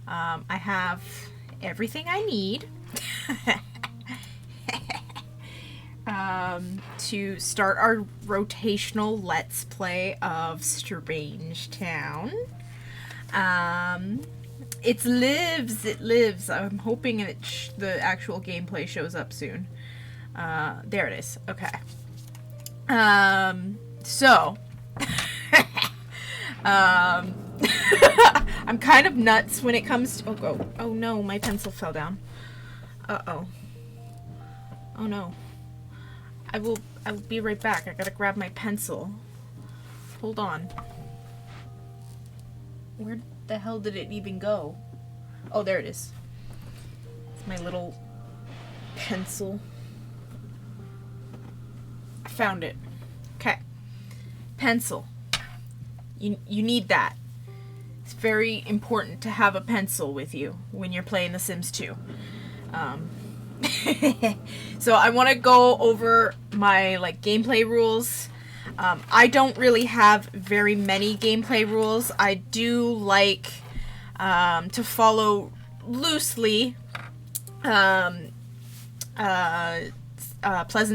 I have everything I need to start our rotational Let's Play of Strangetown. It lives. I'm hoping the actual gameplay shows up soon. There it is. Okay. So, I'm kind of nuts when it comes to, oh no, my pencil fell down. Uh-oh. Oh no. I will be right back. I gotta grab my pencil. Hold on. Where the hell did it even go? Oh, there it is. It's my little pencil. I found it. Okay. Pencil. You need that. It's very important to have a pencil with you when you're playing The Sims 2. So I want to go over my gameplay rules. I don't really have very many gameplay rules. I do like to follow loosely Pleasant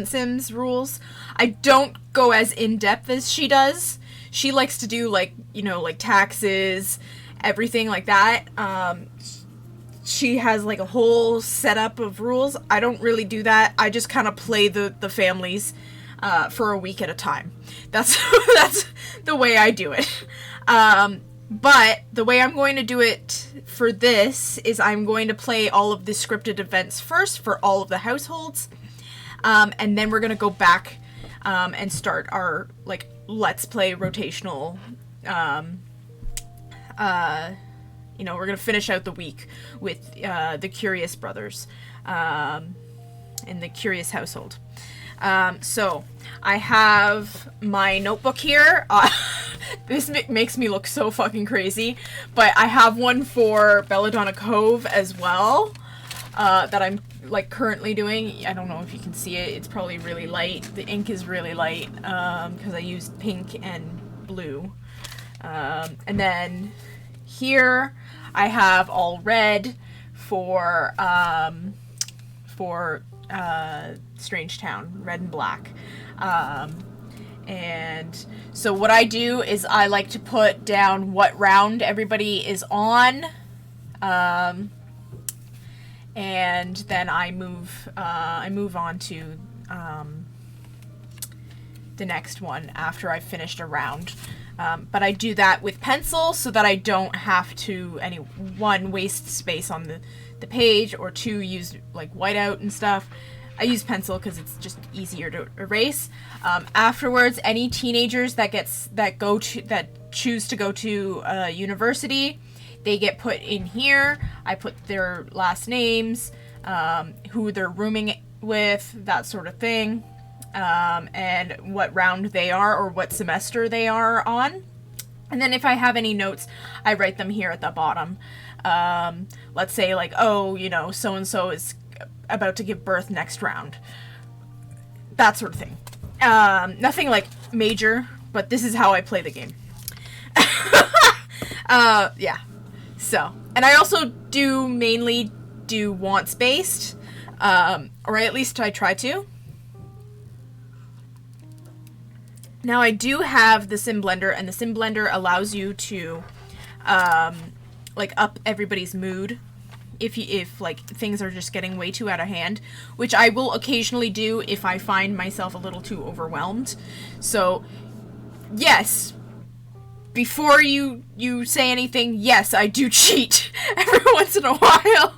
Sims rules. I don't go as in-depth as she does. She likes to do taxes, everything like that. She has a whole setup of rules. I don't really do that. I just kind of play the families for a week at a time. That's the way I do it. But the way I'm going to do it for this is I'm going to play all of the scripted events first for all of the households. And then we're going to go back and start our Let's Play rotational we're going to finish out the week with the Curious Brothers and the Curious Household. So I have my notebook here. This makes me look so fucking crazy, but I have one for Belladonna Cove as well that I'm currently doing. I don't know if you can see it. It's probably really light. The ink is really light because I used pink and blue. And then here I have all red for Strangetown, red and black. And so what I do is I like to put down what round everybody is on, and then I move on to the next one after I've finished a round. But I do that with pencil so that I don't have to, one, waste space on the page, or two, use whiteout and stuff. I use pencil because it's just easier to erase. Afterwards, any teenagers that choose to go to university, they get put in here. I put their last names, who they're rooming with, that sort of thing. And what round they are or what semester they are on. And then if I have any notes, I write them here at the bottom. Let's say so-and-so is about to give birth next round. That sort of thing. Nothing major, but this is how I play the game. Yeah. So, and I also mainly do wants based, or at least I try to. Now I do have the Sim Blender, and the Sim Blender allows you to, up everybody's mood if things are just getting way too out of hand, which I will occasionally do if I find myself a little too overwhelmed. So, yes, before you say anything, yes, I do cheat every once in a while,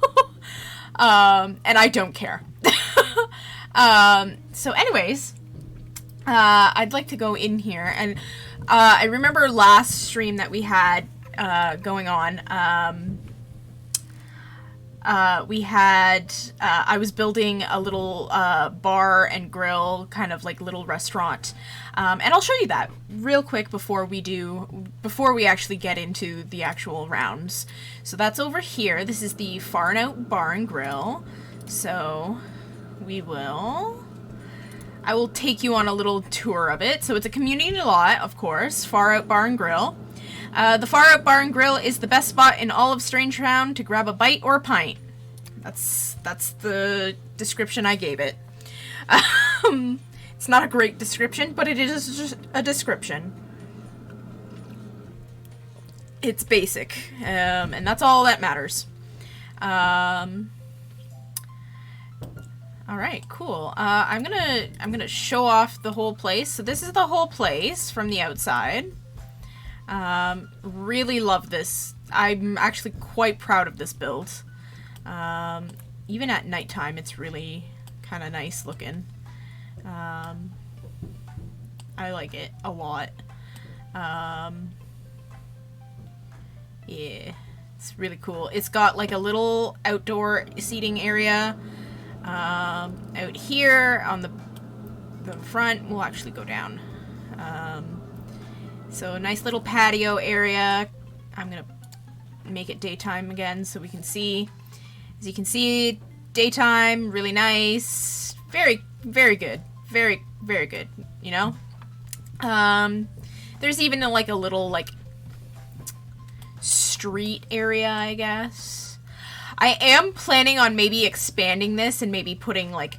and I don't care. So anyways, I'd like to go in here, and I remember last stream that we had going on, I was building a little bar and grill, kind of little restaurant, and I'll show you that real quick before we actually get into the actual rounds. So that's over here. This is the Far and Out Bar and Grill. So I will take you on a little tour of it. So it's a community lot, of course, Far Out Bar and Grill. The Far Out Bar and Grill is the best spot in all of Strangetown to grab a bite or a pint. That's the description I gave it. It's not a great description, but it is just a description. It's basic, and that's all that matters. All right, cool. I'm gonna show off the whole place. So this is the whole place from the outside. Really love this. I'm actually quite proud of this build. Even at nighttime, it's really kind of nice looking. I like it a lot. Yeah, it's really cool. It's got like a little outdoor seating area out here on the front. We'll actually go down. So a nice little patio area. I'm gonna make it daytime again so we can see. As you can see, daytime, really nice. Very, very good. Very, very good, you know? There's even like a little like street area, I guess. I am planning on maybe expanding this and maybe putting like,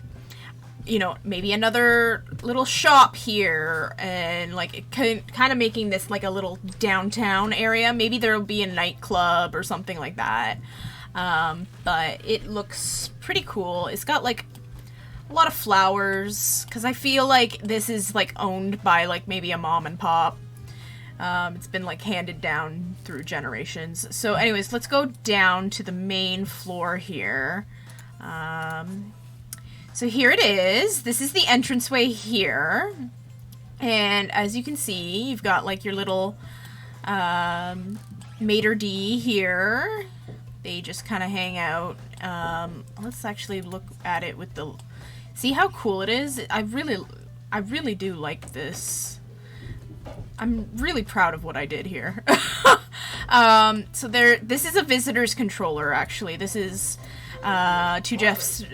you know, maybe another little shop here and like kind of making this like a little downtown area. Maybe there'll be a nightclub or something like that. But it looks pretty cool. It's got like a lot of flowers because I feel like this is like owned by like maybe a mom and pop. It's been like handed down through generations. So anyways, let's go down to the main floor here. So here it is. This is the entranceway here. And as you can see, you've got like your little maitre d' here. They just kind of hang out. Let's actually look at it with the... See how cool it is? I really do like this. I'm really proud of what I did here. So this is a visitor's controller, actually. This is to Jeff's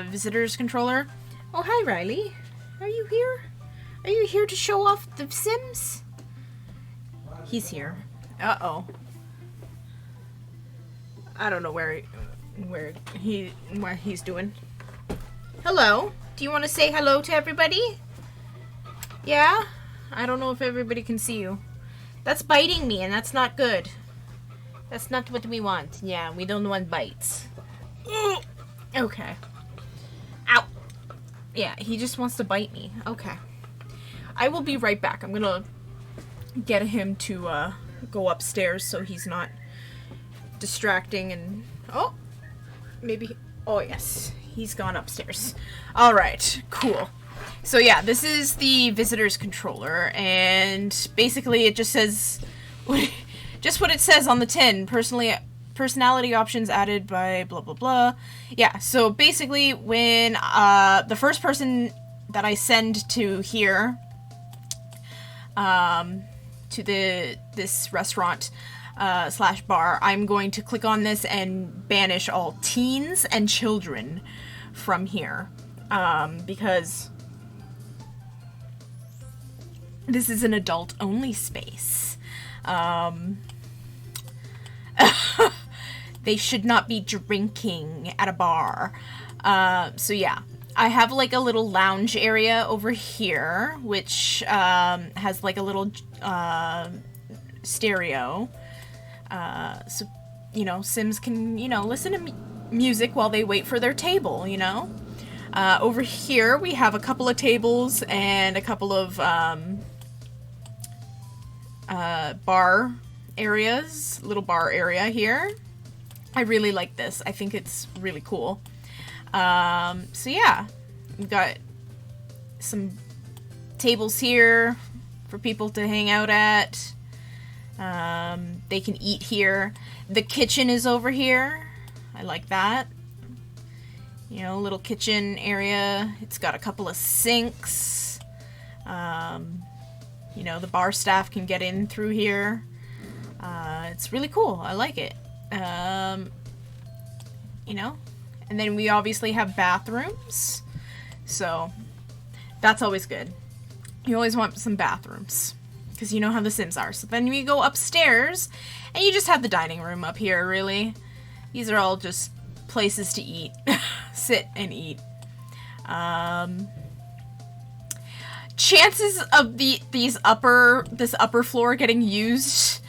visitor's controller. Oh, hi, Riley. Are you here? Are you here to show off the Sims? He's here. Uh-oh. I don't know what he's doing. Hello. Do you want to say hello to everybody? Yeah? I don't know if everybody can see you. That's biting me, and that's not good. That's not what we want. Yeah, we don't want bites. Okay. Ow. Yeah, he just wants to bite me. Okay. I will be right back. I'm gonna get him to go upstairs so he's not distracting and... Oh! Maybe... Oh, yes. He's gone upstairs. Alright, cool. So yeah, this is the visitor's controller, and basically it just says... just what it says on the tin. Personality options added by blah blah blah. Yeah, so basically when the first person that I send to here, to this restaurant / bar, I'm going to click on this and banish all teens and children from here, because this is an adult-only space. They should not be drinking at a bar. So yeah, I have like a little lounge area over here, which has like a little stereo. So, you know, Sims can, you know, listen to music while they wait for their table, you know? Over here we have a couple of tables and a couple of bar areas, little bar area here. I really like this. I think it's really cool. So yeah, we've got some tables here for people to hang out at. They can eat here. The kitchen is over here. I like that. You know, little kitchen area. It's got a couple of sinks. You know, the bar staff can get in through here. It's really cool. I like it. You know, and then we obviously have bathrooms. So that's always good. You always want some bathrooms because you know how the Sims are. So then we go upstairs, and you just have the dining room up here, really. These are all just places to eat. Sit and eat. Chances of this upper floor getting used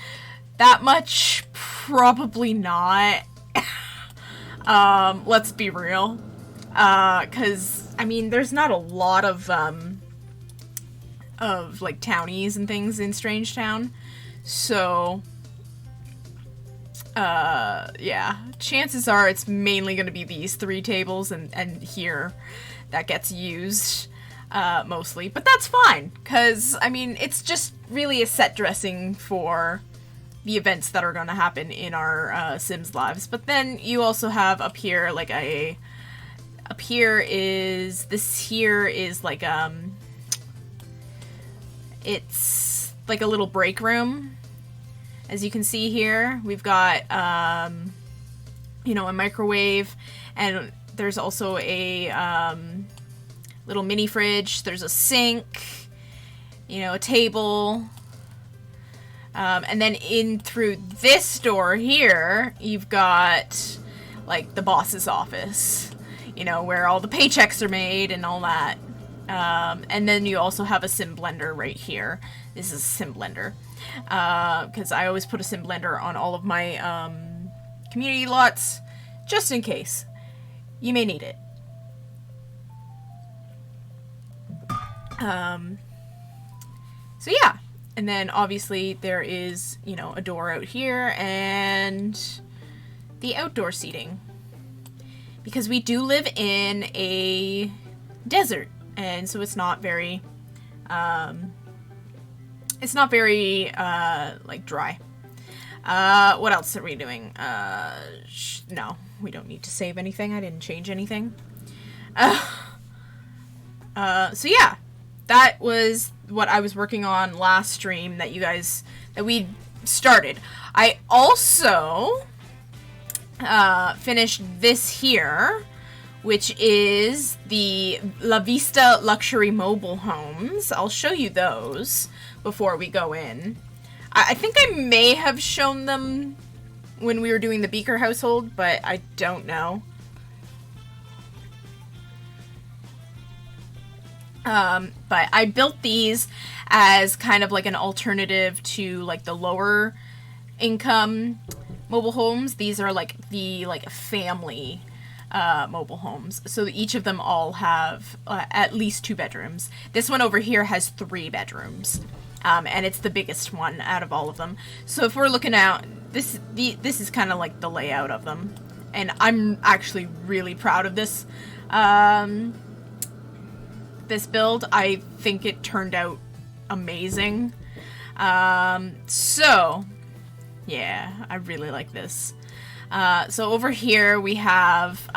that much, probably not. Let's be real. Cause I mean, there's not a lot of like townies and things in Strangetown, so yeah, chances are it's mainly going to be these 3 tables and here that gets used mostly, but that's fine, because I mean, it's just really a set dressing for the events that are going to happen in our Sims lives. But then you also have up here like it's like a little break room. As you can see here, we've got, you know, a microwave, and there's also a little mini fridge. There's a sink, you know, a table. And then in through this door here, you've got, like, the boss's office, you know, where all the paychecks are made and all that. And then you also have a sim blender right here. This is a sim blender. Because I always put a sim blender on all of my community lots, just in case. You may need it. So yeah. And then obviously there is, you know, a door out here and the outdoor seating. Because we do live in a desert, and so it's not very like dry. What else are we doing? No, we don't need to save anything. I didn't change anything. So yeah, that was what I was working on last stream that we started. I also finished this here, which is the La Vista Luxury Mobile Homes. I'll show you those before we go in. I think I may have shown them when we were doing the Beaker household, but I don't know. But I built these as kind of like an alternative to like the lower income mobile homes. These are like the family mobile homes. So each of them all have at least 2 bedrooms. This one over here has 3 bedrooms. And it's the biggest one out of all of them. So if we're looking at this is kind of like the layout of them. And I'm actually really proud of this this build. I think it turned out amazing. So yeah, I really like this. So over here we have,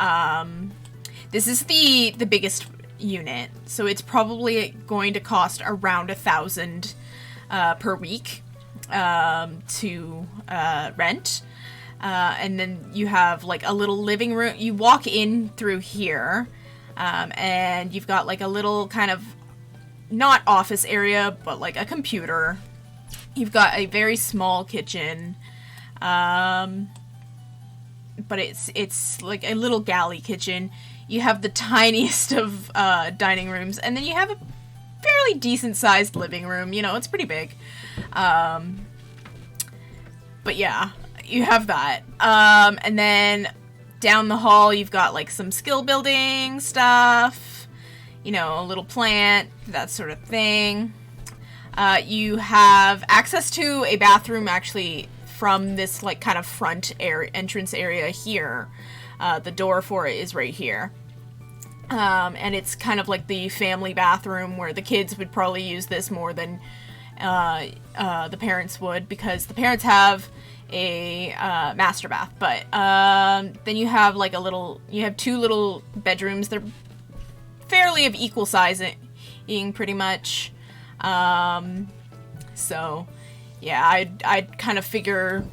this is the biggest unit. So it's probably going to cost around $1,000 per week to rent. And then you have like a little living room. You walk in through here, and you've got like a little kind of not office area, but like a computer. You've got a very small kitchen, but it's like a little galley kitchen. You have the tiniest of dining rooms, and then you have a fairly decent sized living room. You know, it's pretty big. But yeah, you have that. And then down the hall, you've got like some skill building stuff, you know, a little plant, that sort of thing. You have access to a bathroom actually from this like kind of front entrance area here. The door for it is right here. And it's kind of like the family bathroom where the kids would probably use this more than the parents would, because the parents have a master bath. But then you have like you have 2 little bedrooms. They're fairly of equal sizing, pretty much. So yeah, I'd kind of figure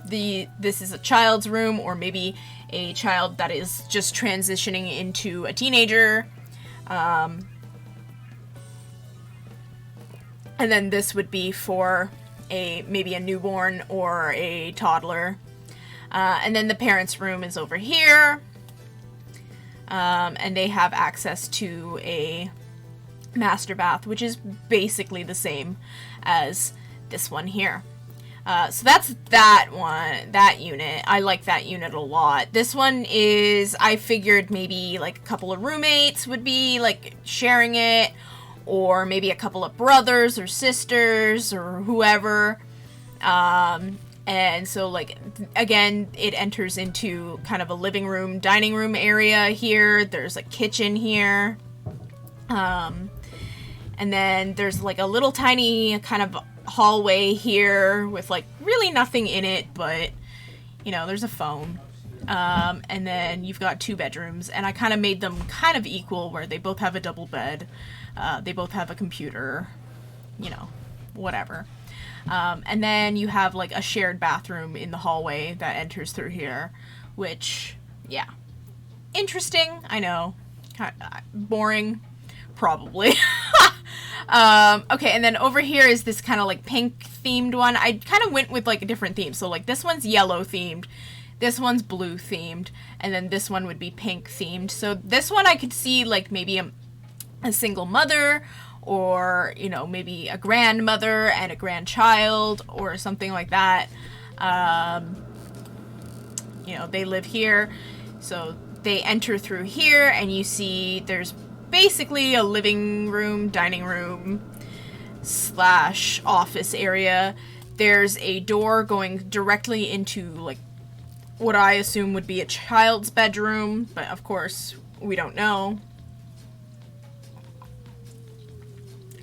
this is a child's room, or maybe a child that is just transitioning into a teenager. And then this would be for maybe a newborn or a toddler. And then the parents' room is over here. And they have access to a master bath, which is basically the same as this one here. So that's that unit. I like that unit a lot. This one is, I figured maybe like a couple of roommates would be like sharing it, or maybe a couple of brothers or sisters or whoever. And so, like, again, it enters into kind of a living room, dining room area here. There's a kitchen here. And then there's like a little tiny kind of hallway here with like really nothing in it, but, you know, there's a phone. And then you've got 2 bedrooms, and I kind of made them kind of equal, where they both have a double bed. They both have a computer, you know, whatever. And then you have like a shared bathroom in the hallway that enters through here, which, yeah, interesting. I know, kind of boring, probably. Okay, and then over here is this kind of like pink themed one. I kind of went with like a different theme. So like this one's yellow themed, this one's blue themed, and then this one would be pink themed. So this one I could see like maybe a single mother, or, you know, maybe a grandmother and a grandchild or something like that. You know, they live here, so they enter through here, and you see there's basically a living room, dining room / office area. There's a door going directly into like what I assume would be a child's bedroom, but of course we don't know.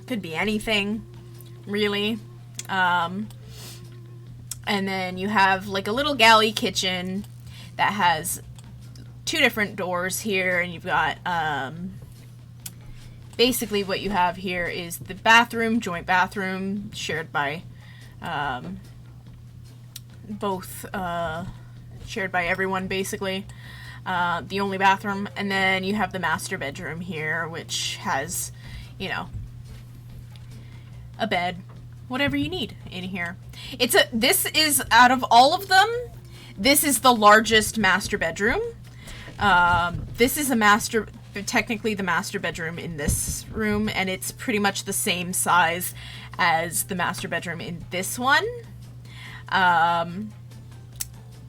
Could be anything, really. And then you have like a little galley kitchen that has 2 different doors here, and you've got basically what you have here is the bathroom, joint bathroom, shared by shared by everyone, basically. The only bathroom. And then you have the master bedroom here, which has, you know, a bed, whatever you need in here. This is, out of all of them, this is the largest master bedroom. This is technically the master bedroom in this room, and it's pretty much the same size as the master bedroom in this one. And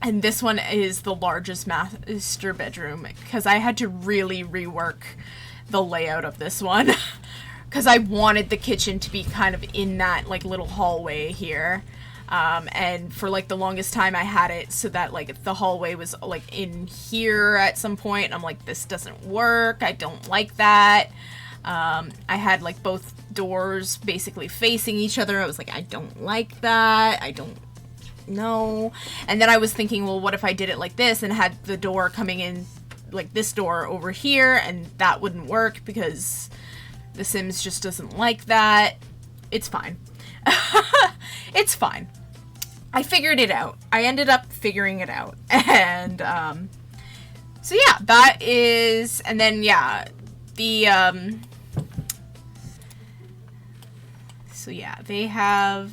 this one is the largest master bedroom, because I had to really rework the layout of this one. Because I wanted the kitchen to be kind of in that, like, little hallway here. And for, like, the longest time I had it so that, like, the hallway was, like, in here at some point. And I'm like, this doesn't work. I don't like that. I had, like, both doors basically facing each other. I was like, I don't like that. I don't know. And then I was thinking, well, what if I did it like this and had the door coming in, like, this door over here? And that wouldn't work because The Sims just doesn't like that. It's fine. It's fine. I figured it out. I ended up figuring it out. And, so yeah, that is, and then, yeah, so yeah, they have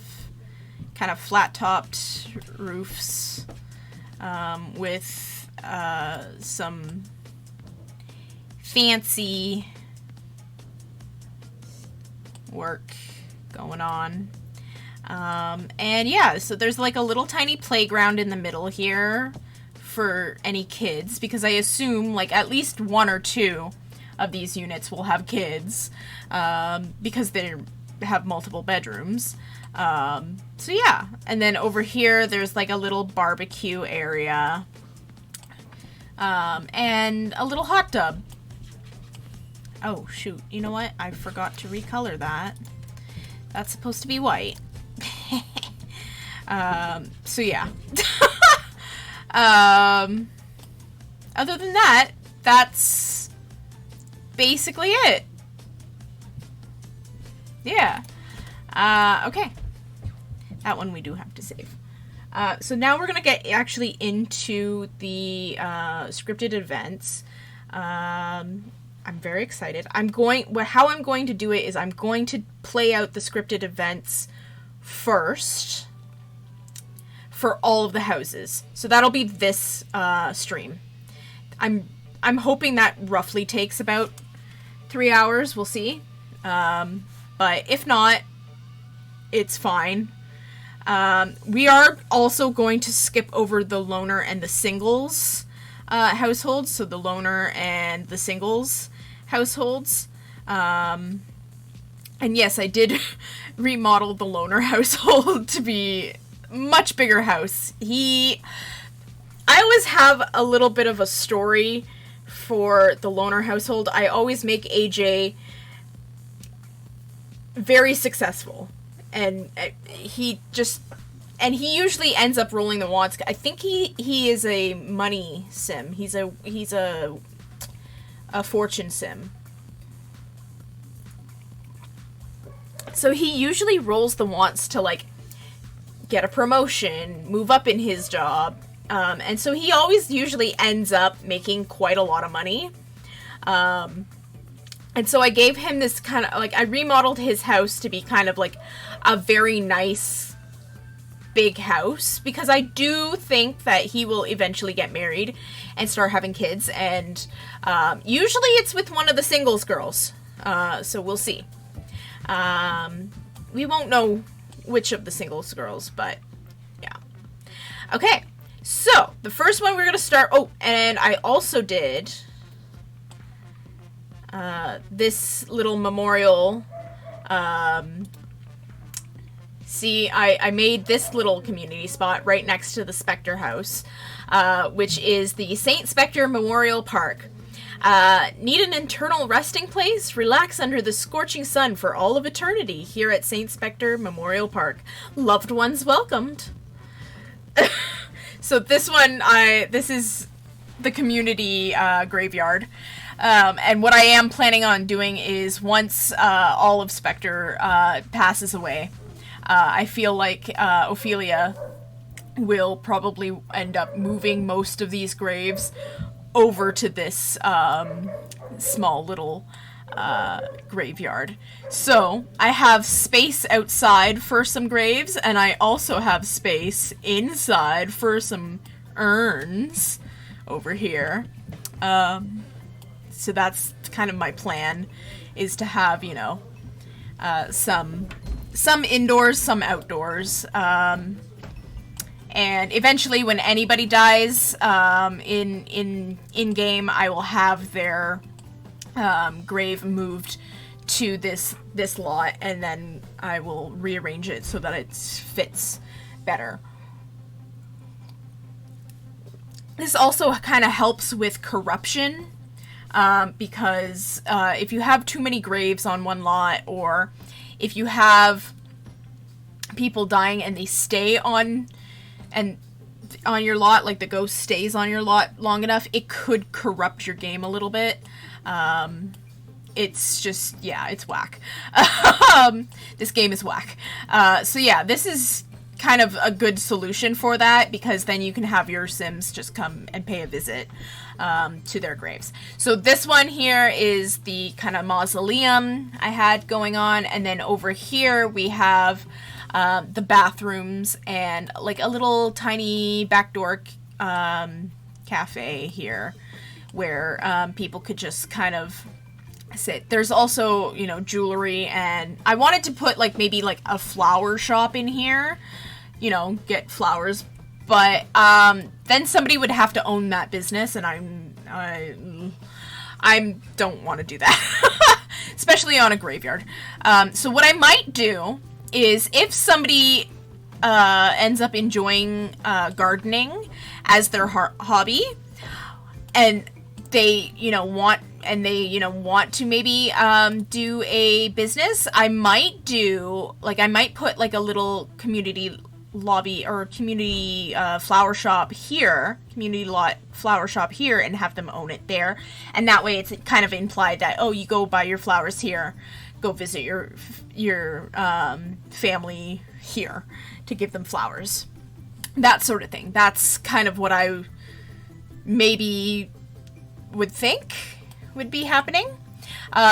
kind of flat-topped roofs, with, some fancy work going on. And yeah, so there's like a little tiny playground in the middle here for any kids, because I assume like at least 1 or 2 of these units will have kids, because they have multiple bedrooms. So yeah, and then over here there's like a little barbecue area, and a little hot tub. Oh, shoot. You know what? I forgot to recolor that. That's supposed to be white. So yeah. Other than that, that's basically it. Yeah. Okay. That one we do have to save. So now we're gonna get actually into the scripted events. I'm very excited. How I'm going to do it is I'm going to play out the scripted events first for all of the houses. So that'll be this stream. I'm hoping that roughly takes about 3 hours. We'll see. But if not, it's fine. We are also going to skip over the loner and the singles households. So the loner and the singles households. And yes, I did remodel the loner household to be much bigger house. I always have a little bit of a story for the loner household. I always make AJ very successful, and he usually ends up rolling the wands. I think he is a money sim. He's a fortune sim. So he usually rolls the wants to, like, get a promotion, move up in his job. And so he always usually ends up making quite a lot of money. And so I gave him this kind of, like, I remodeled his house to be kind of like a very nice big house, because I do think that he will eventually get married and start having kids. And usually it's with one of the singles girls. So we'll see. We won't know which of the singles girls, but yeah. Okay, so the first one we're going to start... Oh, and I also did this little memorial. See, I made this little community spot right next to the Spectre house, which is the St. Spectre Memorial Park. Need an internal resting place? Relax under the scorching sun for all of eternity here at St. Spectre Memorial Park. Loved ones welcomed. So this one, this is the community graveyard. And what I am planning on doing is once all of Spectre passes away, I feel like Ophelia will probably end up moving most of these graves over to this small little graveyard. So I have space outside for some graves, and I also have space inside for some urns over here. So that's kind of my plan, is to have, you know, some indoors, some outdoors. And eventually, when anybody dies in game, I will have their grave moved to this lot, and then I will rearrange it so that it fits better. This also kind of helps with corruption, because if you have too many graves on one lot, or if you have people dying and they stay on your lot, like the ghost stays on your lot long enough, it could corrupt your game a little bit. It's just, yeah, it's whack. This game is whack. So yeah, this is kind of a good solution for that, because then you can have your Sims just come and pay a visit to their graves. So this one here is the kind of mausoleum I had going on, and then over here we have the bathrooms and like a little tiny backdoor cafe here where people could just kind of sit. There's also, you know, jewelry, and I wanted to put like maybe like a flower shop in here, you know, get flowers, but then somebody would have to own that business, and I don't want to do that, especially on a graveyard. So what I might do is, if somebody ends up enjoying gardening as their hobby, and they, want to maybe do a business, I might put like a little community lobby or community flower shop here, community lot flower shop here, and have them own it there. And that way it's kind of implied that, oh, you go buy your flowers here, go visit your family here to give them flowers, that sort of thing. That's kind of what I maybe would think would be happening.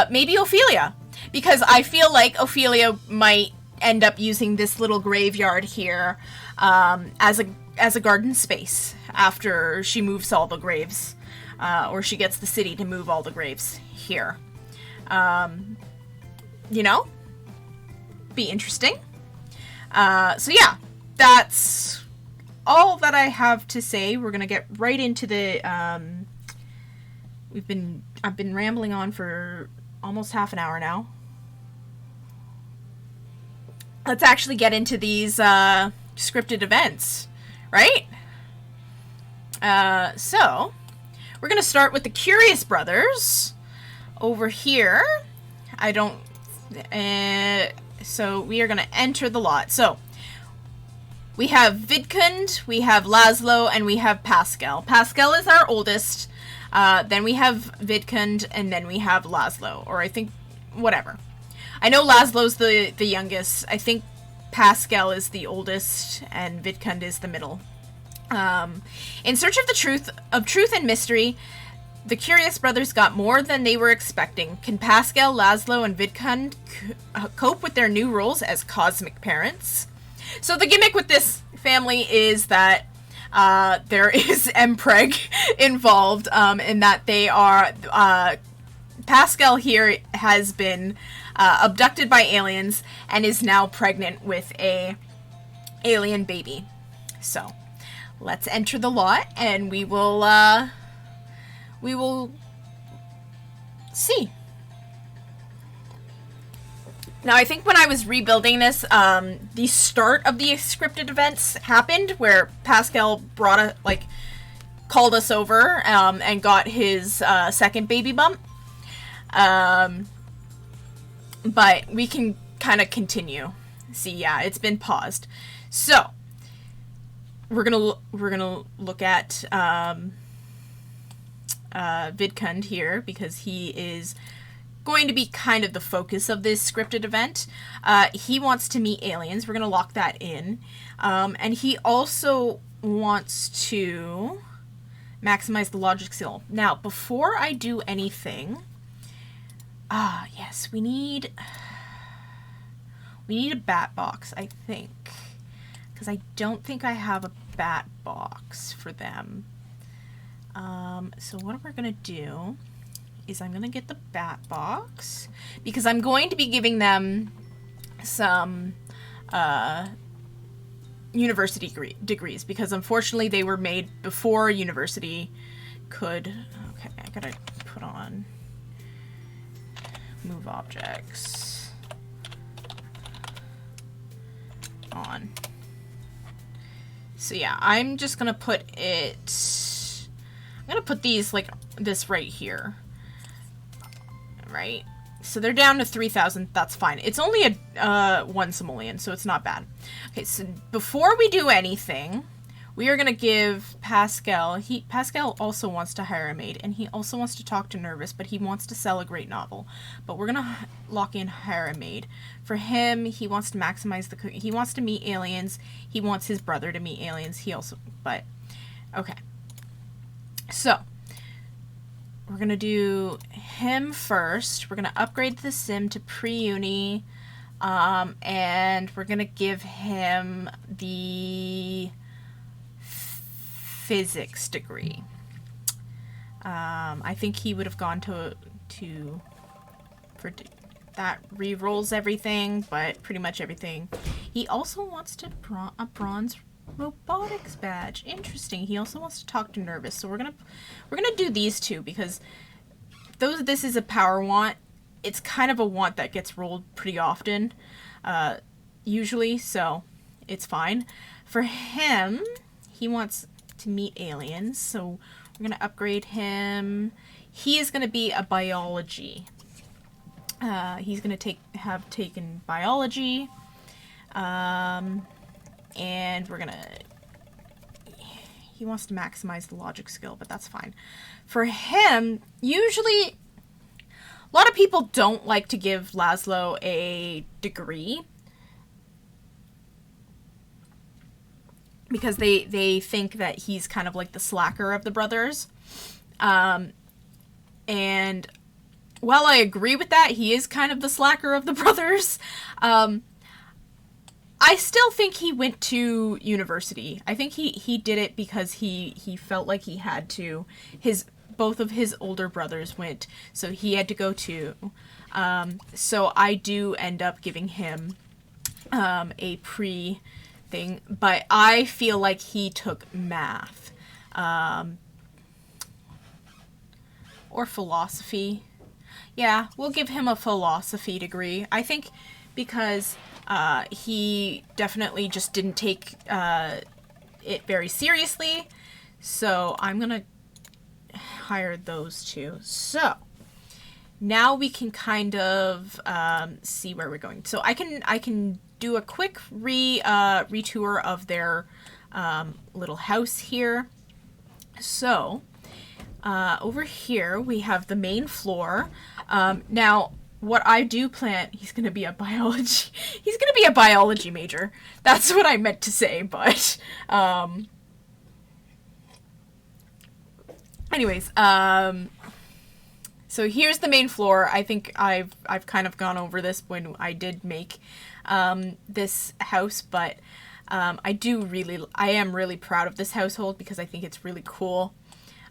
Maybe Ophelia, because I feel like Ophelia might end up using this little graveyard here as a garden space after she moves all the graves, or she gets the city to move all the graves here. You know, be interesting. So yeah, that's all that I have to say. We're gonna get right into the I've been rambling on for almost half an hour now. Let's actually get into these scripted events, right? So we're gonna start with the Curious Brothers over here. So we are gonna enter the lot. So we have Vidkund, we have Laszlo, and we have Pascal. Pascal is our oldest. Then we have Vidkund, and then we have Laszlo, or I think, whatever. I know Laszlo's the youngest. I think Pascal is the oldest, and Vidkund is the middle. In search of the truth and mystery, the Curious Brothers got more than they were expecting. Can Pascal, Laszlo, and Vidkund cope with their new roles as cosmic parents? So the gimmick with this family is that there is Mpreg involved, in that they are... Pascal here has been abducted by aliens and is now pregnant with a alien baby. So let's enter the lot, and we will see. Now, I think when I was rebuilding this, the start of the scripted events happened where Pascal called us over, and got his second baby bump. But we can kind of continue. See, yeah, it's been paused. So we're gonna look at Vidkund here, because he is going to be kind of the focus of this scripted event. He wants to meet aliens. We're gonna lock that in, and he also wants to maximize the logic skill. Now, before I do anything, yes, we need a bat box, I think, because I don't think I have a bat box for them. So what we're gonna do is I'm gonna get the bat box, because I'm going to be giving them some university degrees, because unfortunately they were made before university could... Okay, I gotta put on move objects on. So yeah, I'm just gonna put it... I'm gonna put these like this right here. Right? So they're down to 3,000. That's fine. It's only a one simoleon, so it's not bad. Okay, so before we do anything, we are going to give Pascal... Pascal also wants to hire a maid, and he also wants to talk to Nervous, but he wants to sell a great novel. But we're going to lock in hire a maid. For him, he wants to maximize the... He wants to meet aliens. He wants his brother to meet aliens. He also... But, okay. So, we're going to do him first. We're going to upgrade the sim to pre-uni. And we're going to give him the physics degree. I think he would have gone that re-rolls everything, but pretty much everything. He also wants to a bronze robotics badge. Interesting. He also wants to talk to Nervous. So we're gonna do these two, because this is a power want. It's kind of a want that gets rolled pretty often, usually, so it's fine. For him, he wants to meet aliens, so we're gonna upgrade him. He is gonna be a biology. He's gonna have taken biology, and we're gonna... He wants to maximize the logic skill, but that's fine. For him, usually, a lot of people don't like to give Laszlo a degree, because they think that he's kind of like the slacker of the brothers. And while I agree with that, he is kind of the slacker of the brothers. I still think he went to university. I think he did it because he felt like he had to. Both of his older brothers went, so he had to go too. So I do end up giving him a pre thing, but I feel like he took math or philosophy. Yeah, we'll give him a philosophy degree. I think because he definitely just didn't take it very seriously. So I'm going to hire those two. So now we can kind of see where we're going. So I can do a quick retour of their little house here. So over here we have the main floor. Now what I do plan, he's going to be a biology major. That's what I meant to say, but anyways, so here's the main floor. I think I've kind of gone over this when I did make this house, but I am really proud of this household because I think it's really cool.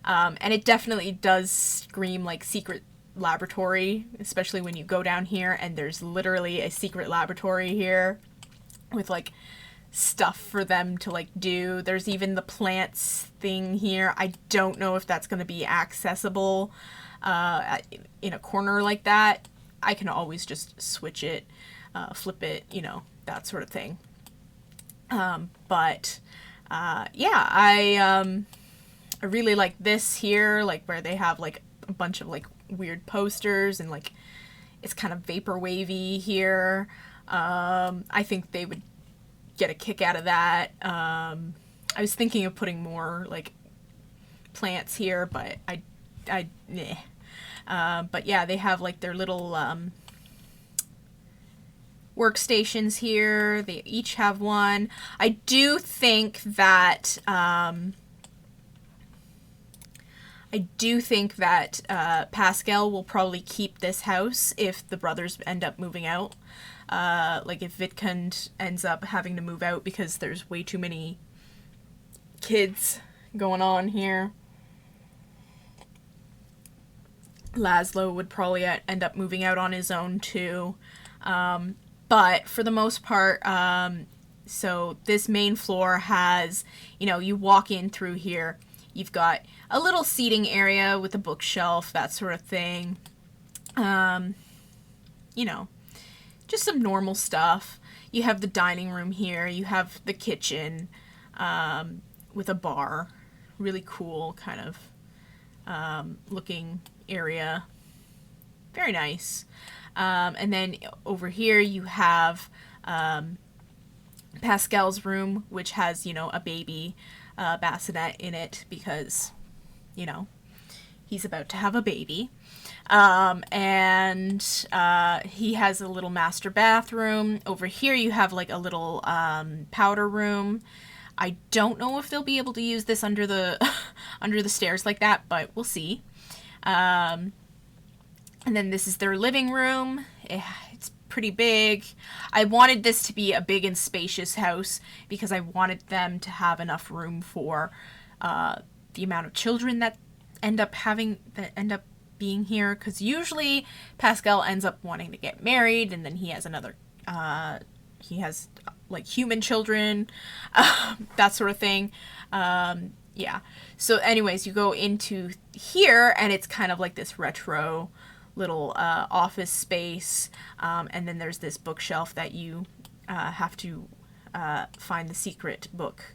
And it definitely does scream like secret laboratory, especially when you go down here and there's literally a secret laboratory here with like stuff for them to like do. There's even the plants thing here. I don't know if that's going to be accessible in a corner like that. I can always just switch it, flip it, that sort of thing. But yeah, I really like this here, like where they have like a bunch of like weird posters and like it's kind of vapor wavy here. I think they would get a kick out of that. I was thinking of putting more like plants here, but but yeah, they have like their little workstations here. They each have one. I do think that Pascal will probably keep this house if the brothers end up moving out. Like if Vidkund ends up having to move out because there's way too many kids going on here. Laszlo would probably end up moving out on his own too. But for the most part, so this main floor has, you walk in through here. You've got a little seating area with a bookshelf, that sort of thing. Just some normal stuff. You have the dining room here. You have the kitchen with a bar. Really cool kind of looking area. Very nice. And then over here you have Pascal's room, which has, a baby bassinet in it because, he's about to have a baby. And he has a little master bathroom. Over here you have like a little powder room. I don't know if they'll be able to use this under the under the stairs like that, but we'll see. And then this is their living room. It's pretty big. I wanted this to be a big and spacious house because I wanted them to have enough room for the amount of children that end up being here, because usually Pascal ends up wanting to get married and then he has like human children, that sort of thing. Yeah. So anyways, you go into here and it's kind of like this retro little office space, and then there's this bookshelf that you have to find the secret book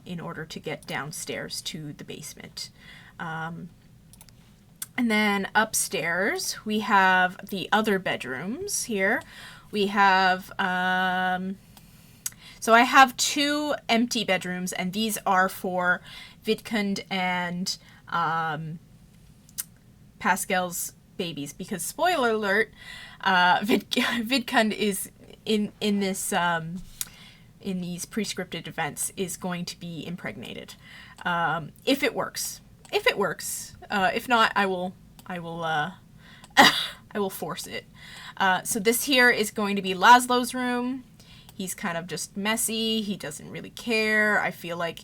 in order to get downstairs to the basement. And then upstairs we have the other bedrooms here. We have so I have 2 empty bedrooms, and these are for Vidkund and Pascal's babies, because spoiler alert, Vidkund is in this in these pre-scripted events is going to be impregnated, if it works. If not, I will I will I will force it. So this here is going to be Laszlo's room. He's kind of just messy. He doesn't really care. I feel like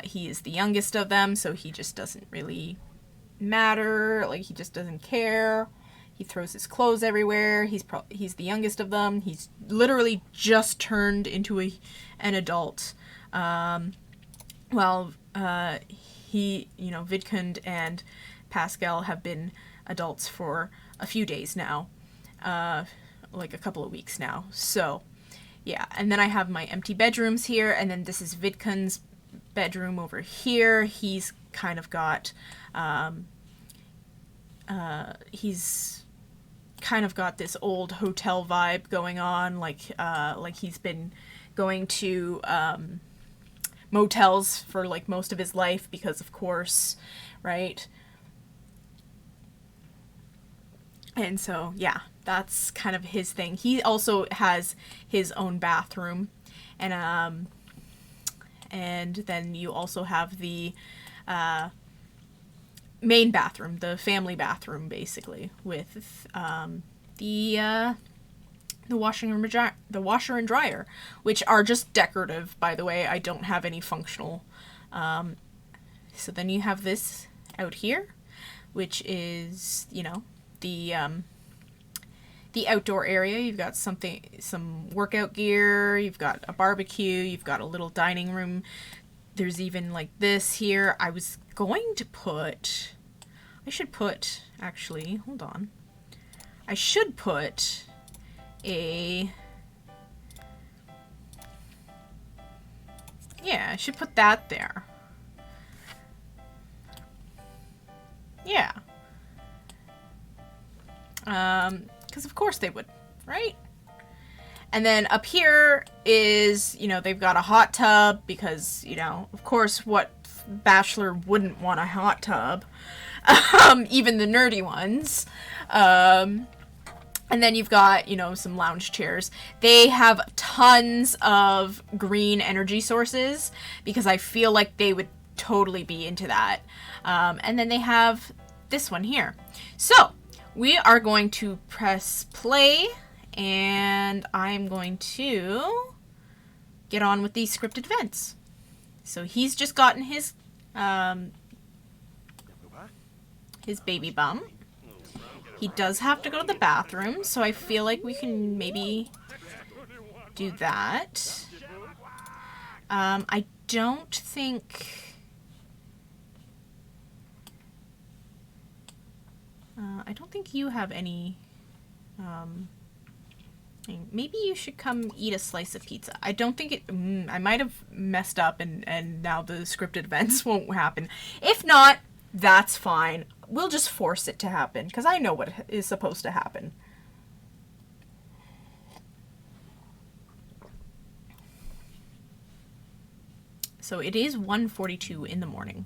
he is the youngest of them, so he just doesn't really matter. Like, he just doesn't care. He throws his clothes everywhere. He's the youngest of them. He's literally just turned into an adult. Vidkund and Pascal have been adults for a few days now. Like a couple of weeks now. So, yeah. And then I have my empty bedrooms here, and then this is Vidkund's bedroom over here. He's kind of got, he's kind of got this old hotel vibe going on, like he's been going to motels for like most of his life, because of course, right? And so, yeah, that's kind of his thing. He also has his own bathroom, and then you also have the main bathroom, the family bathroom, basically, with the washer and dryer, which are just decorative, by the way. I don't have any functional. So then you have this out here, which is, you know, the outdoor area. You've got some workout gear, you've got a barbecue, you've got a little dining room. There's even like this here. I was going to put, actually, hold on. I should put I should put that there. Yeah. Because of course they would, right? And then up here is, you know, they've got a hot tub because, you know, of course, what bachelor wouldn't want a hot tub? Even the nerdy ones. And then you've got, you know, some lounge chairs. They have tons of green energy sources because I feel like they would totally be into that. And then they have this one here. So we are going to press play, and I'm going to get on with these scripted events. So he's just gotten his baby bump. He does have to go to the bathroom, so I feel like we can maybe do that. I don't think... I don't think you have any... maybe you should come eat a slice of pizza. I don't think it... I might have messed up and now the scripted events won't happen. If not, that's fine. We'll just force it to happen, because I know what is supposed to happen. So it is 1:42 in the morning.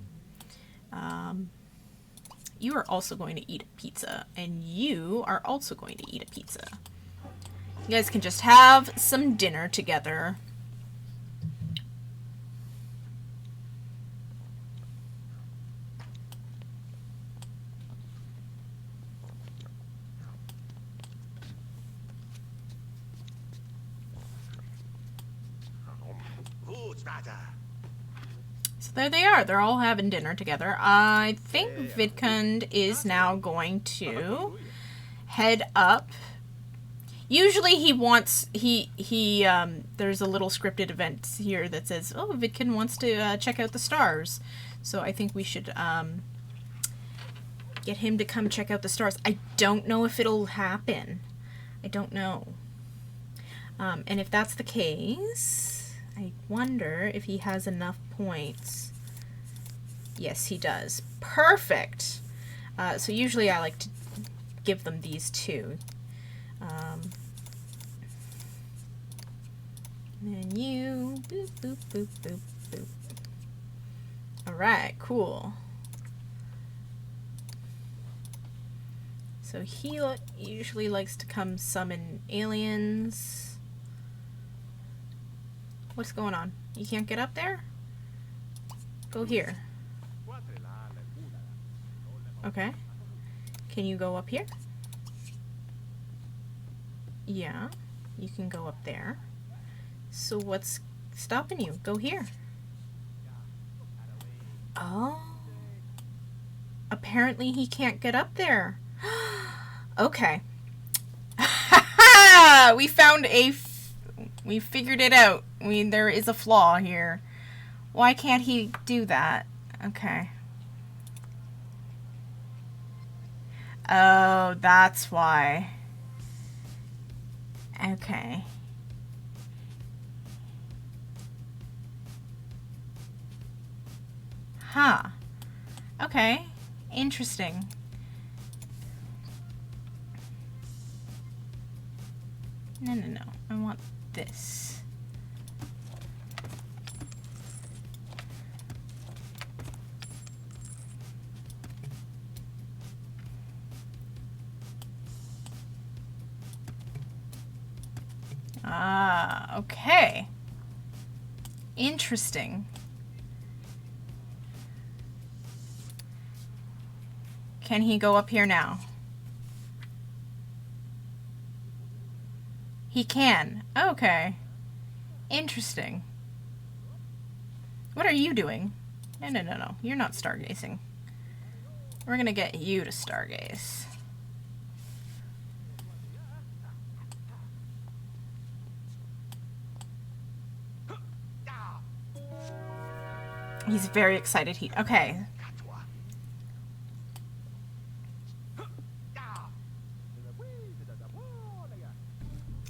You are also going to eat a pizza, and you are also going to eat a pizza. You guys can just have some dinner together. So there they are. They're all having dinner together. I think Vidkund is now going to head up. Usually he wants, there's a little scripted event here that says, oh, Vidkund wants to check out the stars. So I think we should get him to come check out the stars. I don't know if it'll happen. I don't know. And if that's the case, I wonder if he has enough points. Yes, he does. Perfect! So usually I like to give them these two. And then you... Boop, boop, boop, boop, boop. Alright, cool. So he usually likes to come summon aliens. What's going on? You can't get up there? Go here. Okay. Can you go up here? Yeah, you can go up there. So what's stopping you? Go here. Oh. Apparently he can't get up there. Okay. We found we figured it out. There is a flaw here. Why can't he do that? Okay. Oh, that's why. Okay. Huh. Okay. Interesting. No. I want this. Ah, okay. Interesting. Can he go up here now? He can. Okay. Interesting. What are you doing? No. You're not stargazing. We're gonna get you to stargaze. He's very excited. Okay.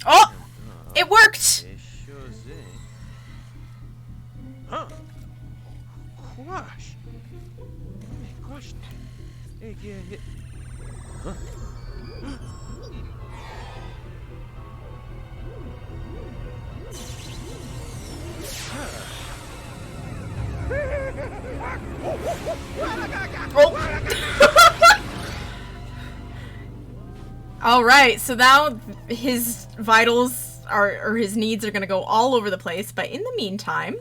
Oh! It worked! Alright, so now his vitals or his needs are gonna go all over the place, but in the meantime,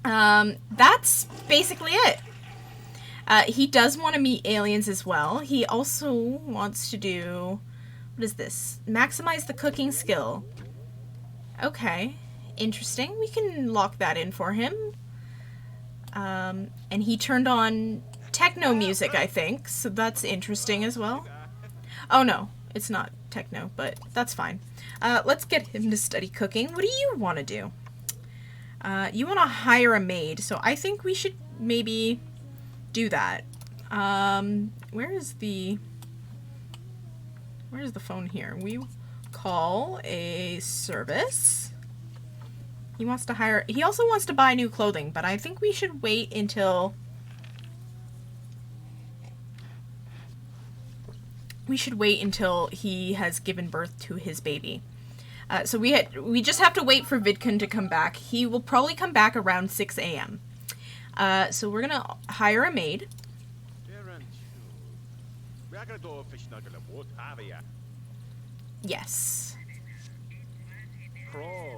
that's basically it. He does want to meet aliens as well. He also wants to do, what is this? Maximize the cooking skill. Okay, interesting. We can lock that in for him. And he turned on techno music, I think, so that's interesting as well. Oh no, it's not techno, but that's fine. Let's get him to study cooking. What do you want to do? You want to hire a maid, so I think we should maybe do that. Where's the phone here? We call a service. He wants to hire, he also wants to buy new clothing, but I think we should wait until he has given birth to his baby. So we just have to wait for Vidkun to come back. He will probably come back around 6 a.m. So we're gonna hire a maid. Yes.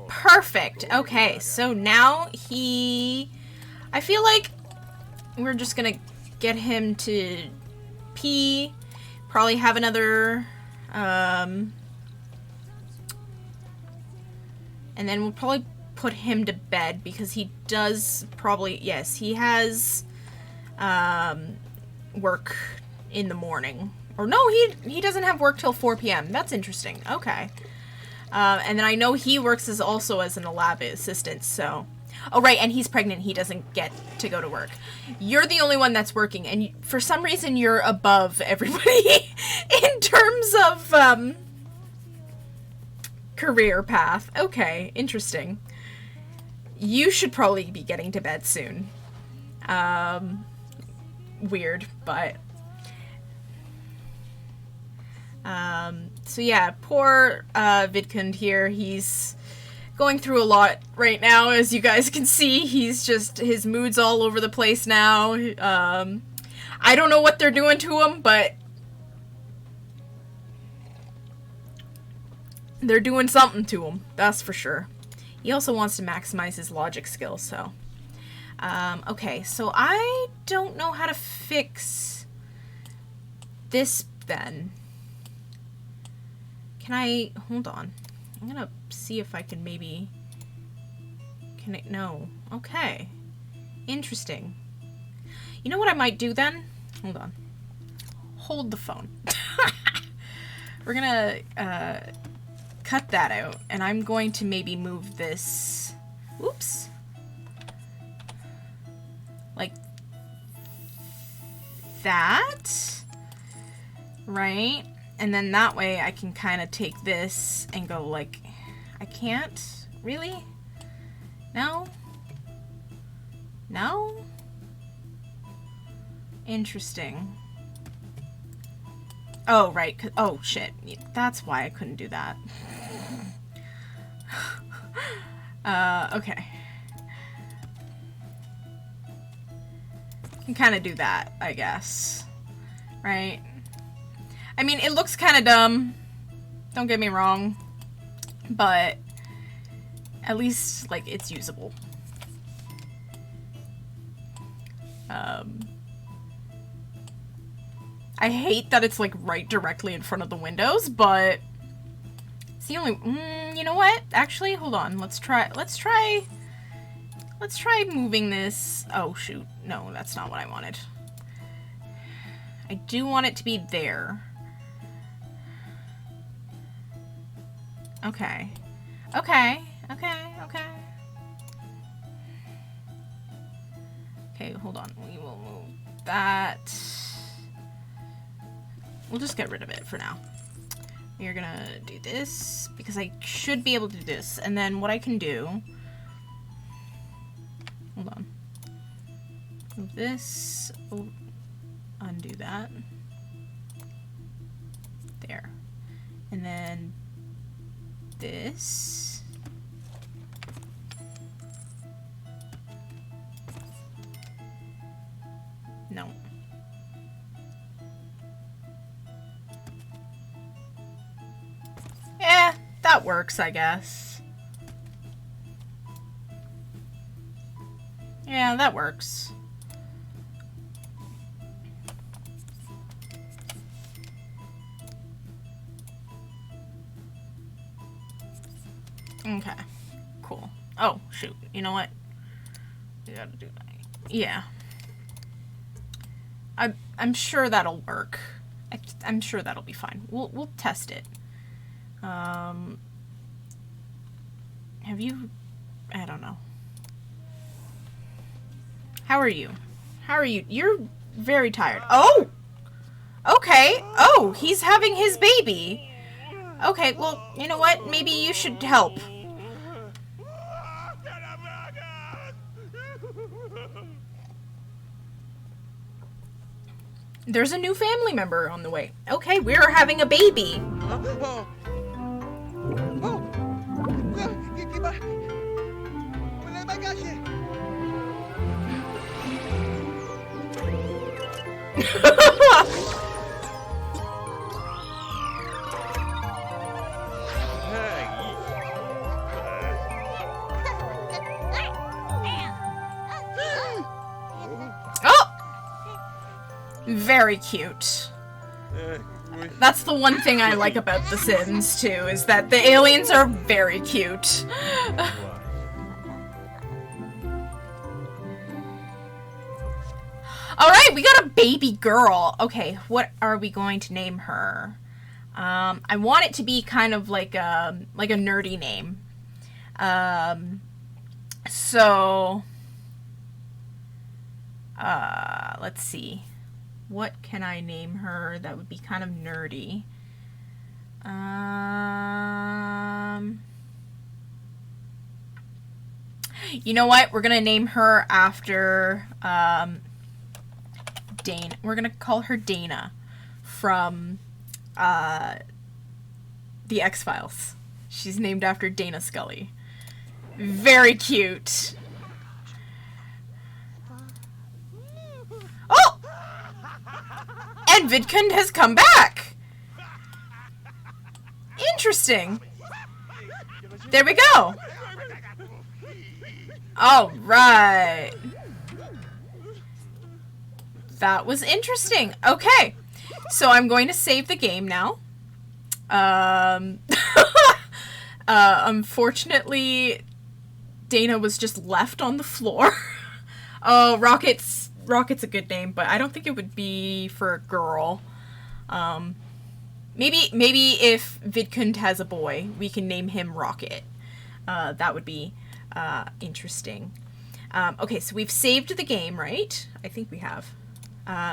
Perfect. Okay, so now I feel like we're just gonna get him to pee, probably have another, and then we'll probably put him to bed because he does probably, yes, he has work in the morning. Or no, he doesn't have work till 4 p.m. That's interesting. Okay. And then I know he works also as an lab assistant, so... Oh, right, and he's pregnant. He doesn't get to go to work. You're the only one that's working, and for some reason you're above everybody in terms of, career path. Okay, interesting. You should probably be getting to bed soon. Weird, but... So yeah, poor Vidkun here, he's going through a lot right now, as you guys can see. His mood's all over the place now. I don't know what they're doing to him, but they're doing something to him, that's for sure. He also wants to maximize his logic skills, so. Okay, so I don't know how to fix this then, can I, hold on. I'm gonna see if I can maybe, can I, no. Okay. Interesting. You know what I might do then? Hold on. Hold the phone. We're gonna cut that out, and I'm going to maybe move this, oops, like that, right? And then that way I can kind of take this and go like, I can't, really? No? No? Interesting. Oh, right. Oh, shit. That's why I couldn't do that. Okay. Can kind of do that, I guess. Right? I mean, it looks kind of dumb. Don't get me wrong. But at least, like, it's usable. I hate that it's like right directly in front of the windows, but it's the only, you know what? Actually, hold on. Let's try moving this. Oh shoot. No, that's not what I wanted. I do want it to be there. Okay. Okay. Okay. Okay. Okay, hold on. We will move that. We'll just get rid of it for now. We're gonna do this because I should be able to do this. And then what I can do, hold on. Move this, undo that. There. And then this. No. Yeah, that works, I guess. Yeah, that works. Okay, cool. Oh, shoot. You know what? We gotta do that. Yeah. I'm sure that'll work. I'm sure that'll be fine. We'll test it. Have you... I don't know. How are you? How are you? You're very tired. Oh! Okay. Oh, he's having his baby. Okay, well, you know what? Maybe you should help. There's a new family member on the way. Okay, we're having a baby. Very cute. That's the one thing I like about The Sims, too, is that the aliens are very cute. Alright, we got a baby girl. Okay, what are we going to name her? I want it to be kind of like a nerdy name. Let's see. What can I name her that would be kind of nerdy? You know what? We're gonna name her after Dana. We're gonna call her Dana from The X-Files. She's named after Dana Scully. Very cute. Oh! And Vidkund has come back! Interesting. There we go. Alright. That was interesting. Okay. So I'm going to save the game now. Unfortunately, Dana was just left on the floor. Oh, Rocket's a good name, but I don't think it would be for a girl. Maybe if Vidkund has a boy, we can name him Rocket. That would be interesting. Okay, so we've saved the game, right? I think we have.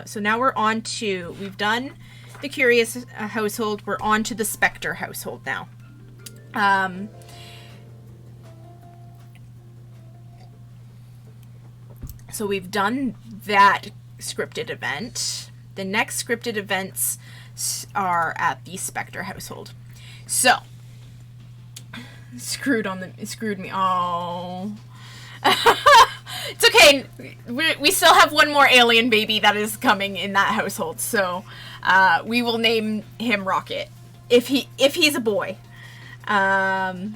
So now we're on to, we've done the Curious Household. We're on to the Spectre Household now. So we've done that scripted event. The next scripted events are at the Spectre Household. So, screwed me. Oh. It's okay. We still have one more alien baby that is coming in that household. So, we will name him Rocket. If he's a boy. I'm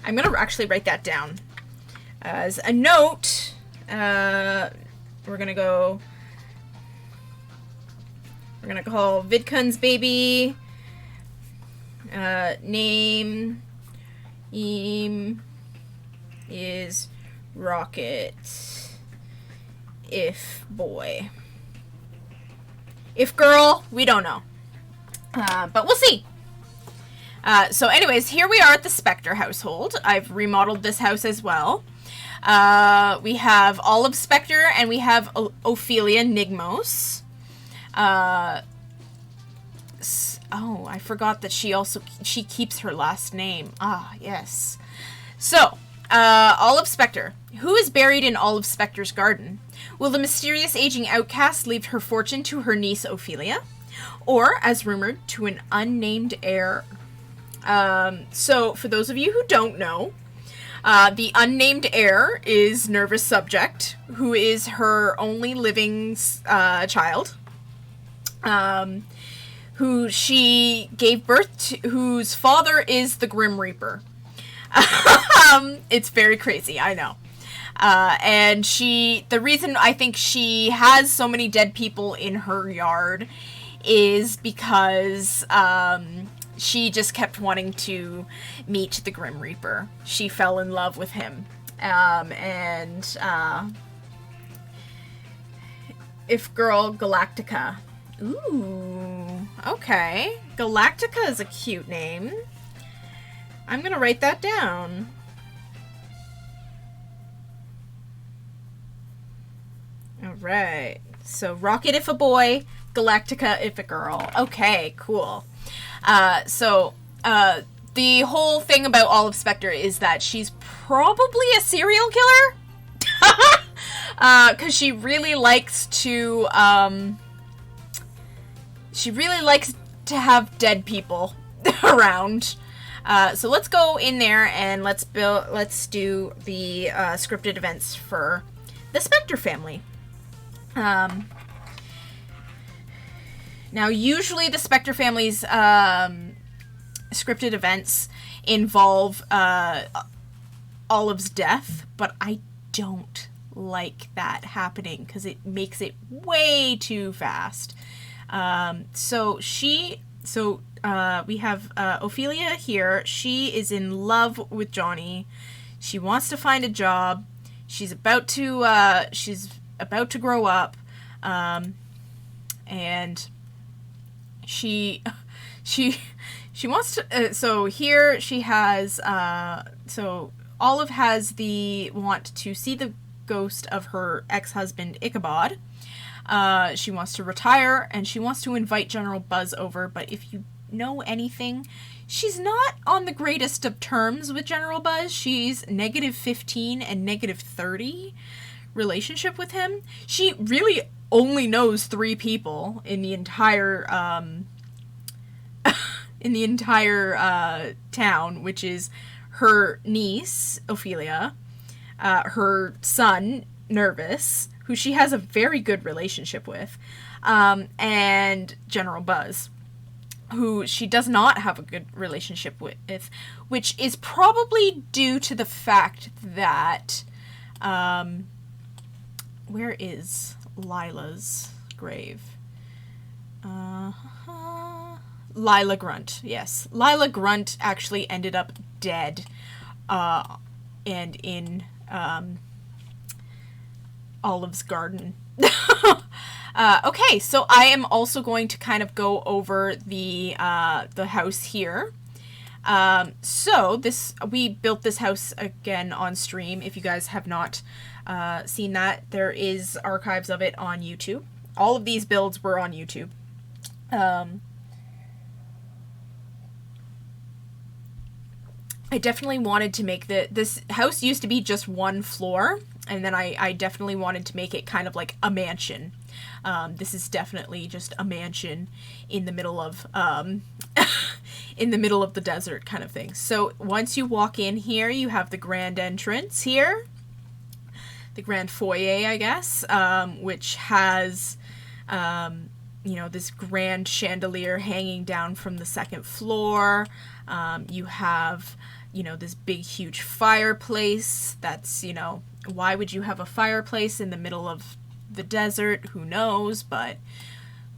going to actually write that down. As a note, we're going to call Vidkund's baby, name is Rocket, if boy. If girl, we don't know. But we'll see. So anyways, here we are at the Spectre household. I've remodeled this house as well. We have Olive Spectre and we have Ophelia Nigmos. Oh, I forgot that she keeps her last name. Ah, yes. So, Olive Spectre. Who is buried in Olive Spectre's garden? Will the mysterious aging outcast leave her fortune to her niece Ophelia? Or, as rumored, to an unnamed heir? So, for those of you who don't know, the unnamed heir is Nervous Subject, who is her only living child, who she gave birth to, whose father is the Grim Reaper. It's very crazy, I know. And the reason I think she has so many dead people in her yard is because, she just kept wanting to meet the Grim Reaper. She fell in love with him. If girl, Galactica. Ooh, okay. Galactica is a cute name. I'm gonna write that down. Alright. So, Rocket if a boy, Galactica if a girl. Okay, cool. The whole thing about Olive Spectre is that she's probably a serial killer. 'Cause she really likes to have dead people around. So let's go in there and let's do the scripted events for the Spectre family. Now, usually the Spectre family's scripted events involve Olive's death, but I don't like that happening because it makes it way too fast. We have Ophelia here. She is in love with Johnny. She wants to find a job. She's about to grow up, and she wants to. So here she has. So Olive has the want to see the ghost of her ex-husband Ichabod. She wants to retire and she wants to invite General Buzz over, but if you know anything, she's not on the greatest of terms with General Buzz. She's -15 and -30 relationship with him. She really only knows 3 people in the entire town, which is her niece Ophelia, her son Nervous, who she has a very good relationship with, and General Buzz, who she does not have a good relationship with, which is probably due to the fact that, where is Lila's grave? Lila Grunt, yes. Lila Grunt actually ended up dead, and in, Olive's garden. Okay, so I am also going to kind of go over the house here. So we built this house again on stream. If you guys have not seen that, there is archives of it on YouTube. All of these builds were on YouTube. I definitely wanted to make this house used to be just one floor, and then I definitely wanted to make it kind of like a mansion. This is definitely just a mansion in the middle of in the middle of the desert kind of thing. So once you walk in here, you have the grand entrance here, the grand foyer, I guess, which has this grand chandelier hanging down from the second floor. You have this big huge fireplace. That's, why would you have a fireplace in the middle of the desert? Who knows, but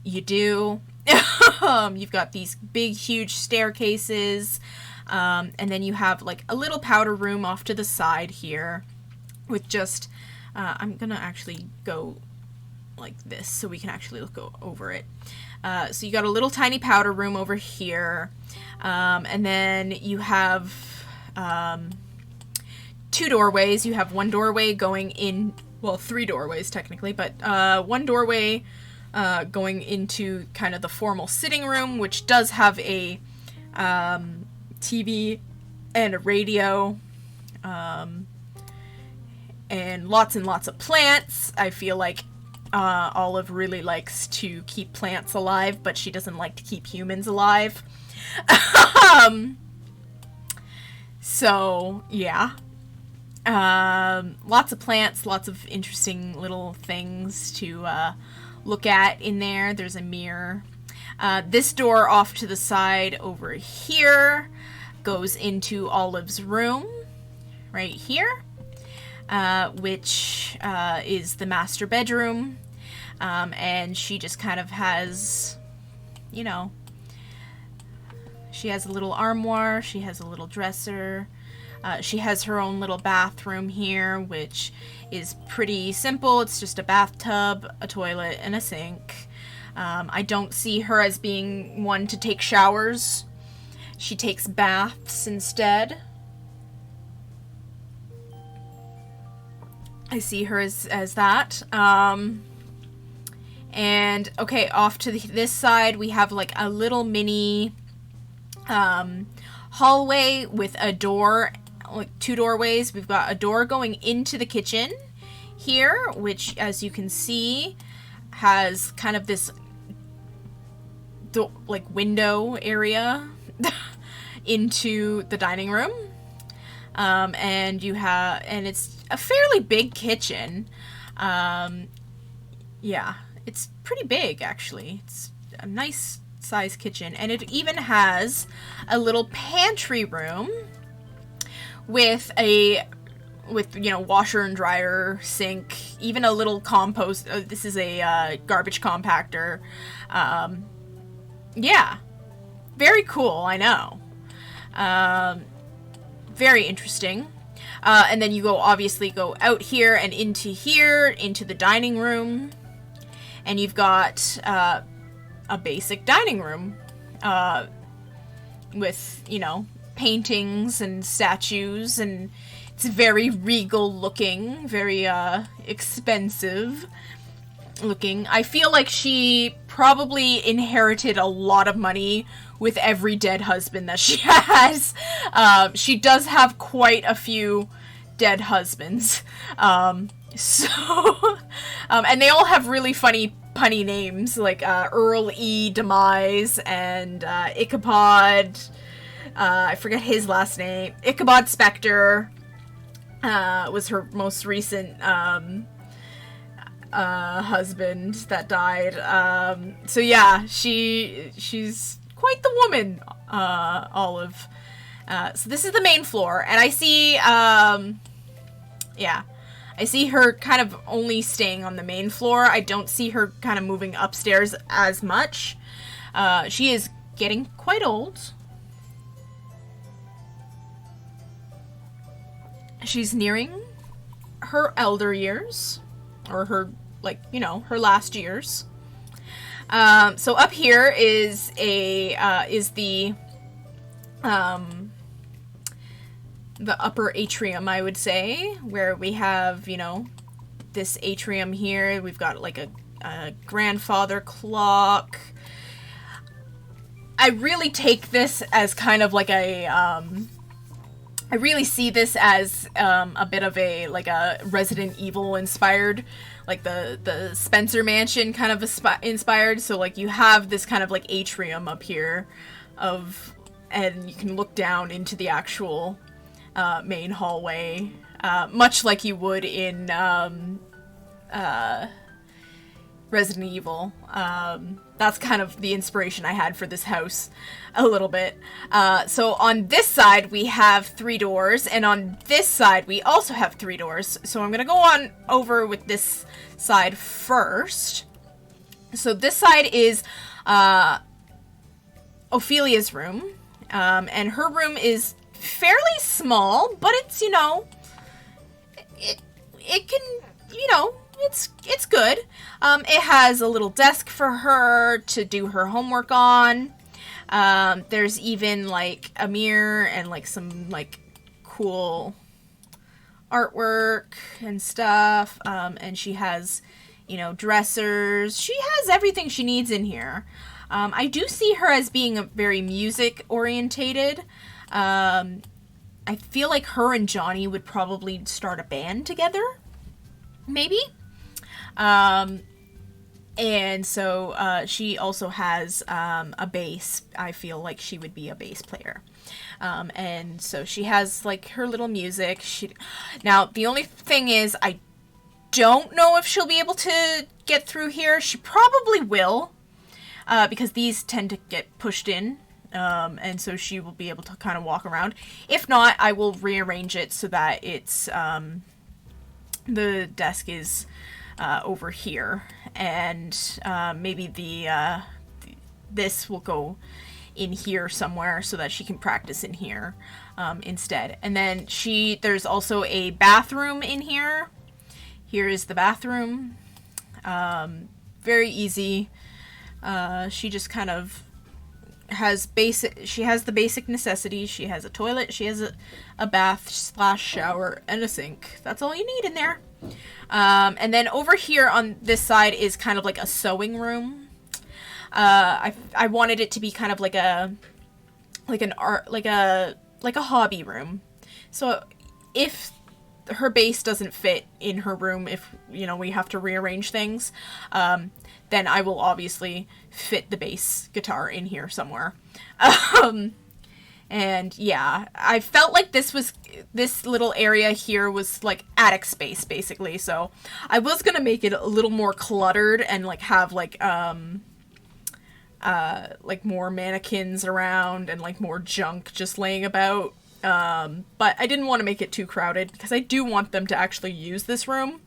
you do. You've got these big huge staircases, and then you have like a little powder room off to the side here with just I'm gonna actually go like this so we can actually look over it. So you got a little tiny powder room over here, and then you have two doorways. You have one doorway going in, well, three doorways technically, but one doorway going into kind of the formal sitting room, which does have a TV and a radio, and lots of plants. I feel like Olive really likes to keep plants alive, but she doesn't like to keep humans alive. So, yeah. Lots of plants, lots of interesting little things to look at in there. There's a mirror. This door off to the side over here goes into Olive's room right here, which is the master bedroom. And she just kind of has, she has a little armoire, she has a little dresser. She has her own little bathroom here, which is pretty simple. It's just a bathtub, a toilet, and a sink. I don't see her as being one to take showers. She takes baths instead. I see her as that. And, okay, off to this side, we have like a little mini hallway with a door, like two doorways. We've got a door going into the kitchen here, which, as you can see, has kind of this like window area into the dining room. And it's a fairly big kitchen. Yeah, it's pretty big, actually. It's a nice size kitchen, and it even has a little pantry room with washer and dryer, sink, even a little compost. This is a garbage compactor. Yeah, very cool. I know. Very interesting. And then you obviously go out here and into the dining room, and you've got a basic dining room with, paintings and statues, and it's very regal looking, very expensive looking. I feel like she probably inherited a lot of money with every dead husband that she has. She does have quite a few dead husbands. And they all have really funny punny names, like Earl E. Demise and Ichabod. I forget his last name. Ichabod Spectre was her most recent husband that died. So yeah, she's quite the woman, Olive. So this is the main floor, and I see, I see her kind of only staying on the main floor. I don't see her kind of moving upstairs as much. She is getting quite old. She's nearing her elder years, or her, like, you know, her last years. So up here is the upper atrium, I would say, where we have, you know, this atrium here. We've got like a grandfather clock. I really take this as kind of like I really see this as a bit of a, like a Resident Evil inspired, like the Spencer Mansion kind of inspired. So like you have this kind of like atrium up here and you can look down into the actual main hallway, much like you would in Resident Evil. That's kind of the inspiration I had for this house a little bit. So on this side we have 3 doors, and on this side we also have 3 doors. So I'm gonna go on over with this side first. So this side is Ophelia's room, and her room is fairly small, but it's, you know, it can, you know, it's good. It has a little desk for her to do her homework on. There's even like a mirror and like some like cool artwork and stuff. And she has, you know, dressers. She has everything she needs in here. I do see her as being a very music orientated. I feel like her and Johnny would probably start a band together, maybe. And so she also has a bass. I feel like she would be a bass player. And so she has like her little music. Now the only thing is, I don't know if she'll be able to get through here. She probably will, because these tend to get pushed in. And so she will be able to kind of walk around. If not, I will rearrange it so that it's the desk is over here, and maybe this will go in here somewhere so that she can practice in here instead. And then there's also a bathroom in here. Here is the bathroom. Very easy. She just kind of has the basic necessities. She has a toilet, she has a bath / shower, and a sink. That's all you need in there. And then over here on this side is kind of like a sewing room. I wanted it to be kind of like a hobby room. So if her bass doesn't fit in her room, if, you know, we have to rearrange things, then I will obviously fit the bass guitar in here somewhere. And yeah, I felt like this little area here was like attic space, basically. So I was gonna make it a little more cluttered and like have like more mannequins around and like more junk just laying about. But I didn't want to make it too crowded because I do want them to actually use this room,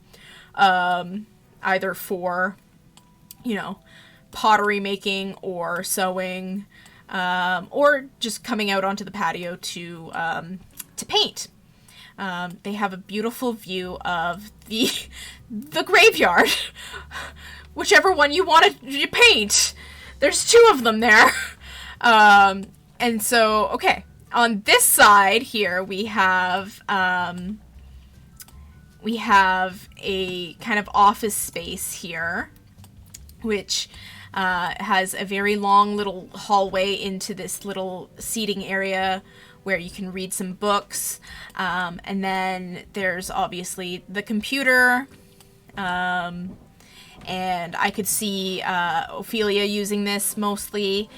either for, you know, pottery making or sewing, or just coming out onto the patio to paint. They have a beautiful view of the graveyard, whichever one you want to paint. There's 2 of them there. And so, okay, on this side here we have a kind of office space here, which has a very long little hallway into this little seating area where you can read some books. And then there's obviously the computer. And I could see Ophelia using this mostly,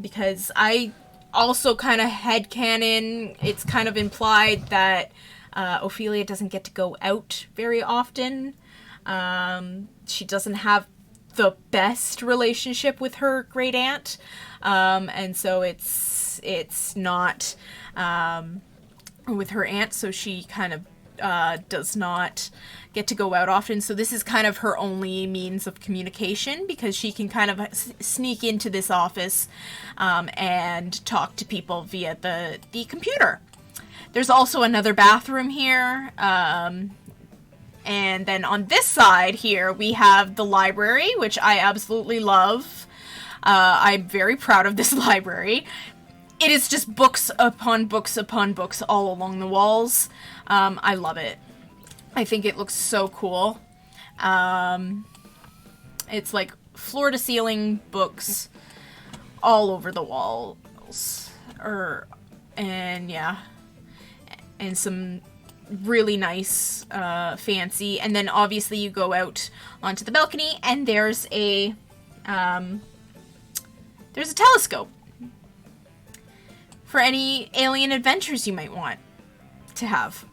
because I also kind of headcanon, it's kind of implied that Ophelia doesn't get to go out very often. She doesn't have the best relationship with her great aunt, and so it's not with her aunt, so she kind of does not get to go out often, so this is kind of her only means of communication, because she can kind of sneak into this office and talk to people via the computer. There's also another bathroom here, and then on this side here we have the library, which I absolutely love. I'm very proud of this library. It is just books upon books upon books all along the walls. I love it. I think it looks so cool. It's like floor-to-ceiling books all over the walls. And yeah. And some really nice, fancy. And then obviously you go out onto the balcony and there's a telescope for any alien adventures you might want to have.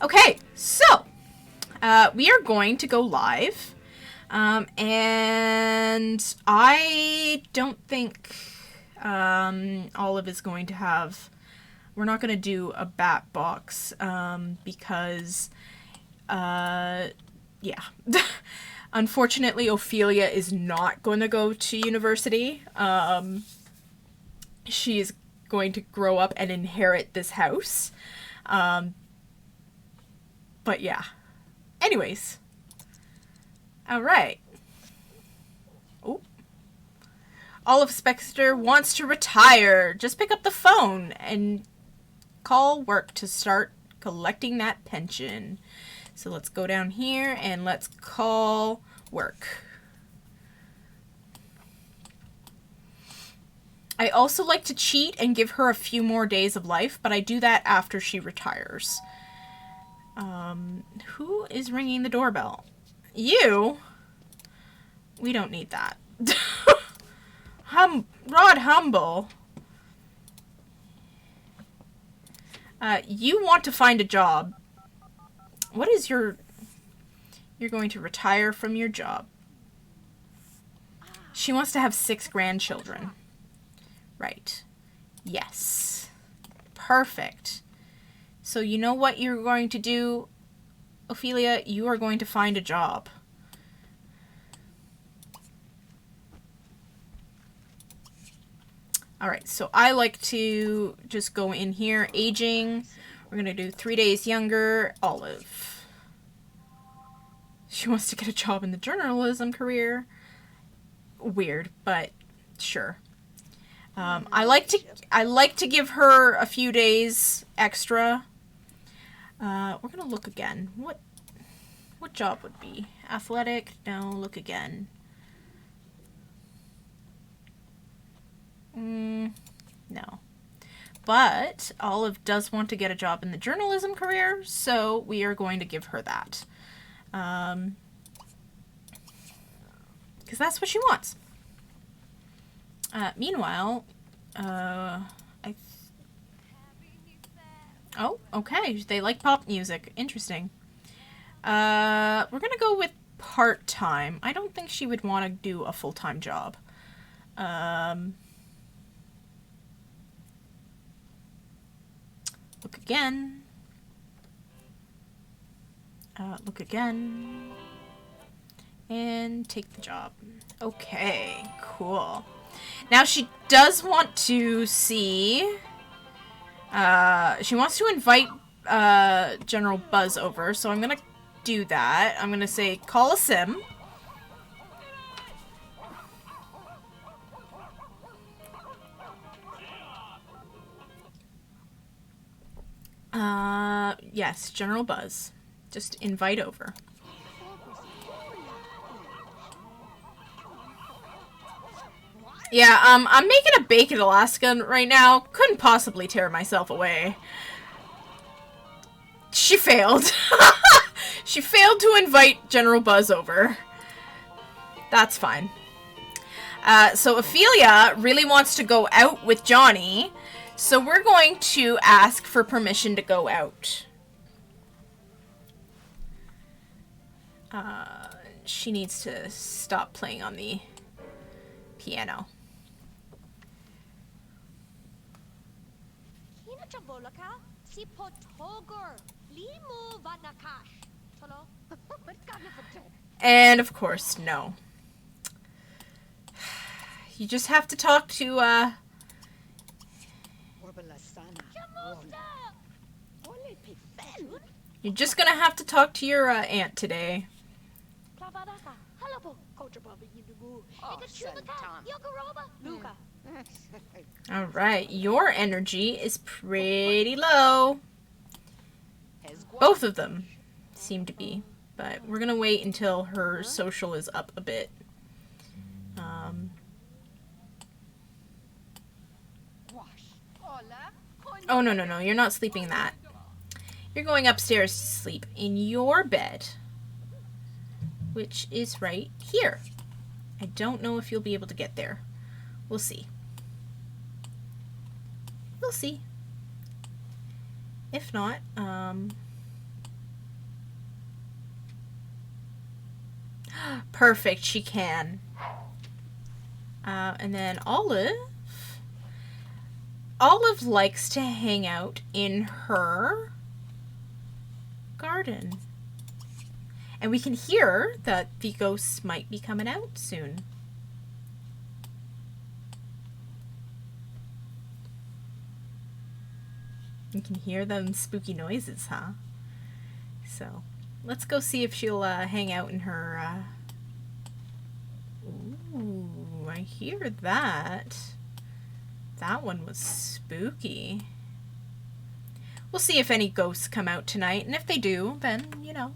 Okay, so we are going to go live, and I don't think Olive is going to have. We're not going to do a bat box because, yeah. Unfortunately, Ophelia is not going to go to university. She is going to grow up and inherit this house. But yeah. Anyways. Alright. Oh. Olive Spectre wants to retire. Just pick up the phone and call work to start collecting that pension. So let's go down here and let's call work. I also like to cheat and give her a few more days of life, but I do that after she retires. Who is ringing the doorbell? You? We don't need that. Rod Humble. You want to find a job. What is your... You're going to retire from your job. She wants to have 6 grandchildren. Right. Yes. Perfect. So you know what you're going to do, Ophelia? You are going to find a job. Alright, so I like to just go in here. Aging. We're going to do 3 days younger. Olive. She wants to get a job in the journalism career. Weird, but sure. I like to give her a few days extra. We're gonna look again. What job would be athletic? No, look again. No. But Olive does want to get a job in the journalism career, so we are going to give her that. Because that's what she wants. Meanwhile, oh, okay. They like pop music. Interesting. We're gonna go with part-time. I don't think she would want to do a full-time job. Look again. Look again. And take the job. Okay, cool. Now she does want to see... she wants to invite General Buzz over, so I'm gonna do that. I'm gonna say, call a sim. Yes, General Buzz. Just invite over. Yeah, I'm making a bacon Alaska right now. Couldn't possibly tear myself away. She failed. She failed to invite General Buzz over. That's fine. So Ophelia really wants to go out with Johnny, so we're going to ask for permission to go out. She needs to stop playing on the piano. And of course, no. You just have to talk to, You're just gonna have to talk to your, aunt today. Alright, your energy is pretty low. Both of them seem to be. But we're gonna wait until her social is up a bit. Oh, no, you're not sleeping that. You're going upstairs to sleep in your bed, which is right here. I don't know if you'll be able to get there. We'll see. We'll see. If not, perfect, she can. And then Olive likes to hang out in her garden. And we can hear that the ghosts might be coming out soon. You can hear them spooky noises, huh? So, let's go see if she'll hang out in her... Ooh, I hear that. That one was spooky. We'll see if any ghosts come out tonight, and if they do, then, you know,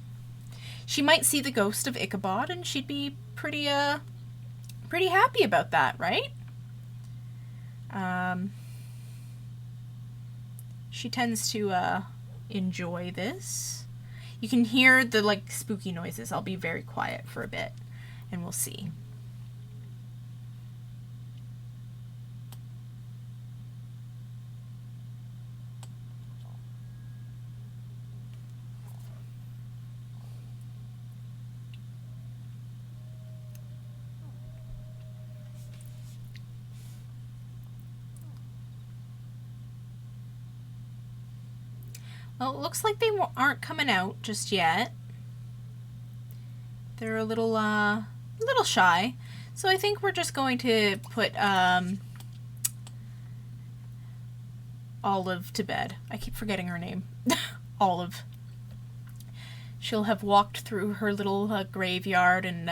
she might see the ghost of Ichabod, and she'd be pretty happy about that, right? She tends to, enjoy this. You can hear the, like, spooky noises. I'll be very quiet for a bit, and we'll see. Well, it looks like they aren't coming out just yet. They're a little shy. So I think we're just going to put Olive to bed. I keep forgetting her name. Olive. She'll have walked through her little graveyard and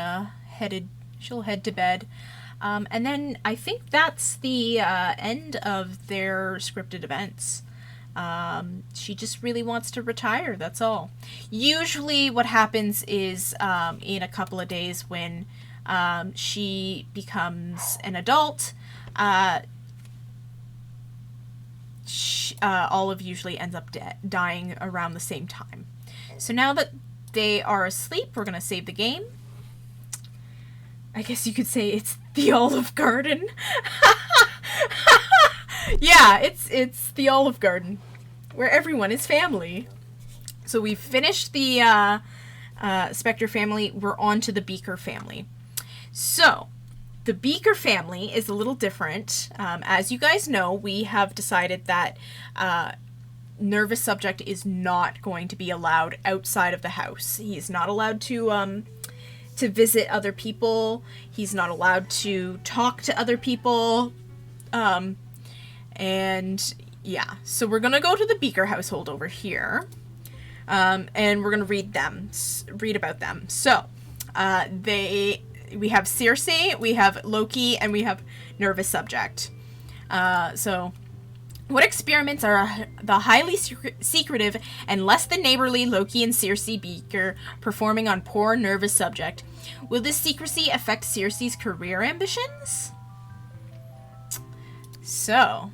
she'll head to bed. And then I think that's the end of their scripted events. She just really wants to retire, that's all. Usually what happens is in a couple of days when she becomes an adult, Olive usually ends up dying around the same time. So now that they are asleep, we're going to save the game. I guess you could say it's the Olive Garden. Yeah, it's the Olive Garden, where everyone is family. So we've finished the Spectre family. We're on to the Beaker family. So the Beaker family is a little different. As you guys know, we have decided that Nervous Subject is not going to be allowed outside of the house. He is not allowed to visit other people. He's not allowed to talk to other people. And yeah, so we're gonna go to the Beaker household over here, and we're gonna read about them. So, we have Circe, we have Loki, and we have Nervous Subject. So, what experiments are the highly secretive and less than neighborly Loki and Circe Beaker performing on poor Nervous Subject? Will this secrecy affect Circe's career ambitions? So,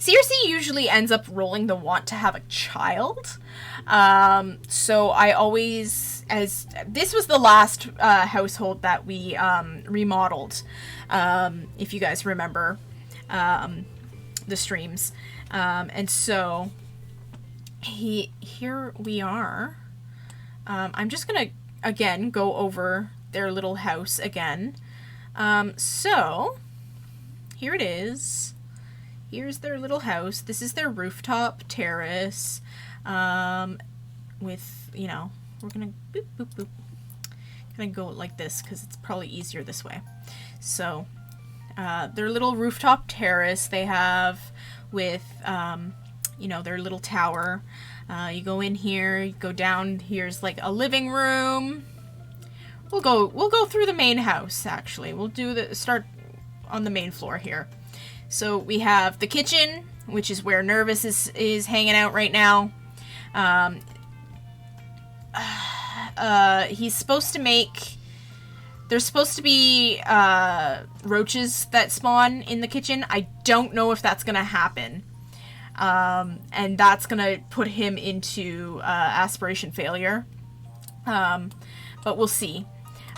Circe usually ends up rolling the want to have a child. So I always, this was the last household that we remodeled, if you guys remember the streams. And so here we are. I'm just going to, again, go over their little house again. So here it is. here's their little house. This is their rooftop terrace. With, you know, we're gonna boop, boop, boop. Gonna go like this because it's probably easier this way. So, their little rooftop terrace they have with, you know, their little tower. You go in here, you go down. Here's like a living room. We'll go through the main house. Actually, we'll start on the main floor here. So we have the kitchen, which is where Nervous is hanging out right now. He's supposed to make. There's supposed to be roaches that spawn in the kitchen. I don't know if that's gonna happen. And that's gonna put him into aspiration failure. But we'll see.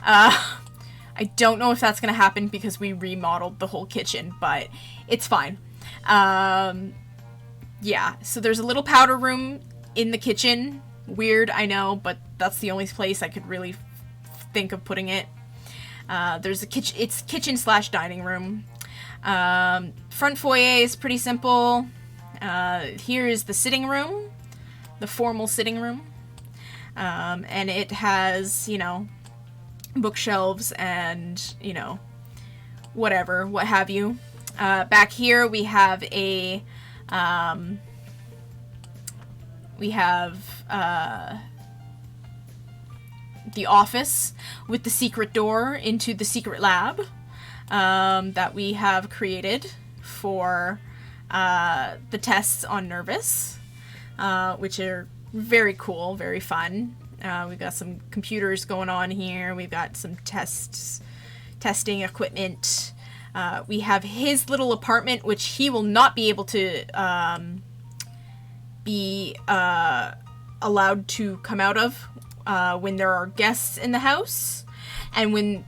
I don't know if that's gonna happen because we remodeled the whole kitchen, but it's fine. Yeah, so there's a little powder room in the kitchen. Weird, I know, but that's the only place I could really think of putting it. There's a kitchen. It's kitchen / dining room. Front foyer is pretty simple. Here is the sitting room, the formal sitting room. And it has, you know, bookshelves and, you know, whatever, what have you. Back here we have a, the office with the secret door into the secret lab that we have created for the tests on Nervous, which are very cool, very fun. We've got some computers going on here. We've got some testing equipment. We have his little apartment, which he will not be able to be allowed to come out of when there are guests in the house, and when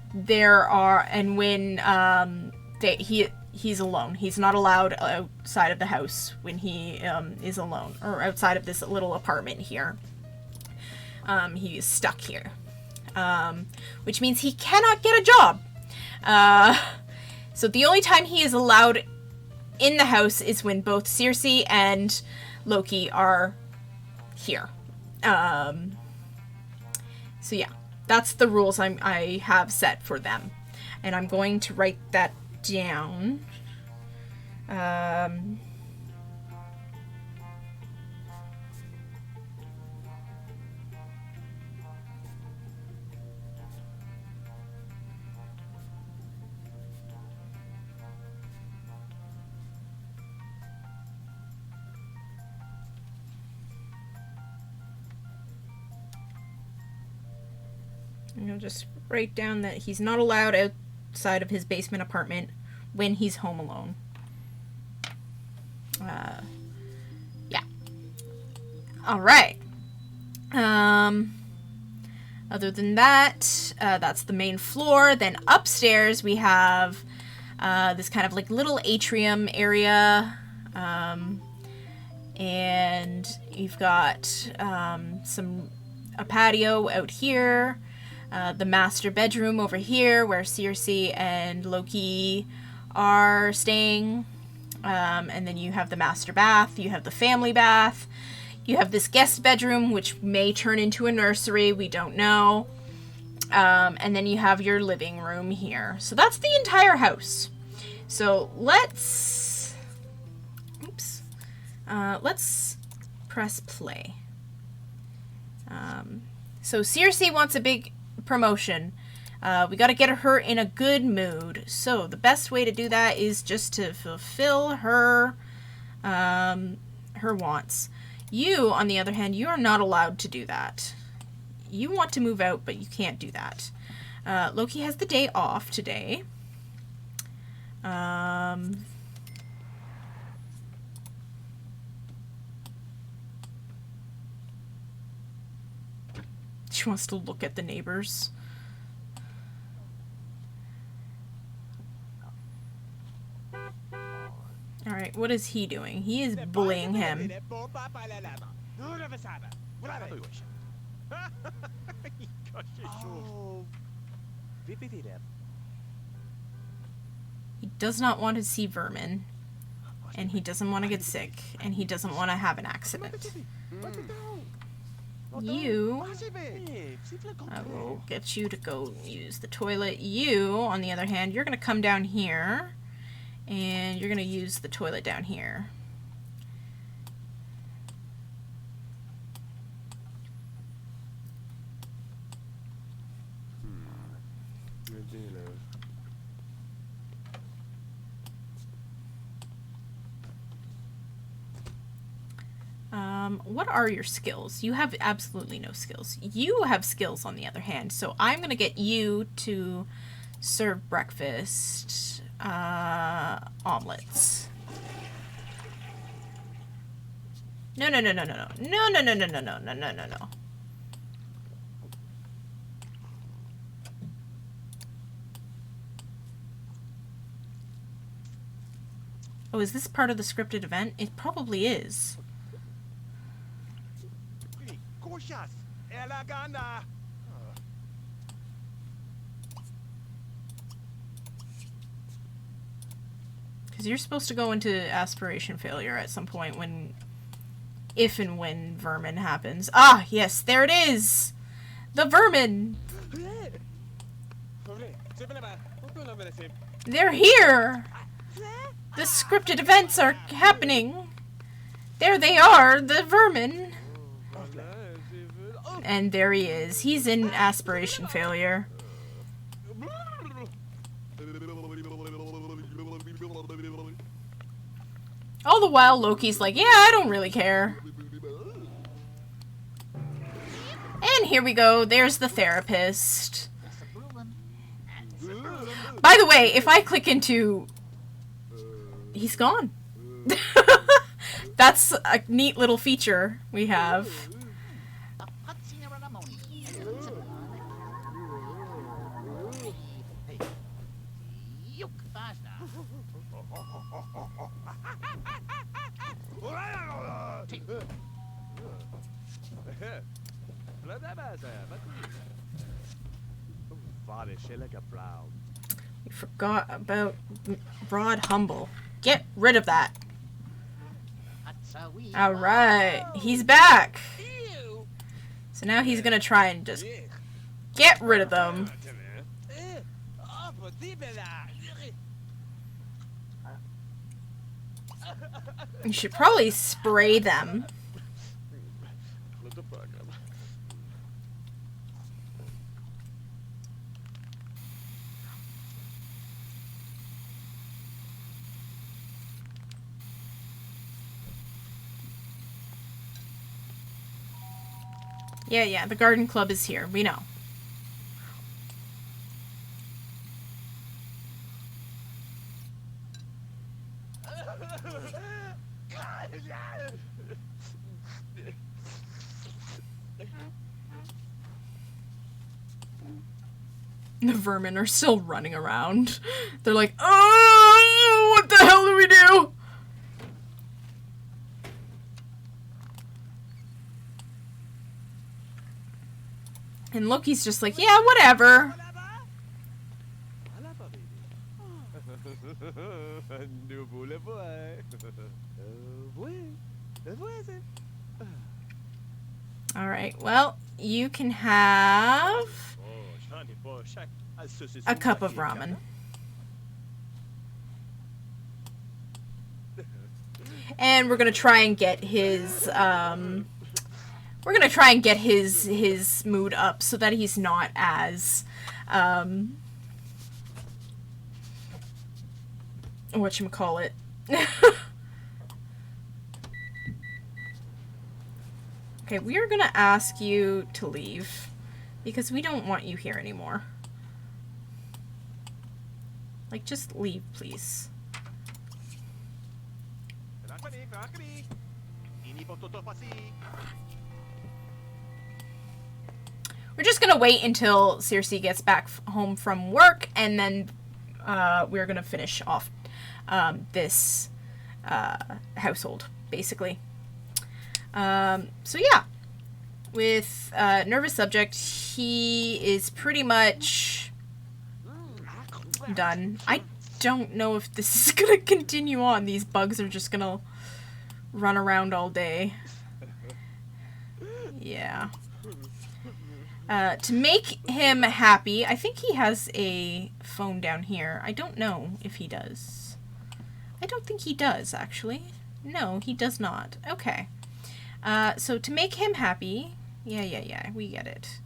he's alone. He's not allowed outside of the house when he is alone, or outside of this little apartment here. He is stuck here, which means he cannot get a job. So the only time he is allowed in the house is when both Circe and Loki are here. So yeah, that's the rules I have set for them. And I'm going to write that down. And I'll just write down that he's not allowed outside of his basement apartment when he's home alone. Yeah. All right. Other than that, that's the main floor. Then upstairs we have this kind of like little atrium area. And you've got a patio out here. The master bedroom over here where Circe and Loki are staying. And then you have the master bath. You have the family bath. You have this guest bedroom, which may turn into a nursery. We don't know. And then you have your living room here. So that's the entire house. So let's press play. So Circe wants a big promotion. We got to get her in a good mood. So the best way to do that is just to fulfill her wants. You, on the other hand, you are not allowed to do that. You want to move out, but you can't do that. Loki has the day off today. She wants to look at the neighbors. Alright, what is he doing? He is bullying him. He does not want to see vermin. And he doesn't want to get sick. And he doesn't want to have an accident. You... I will get you to go use the toilet. You, on the other hand, you're going to come down here. And you're going to use the toilet down here. What are your skills? You have absolutely no skills. You have skills, on the other hand. So I'm going to get you to serve breakfast omelets. No. Oh, is this part of the scripted event? It probably is. Because you're supposed to go into aspiration failure at some point when... if and when vermin happens. Ah, yes, there it is! The vermin! They're here! The scripted events are happening! There they are, the vermin! And there he is. He's in aspiration failure. All the while, Loki's like, yeah, I don't really care. And here we go. There's the therapist. By the way, if I click into... he's gone. That's a neat little feature we have. We forgot about Rod Humble. Get rid of that. Alright, he's back. So now he's gonna try and just get rid of them. You should probably spray them. Yeah, the garden club is here. We know. The vermin are still running around. They're like, oh, what the hell do we do? And Loki's just like, yeah, whatever. Alright, well, you can have a cup of ramen. And we're gonna try and get his, his mood up so that he's not as, whatchamacallit. Okay, we are gonna ask you to leave because we don't want you here anymore. Like, just leave, please. We're just gonna wait until Circe gets back home from work, and then we're gonna finish off this household, basically. So yeah, with Nervous Subject, he is pretty much done. I don't know if this is gonna continue on. These bugs are just gonna run around all day. Yeah. To make him happy, I think he has a phone down here. I don't know if he does. I don't think he does, actually. No, he does not. Okay. So to make him happy, yeah, we get it.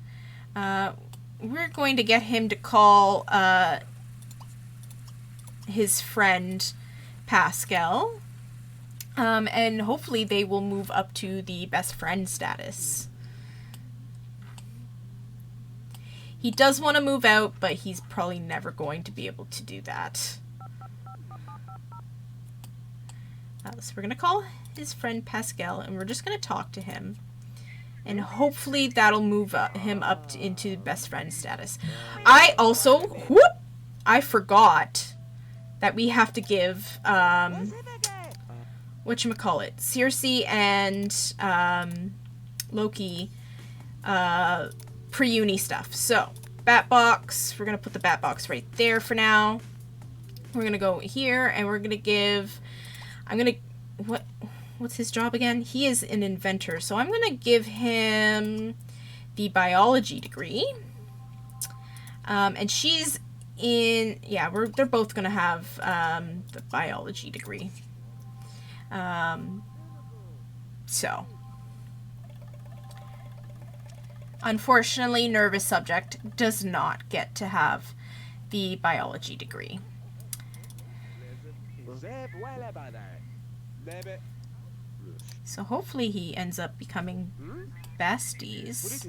We're going to get him to call his friend Pascal, and hopefully they will move up to the best friend status. He does want to move out, but he's probably never going to be able to do that. So we're going to call his friend Pascal, and we're just going to talk to him. And hopefully that'll move him up into best friend status. I also, I forgot that we have to give, whatchamacallit, Circe and Loki pre-uni stuff. So, bat box, we're going to put the bat box right there for now. We're going to go here, and we're going to give, what's his job again? He is an inventor, so I'm going to give him the biology degree. And she's in, yeah, they're both going to have the biology degree. So, unfortunately, nervous subject does not get to have the biology degree. So hopefully he ends up becoming besties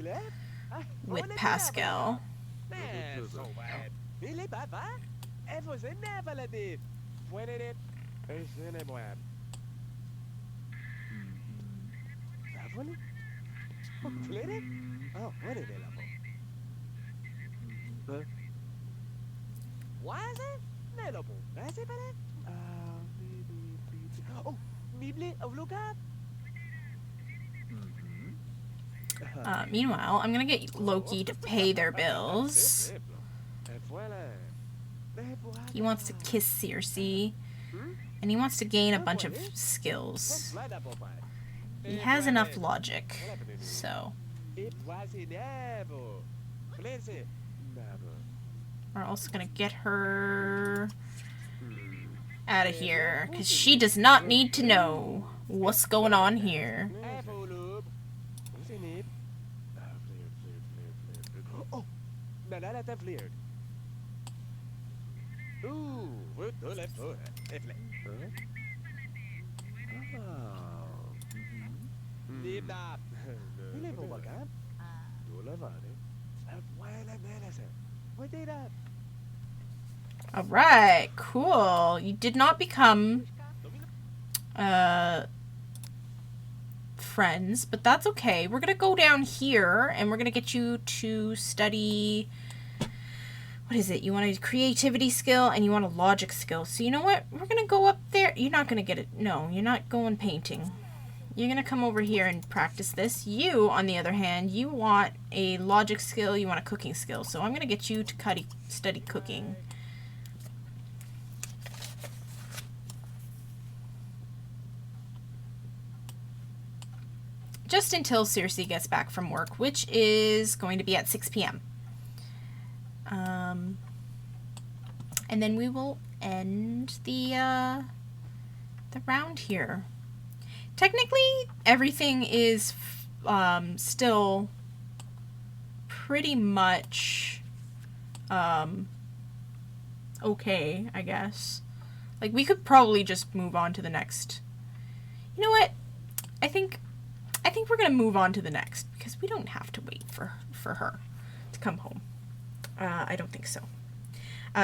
with Pascal. Meanwhile, I'm gonna get Loki to pay their bills. He wants to kiss Circe, and he wants to gain a bunch of skills. He has enough logic, so we're also gonna get her out of here, because she does not need to know what's going on here. Alright, cool. You did not become friends, but that's okay. We're gonna go down here and we're gonna get you to study, what is it? You want a creativity skill and you want a logic skill. So you know what? We're gonna go up there. You're not gonna get it. No, you're not going painting. You're gonna come over here and practice this. You, on the other hand, you want a logic skill, you want a cooking skill. So I'm gonna get you to study cooking. Just until Circe gets back from work, which is going to be at 6 p.m. And then we will end the round here. Technically, everything is still pretty much okay, I guess. Like, we could probably just move on to the next. You know what? I think we're gonna move on to the next, because we don't have to wait for her to come home. I don't think so.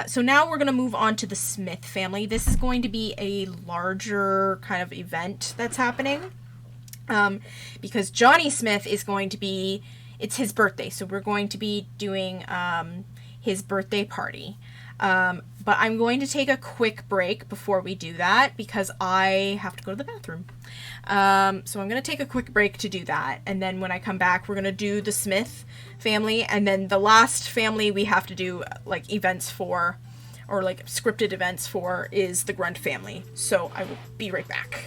So now we're going to move on to the Smith family. This is going to be a larger kind of event that's happening. Because Johnny Smith is going to be, it's his birthday. So we're going to be doing his birthday party. But I'm going to take a quick break before we do that, because I have to go to the bathroom. So I'm going to take a quick break to do that. And then when I come back, we're going to do the Smith family. And then the last family we have to do like events for or like scripted events for, is the Grunt family. So I will be right back.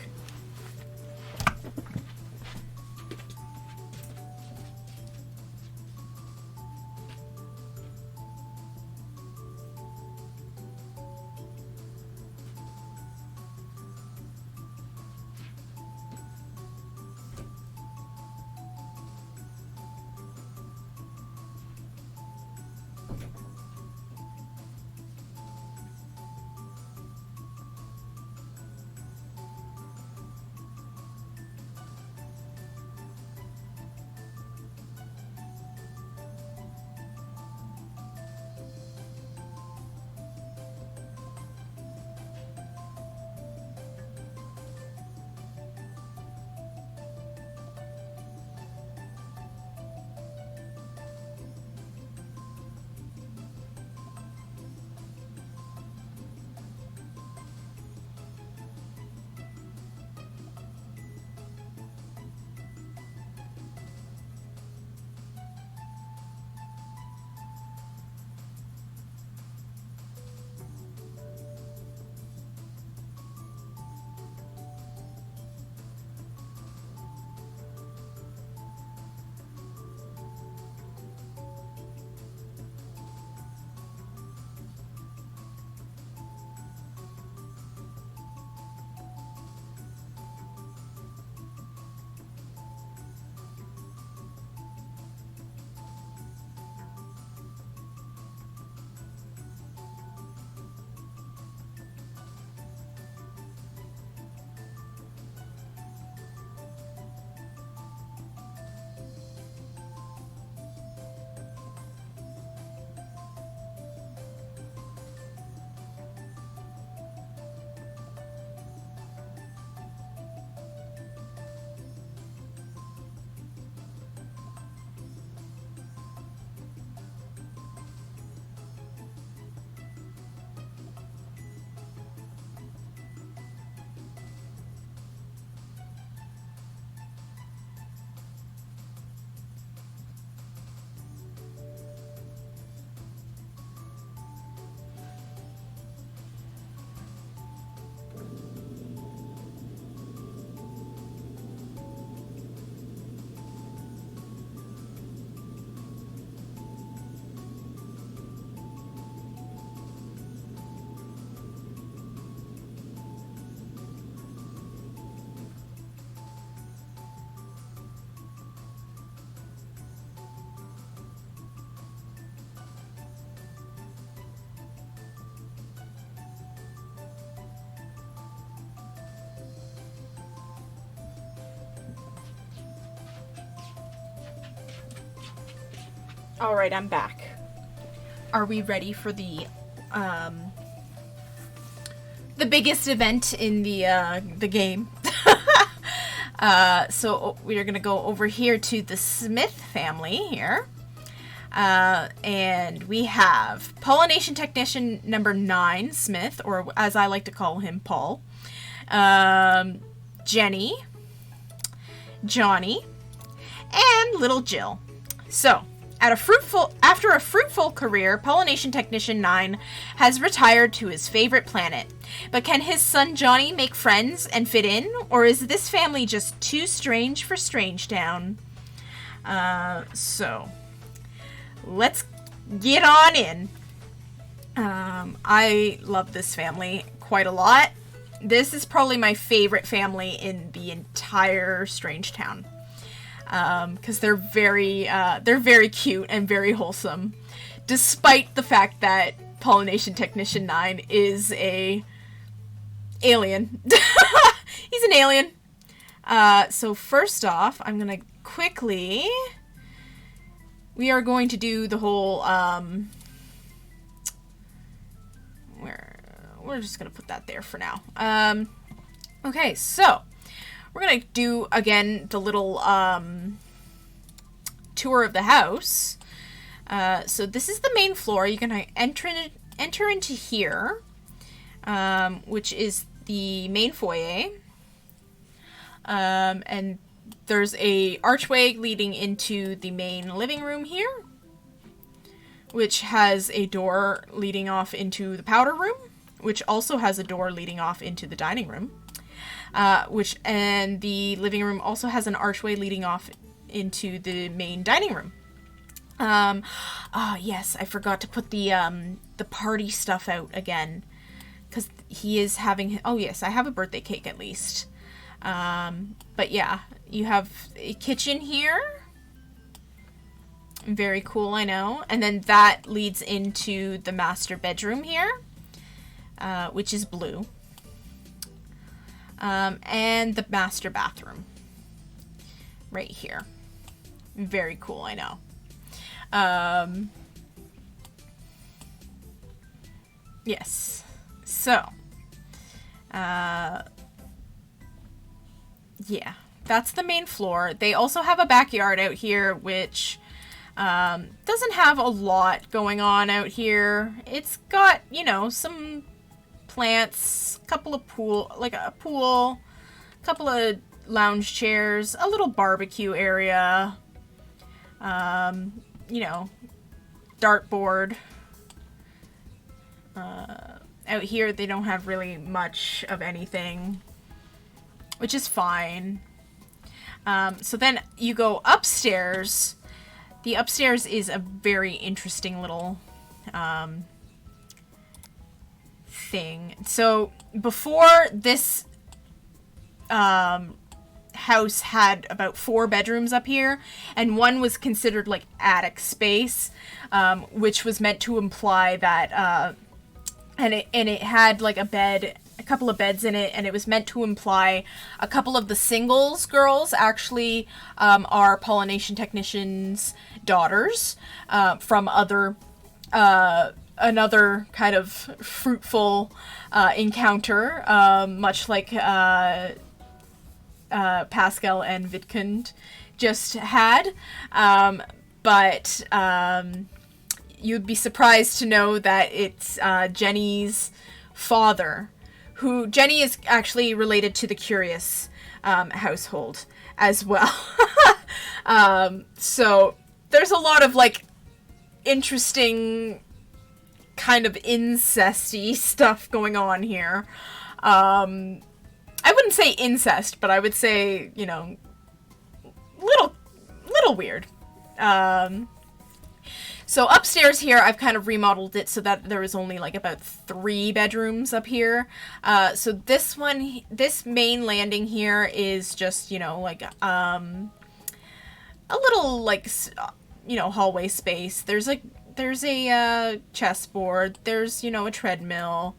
All right, I'm back. Are we ready for the biggest event in the game? So we are gonna go over here to the Smith family here, and we have pollination technician number 9, Smith, or as I like to call him, Paul, Jenny, Johnny, and little Jill. So, after a fruitful career, Pollination Technician 9 has retired to his favorite planet. But can his son Johnny make friends and fit in? Or is this family just too strange for Strangetown? So, let's get on in. I love this family quite a lot. This is probably my favorite family in the entire Strangetown. Because they're very cute and very wholesome, despite the fact that Pollination Technician 9 is a alien. He's an alien. So first off, I'm gonna quickly, we are going to do the whole, we're just gonna put that there for now. Okay, so we're going to do, again, the little tour of the house. So this is the main floor. You're going to enter into here, which is the main foyer. And there's a archway leading into the main living room here, which has a door leading off into the powder room, which also has a door leading off into the dining room. And the living room also has an archway leading off into the main dining room. Yes, I forgot to put the party stuff out again, because he is having, oh yes, I have a birthday cake at least. But yeah, you have a kitchen here. Very cool, I know. And then that leads into the master bedroom here, which is blue. And the master bathroom right here. Very cool, I know. Yes. So, yeah, that's the main floor. They also have a backyard out here, which doesn't have a lot going on out here. It's got, you know, some plants, a couple of a pool, a couple of lounge chairs, a little barbecue area, you know, dartboard. Out here, they don't have really much of anything, which is fine. So then you go upstairs. The upstairs is a very interesting little thing. So before this house had about 4 bedrooms up here, and one was considered like attic space, which was meant to imply that and it had like a bed, a couple of beds in it, and it was meant to imply a couple of the singles girls actually are pollination technicians' daughters from another kind of fruitful encounter, much like Pascal and Vidkund just had. But you'd be surprised to know that it's Jenny's father, who Jenny is actually related to the Curious household as well. So there's a lot of like interesting kind of incesty stuff going on here. I wouldn't say incest, but I would say, you know, little weird. So upstairs here, I've kind of remodeled it so that there is only like about 3 bedrooms up here. So this main landing here is just, you know, like a little like, you know, hallway space. There's a chessboard. There's, you know, a treadmill.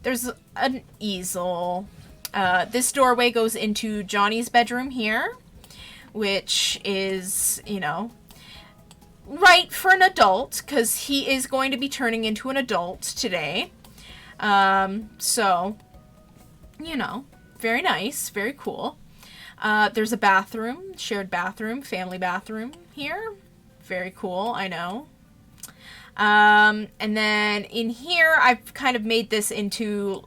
There's an easel. This doorway goes into Johnny's bedroom here, which is, you know, right for an adult, because he is going to be turning into an adult today. So, you know, very nice, very cool. There's a bathroom, shared bathroom, family bathroom here. Very cool, I know. And then in here, I've kind of made this into,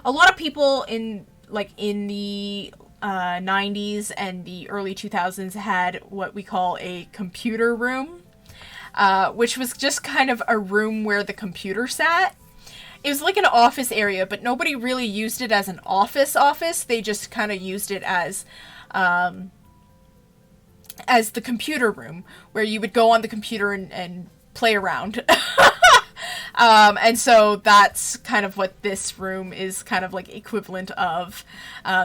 a lot of people in the 90s and the early 2000s had what we call a computer room, which was just kind of a room where the computer sat. It was like an office area, but nobody really used it as an office. They just kind of used it as the computer room, where you would go on the computer and play around. And so that's kind of what this room is kind of like equivalent of.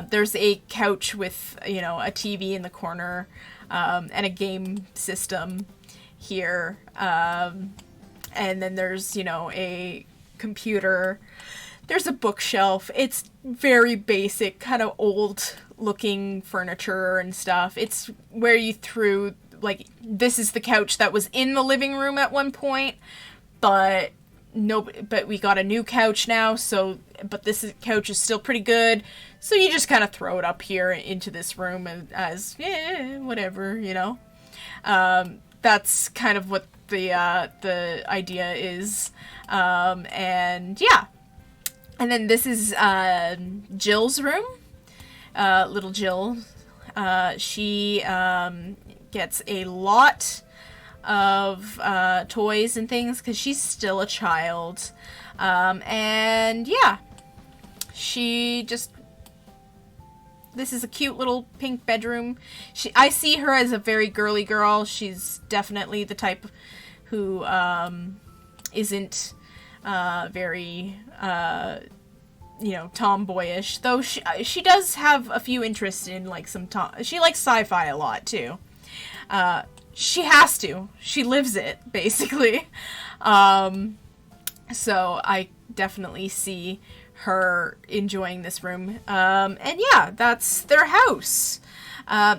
There's a couch with, you know, a TV in the corner, and a game system here. And then there's, you know, a computer. There's a bookshelf. It's very basic, kind of old looking furniture and stuff. It's where you threw, like, this is the couch that was in the living room at one point, but we got a new couch now, so, but couch is still pretty good, so you just kind of throw it up here into this room as whatever, you know. That's kind of what the idea is. And yeah. And then this is Jill's room. Little Jill. She gets a lot of toys and things because she's still a child. And yeah, she just... This is a cute little pink bedroom. I see her as a very girly girl. She's definitely the type who isn't very, you know, tomboyish. Though she does have a few interests in, like, she likes sci-fi a lot, too. She has to. She lives it, basically. So I definitely see her enjoying this room. And yeah, that's their house.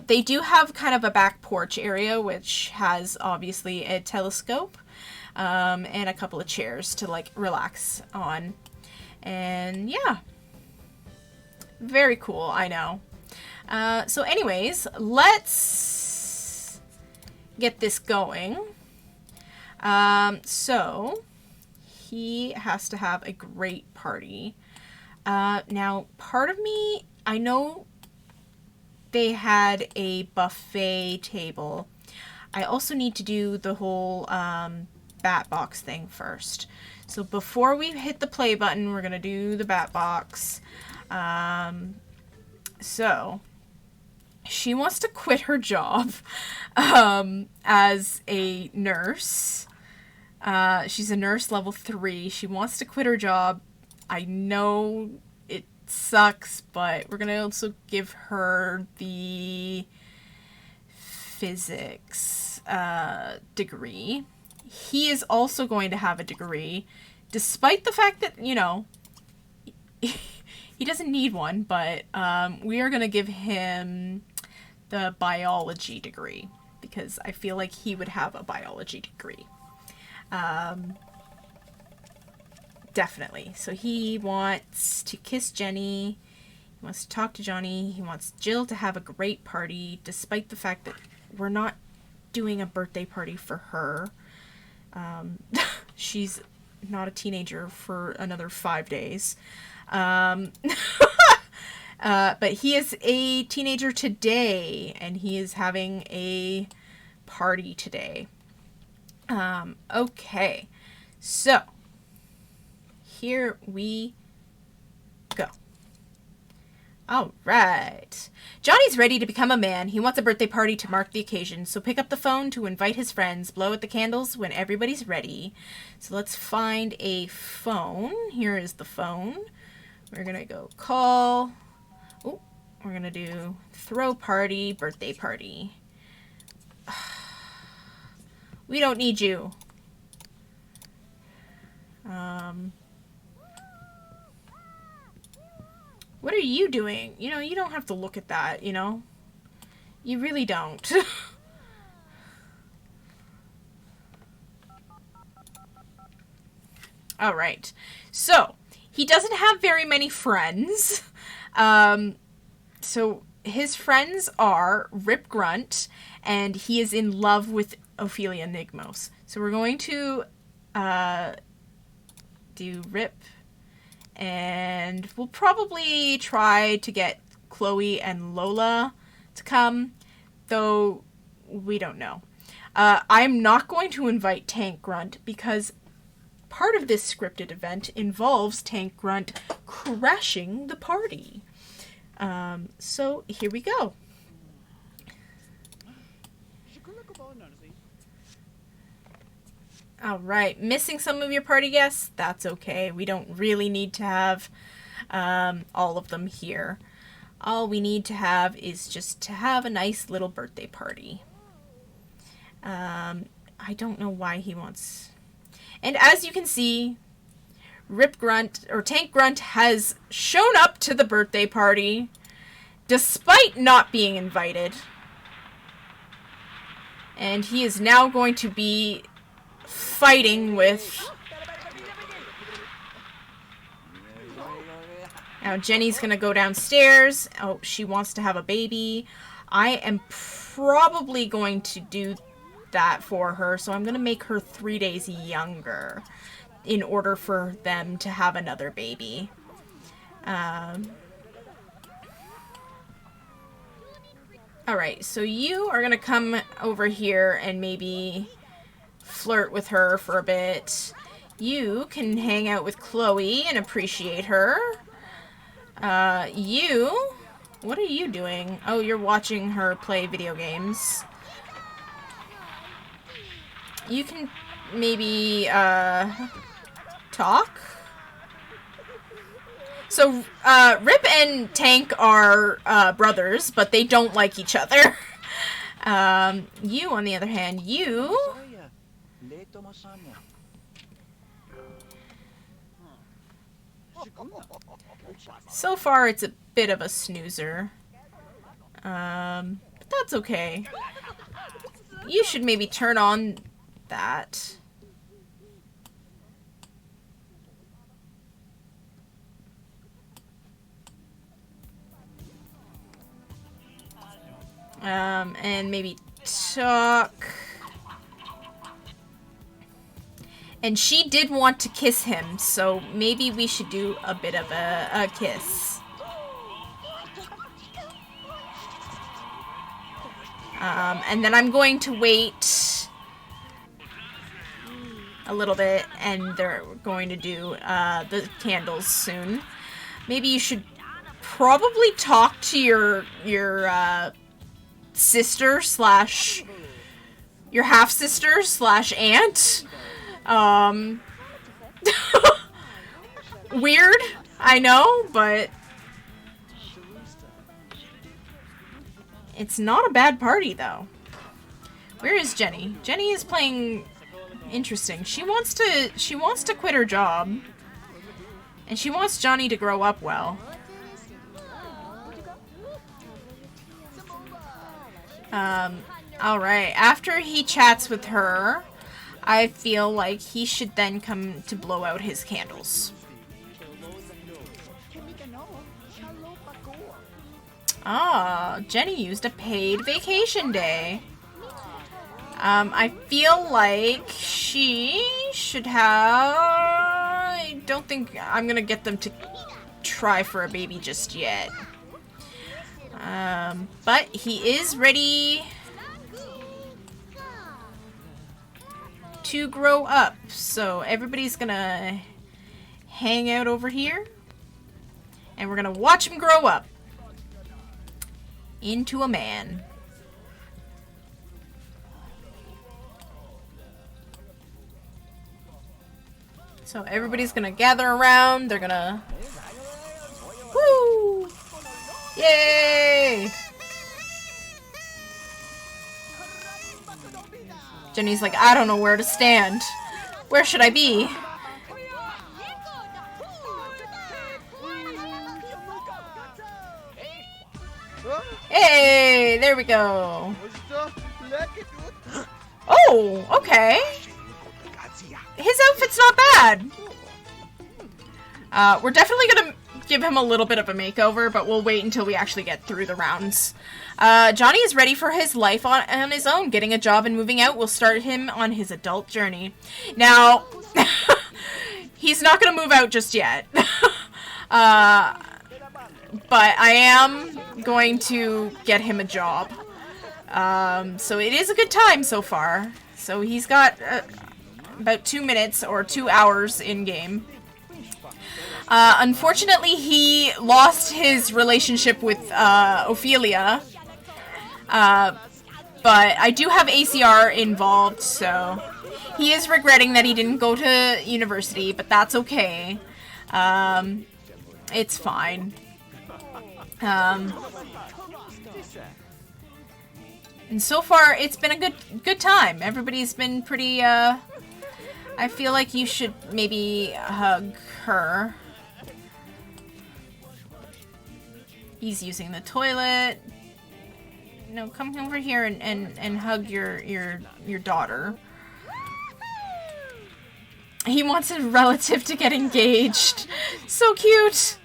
They do have kind of a back porch area, which has obviously a telescope, and a couple of chairs to like relax on. And yeah, very cool, I know. So anyways, let's get this going. So he has to have a great party. Now, part of me, I know they had a buffet table. I also need to do the whole bat box thing first. So before we hit the play button, we're going to do the bat box. So she wants to quit her job as a nurse. She's a nurse level 3. She wants to quit her job. I know it sucks, but we're going to also give her the physics degree. He is also going to have a degree, despite the fact that, you know, he doesn't need one, but we are going to give him the biology degree, because I feel like he would have a biology degree. Definitely. So he wants to kiss Jenny. He wants to talk to Johnny. He wants Jill to have a great party, despite the fact that we're not doing a birthday party for her. She's not a teenager for another 5 days. But he is a teenager today, and he is having a party today. Okay. So here we go. All right. Johnny's ready to become a man. He wants a birthday party to mark the occasion, so pick up the phone to invite his friends. Blow out the candles when everybody's ready. So let's find a phone. Here is the phone. We're going to go call. Oh, we're going to do throw party, birthday party. We don't need you. What are you doing? You know, you don't have to look at that, you know? You really don't. All right. So, he doesn't have very many friends. So, his friends are Rip Grunt, and he is in love with Ophelia Nigmos. So, we're going to do Rip, and we'll probably try to get Chloe and Lola to come, though we don't know. I'm not going to invite Tank Grunt because part of this scripted event involves Tank Grunt crashing the party. So here we go. Alright, missing some of your party guests? That's okay. We don't really need to have all of them here. All we need to have is just to have a nice little birthday party. I don't know why he wants... And as you can see, Rip Grunt, or Tank Grunt, has shown up to the birthday party despite not being invited. And he is now going to be fighting with... Now Jenny's gonna go downstairs. Oh, she wants to have a baby. I am probably going to do that for her, so I'm gonna make her 3 days younger in order for them to have another baby. Alright, so you are gonna come over here and maybe flirt with her for a bit. You can hang out with Chloe and appreciate her. What are you doing? Oh, you're watching her play video games. You can maybe, talk? So, Rip and Tank are, brothers, but they don't like each other. You, on the other hand, you... So far, it's a bit of a snoozer. But that's okay. You should maybe turn on that. And maybe talk. And she did want to kiss him, so maybe we should do a bit of a kiss. And then I'm going to wait a little bit, and they're going to do the candles soon. Maybe you should probably talk to your sister slash your half-sister slash aunt. Weird, I know, but it's not a bad party, though. Where is Jenny? Jenny is playing interesting. She wants to quit her job, and she wants Johnny to grow up well. Alright, after he chats with her, I feel like he should then come to blow out his candles. Ah, Jenny used a paid vacation day. I feel like she should have... I don't think I'm gonna get them to try for a baby just yet. But he is ready to grow up. So everybody's gonna hang out over here. And we're gonna watch him grow up into a man. So everybody's gonna gather around. They're gonna... Woo! Yay! Jenny's like, I don't know where to stand. Where should I be? Hey, there we go. Oh, okay. His outfit's not bad. We're definitely gonna give him a little bit of a makeover, but we'll wait until we actually get through the rounds. Johnny is ready for his life on his own. Getting a job and moving out will start him on his adult journey. Now, he's not gonna move out just yet. But I am going to get him a job. So it is a good time so far. So he's got about 2 minutes or 2 hours in game. Unfortunately, he lost his relationship with Ophelia. But I do have ACR involved, so he is regretting that he didn't go to university, but that's okay. It's fine. And so far, it's been a good time. Everybody's been pretty, I feel like you should maybe hug her. He's using the toilet. No, come over here and hug your daughter. He wants a relative to get engaged. So cute!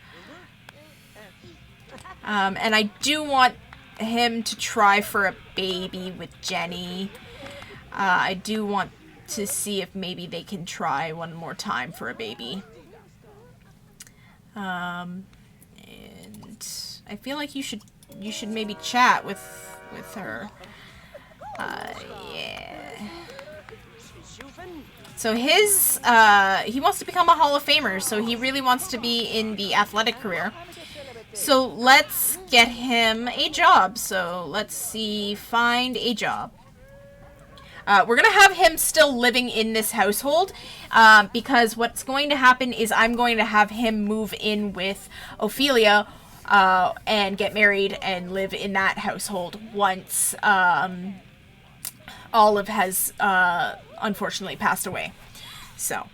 And I do want him to try for a baby with Jenny. I do want to see if maybe they can try one more time for a baby. And I feel like you should maybe chat with her. Yeah. So his, he wants to become a Hall of Famer, so he really wants to be in the athletic career. So let's get him a job. So let's see, find a job. We're going to have him still living in this household, because what's going to happen is I'm going to have him move in with Ophelia, and get married and live in that household once, Olive has, unfortunately passed away. So,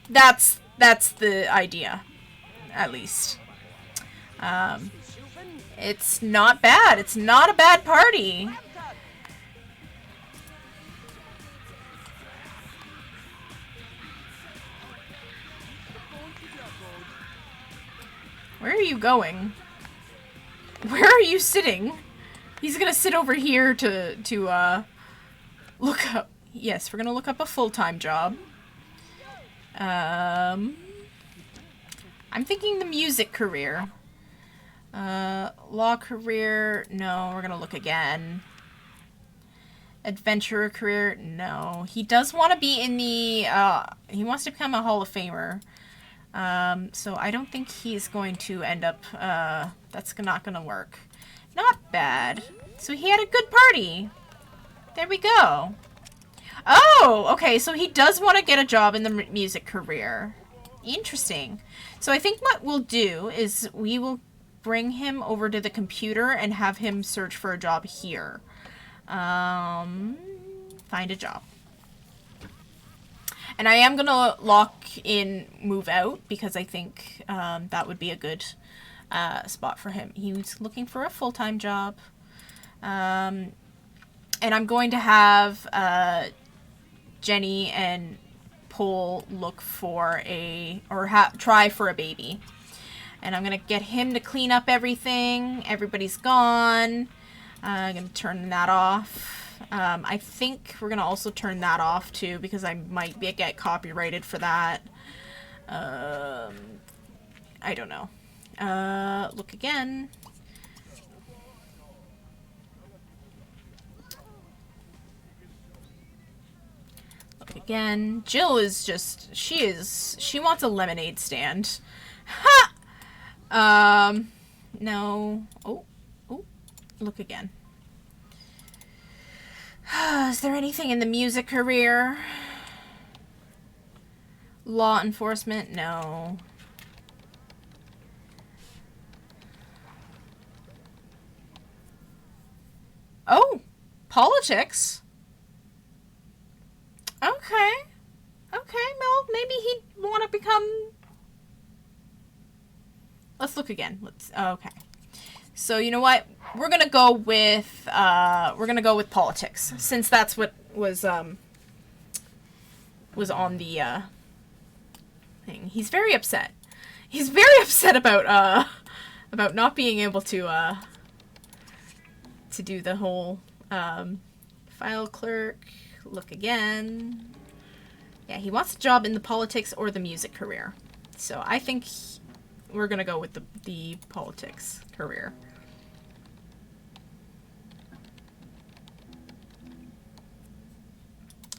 that's the idea, at least. It's not bad. It's not a bad party. Where are you going? Where are you sitting? He's gonna sit over here to look up. Yes, we're gonna look up a full-time job. I'm thinking the music career. Law career, no, we're gonna look again. Adventurer career, no. He does want to be in the, he wants to become a Hall of Famer. So I don't think he's going to end up, that's not gonna work. Not bad. So he had a good party. There we go. Oh, okay, so he does want to get a job in the music career. Interesting. So I think what we'll do is we will bring him over to the computer and have him search for a job here. Find a job. And I am going to lock in move out because I think that would be a good spot for him. He's looking for a full-time job. And I'm going to have Jenny and Paul look for try for a baby. And I'm going to get him to clean up everything. Everybody's gone. I'm going to turn that off. I think we're going to also turn that off too because I might get copyrighted for that. I don't know. Look again. Look again. Jill is just, she wants a lemonade stand. Ha! No. Oh, look again. Is there anything in the music career? Law enforcement? No. Oh, politics. Okay. Okay, well, maybe he'd want to become... Let's look again. Okay. So, you know what? We're going to go with politics, since that's what was on the thing. He's very upset. He's very upset about not being able to do the whole file clerk. Look again. Yeah, he wants a job in the politics or the music career. So I think we're going to go with the politics career.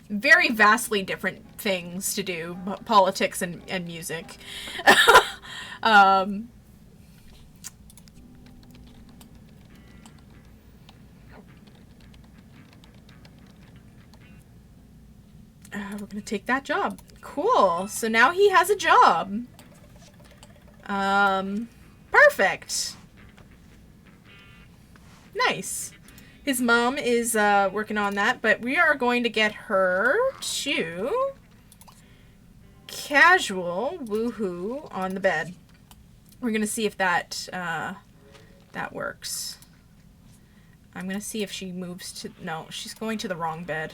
Very vastly different things to do, politics and music. We're going to take that job. Cool. So now he has a job. Perfect. Nice. His mom is working on that, but we are going to get her to casual woohoo on the bed. We're going to see if that works. I'm going to see if she moves to... No, she's going to the wrong bed.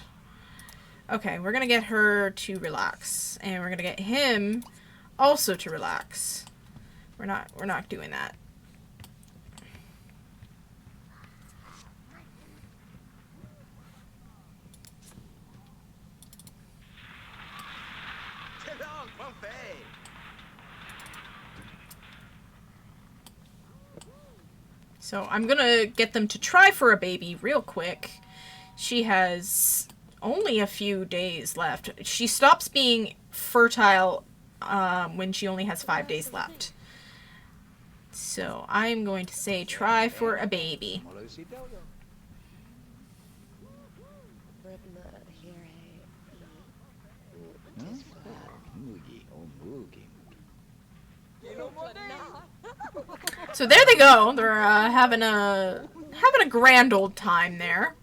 Okay, we're going to get her to relax. And we're going to get him also to relax. We're not doing that. So I'm gonna get them to try for a baby real quick. She has only a few days left. She stops being fertile when she only has 5 days left. So I'm going to say try for a baby. So there they go. They're having a grand old time there.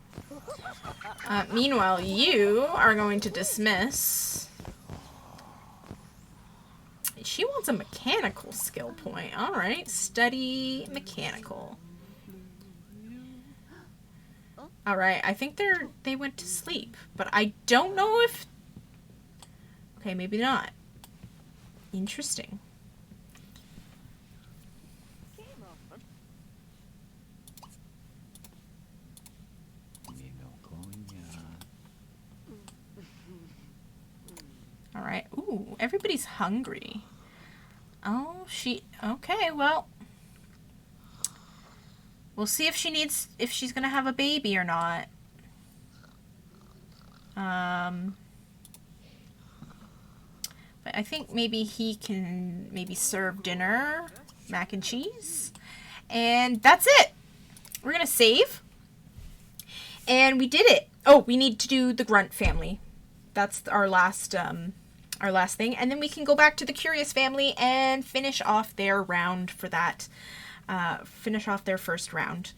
Meanwhile, you are going to dismiss. She wants a mechanical skill point. All right, study mechanical. All right, I think they went to sleep, but I don't know if. Okay, maybe not. Interesting. All right. Ooh, everybody's hungry. Oh, okay, well. We'll see if she's gonna have a baby or not. But I think maybe he can serve dinner, mac and cheese. And that's it. We're gonna save. And we did it. Oh, we need to do the Grunt family. That's our last thing, and then we can go back to the Curious family and finish off their round for that. Finish off their first round.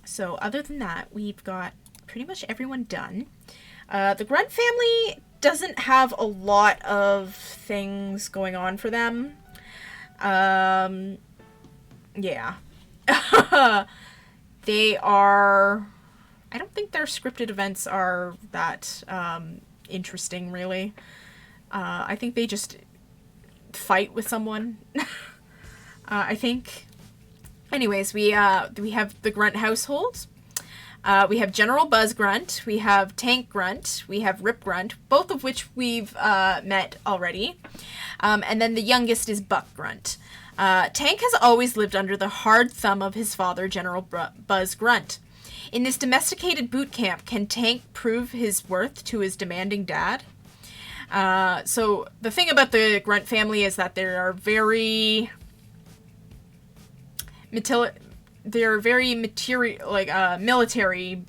So other than that, we've got pretty much everyone done. The Grunt family doesn't have a lot of things going on for them. Yeah. They are... I don't think their scripted events are that interesting, really. I think they just fight with someone. I think. Anyways, we have the Grunt Household. We have General Buzz Grunt. We have Tank Grunt. We have Rip Grunt, both of which we've met already. And then the youngest is Buck Grunt. Tank has always lived under the hard thumb of his father, General Buzz Grunt. In this domesticated boot camp, can Tank prove his worth to his demanding dad? So the thing about the Grunt family is that they are very military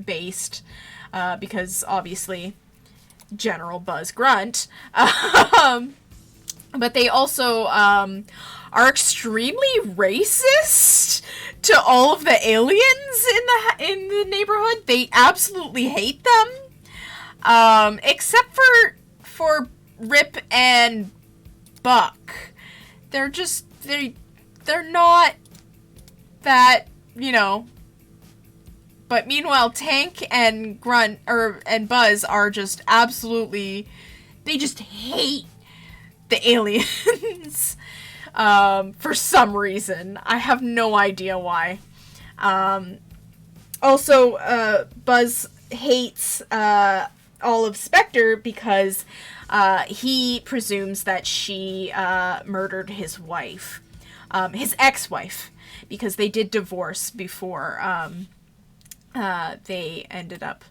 based, because obviously General Buzz Grunt. But they also are extremely racist to all of the aliens in the neighborhood. They absolutely hate them, except for Rip and Buck. They're not that, But meanwhile, Tank and Grunt and Buzz are just absolutely, they just hate the aliens. For some reason. I have no idea why. Also, Buzz hates all of Spectre because he presumes that she murdered his wife. His ex-wife. Because they did divorce before they ended up...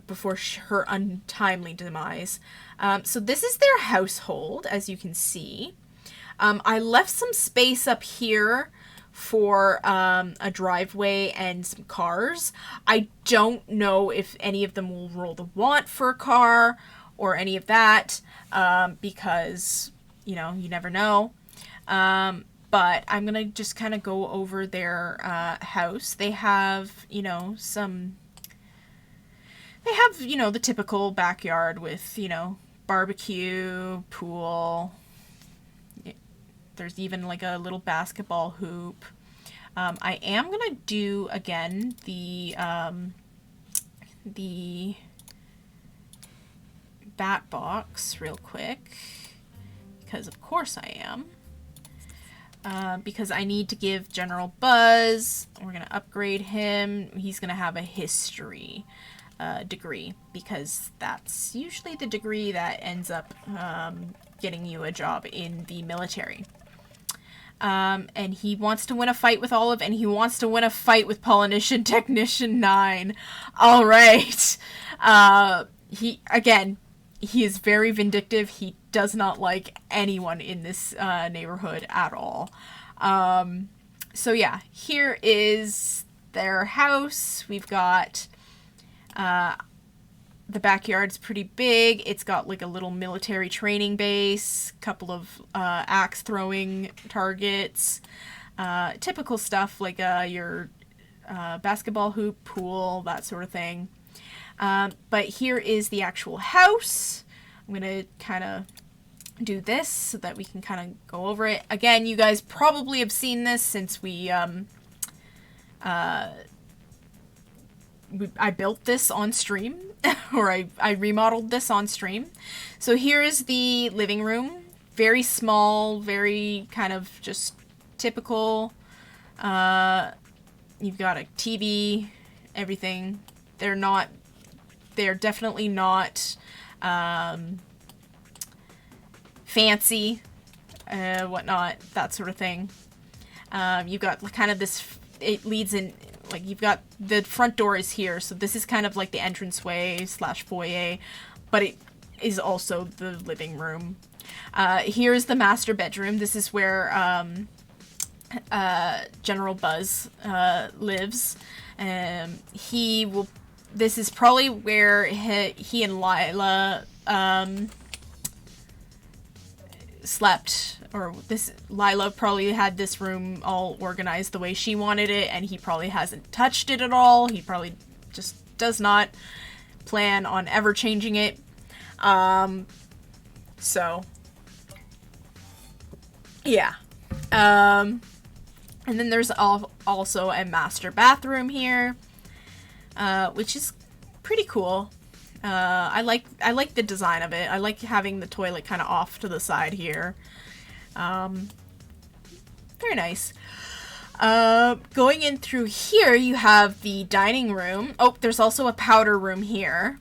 before her untimely demise. So this is their household, as you can see. I left some space up here for a driveway and some cars. I don't know if any of them will roll the want for a car or any of that, because, you never know. But I'm going to just kind of go over their house. They have, some... They have, the typical backyard with, barbecue, pool. There's even like a little basketball hoop. I am going to do, again, the bat box real quick. Because of course I am. Because I need to give General Buzz, we're going to upgrade him. He's going to have a history degree, because that's usually the degree that ends up getting you a job in the military. And he wants to win a fight with Olive, and he wants to win a fight with Polynesian Technician 9. All right. He is very vindictive. He does not like anyone in this neighborhood at all. So yeah, here is their house. We've got the backyard's pretty big. It's got like a little military training base, couple of axe throwing targets, typical stuff like your basketball hoop, pool, that sort of thing. But here is the actual house. I'm gonna kind of do this so that we can kind of go over it. Again, you guys probably have seen this since I built this on stream, or I remodeled this on stream. So here is the living room. Very small, very kind of just typical. You've got a TV, everything. They're definitely not fancy, whatnot, that sort of thing. You've got kind of this, it leads in, like, you've got the front door is here, so this is kind of like the entranceway / foyer, but it is also the living room. Here's the master bedroom. This is where General Buzz lives. This is probably where he and Lila slept, or Lila probably had this room all organized the way she wanted it, and he probably hasn't touched it at all. He probably just does not plan on ever changing it. So yeah. And then there's also a master bathroom here, which is pretty cool. I like the design of it. I like having the toilet kind of off to the side here. Very nice. Going in through here, you have the dining room. Oh, there's also a powder room here.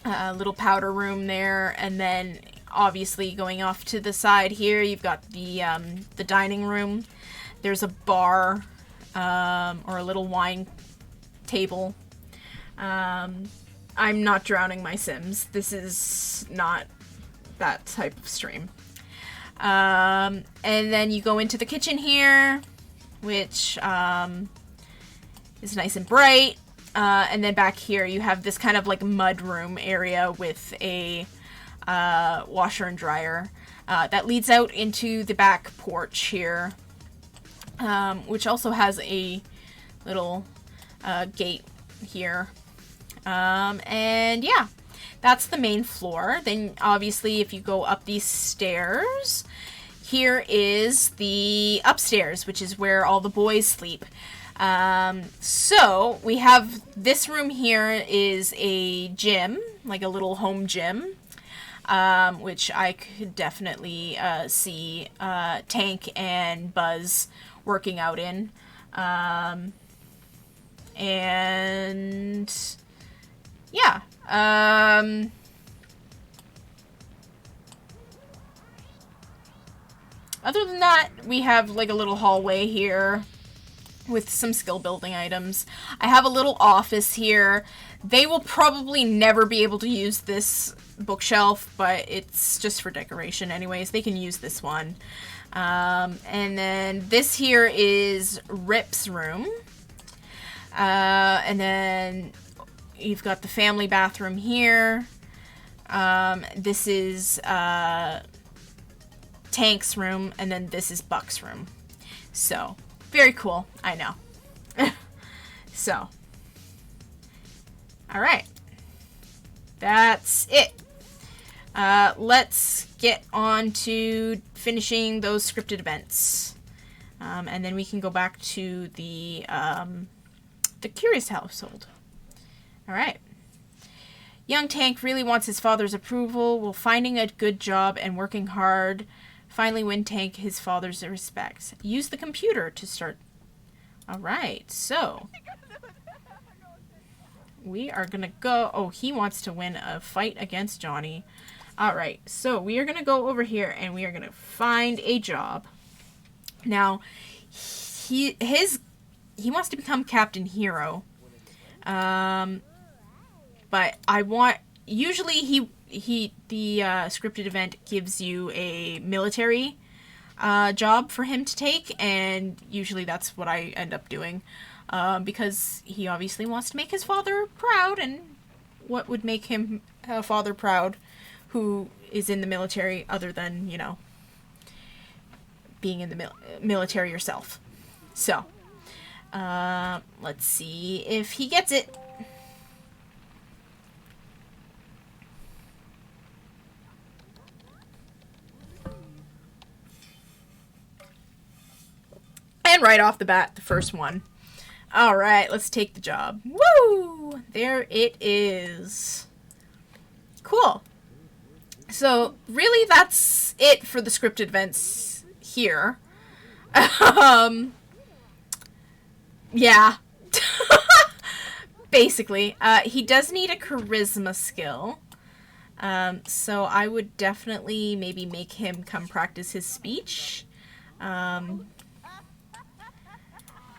A little powder room there, and then obviously going off to the side here, you've got the dining room. There's a bar, or a little wine table. I'm not drowning my Sims. This is not that type of stream. And then you go into the kitchen here, which is nice and bright. And then back here you have this kind of like mud room area with a washer and dryer that leads out into the back porch here, which also has a little gate here. And yeah, that's the main floor. Then obviously if you go up these stairs, here is the upstairs, which is where all the boys sleep. So we have this room here is a gym, like a little home gym, which I could definitely see Tank and Buzz working out in. And yeah, other than that, we have like a little hallway here with some skill building items. I have a little office here. They will probably never be able to use this bookshelf, but it's just for decoration anyways. They can use this one. And then this here is Rip's room. And then you've got the family bathroom here. This is Tank's room, and then this is Buck's room. So, very cool, I know. So, alright. That's it. Let's get on to finishing those scripted events. And then we can go back to the Curious Household. Alright. Young Tank really wants his father's approval, while finding a good job and working hard finally win Tank his father's respect. Use the computer to start. Alright, so we are gonna go. Oh, he wants to win a fight against Johnny. Alright, so we are gonna go over here and we are gonna find a job. Now, he wants to become Captain Hero. But I want, usually the scripted event gives you a military job for him to take, and usually that's what I end up doing, because he obviously wants to make his father proud, and what would make him a father proud who is in the military other than, you know, being in the military yourself. So, let's see if he gets it. And right off the bat, the first one. All right, let's take the job. Woo! There it is. Cool. So, really, that's it for the scripted events here. Yeah. Basically. He does need a charisma skill. So I would definitely maybe make him come practice his speech.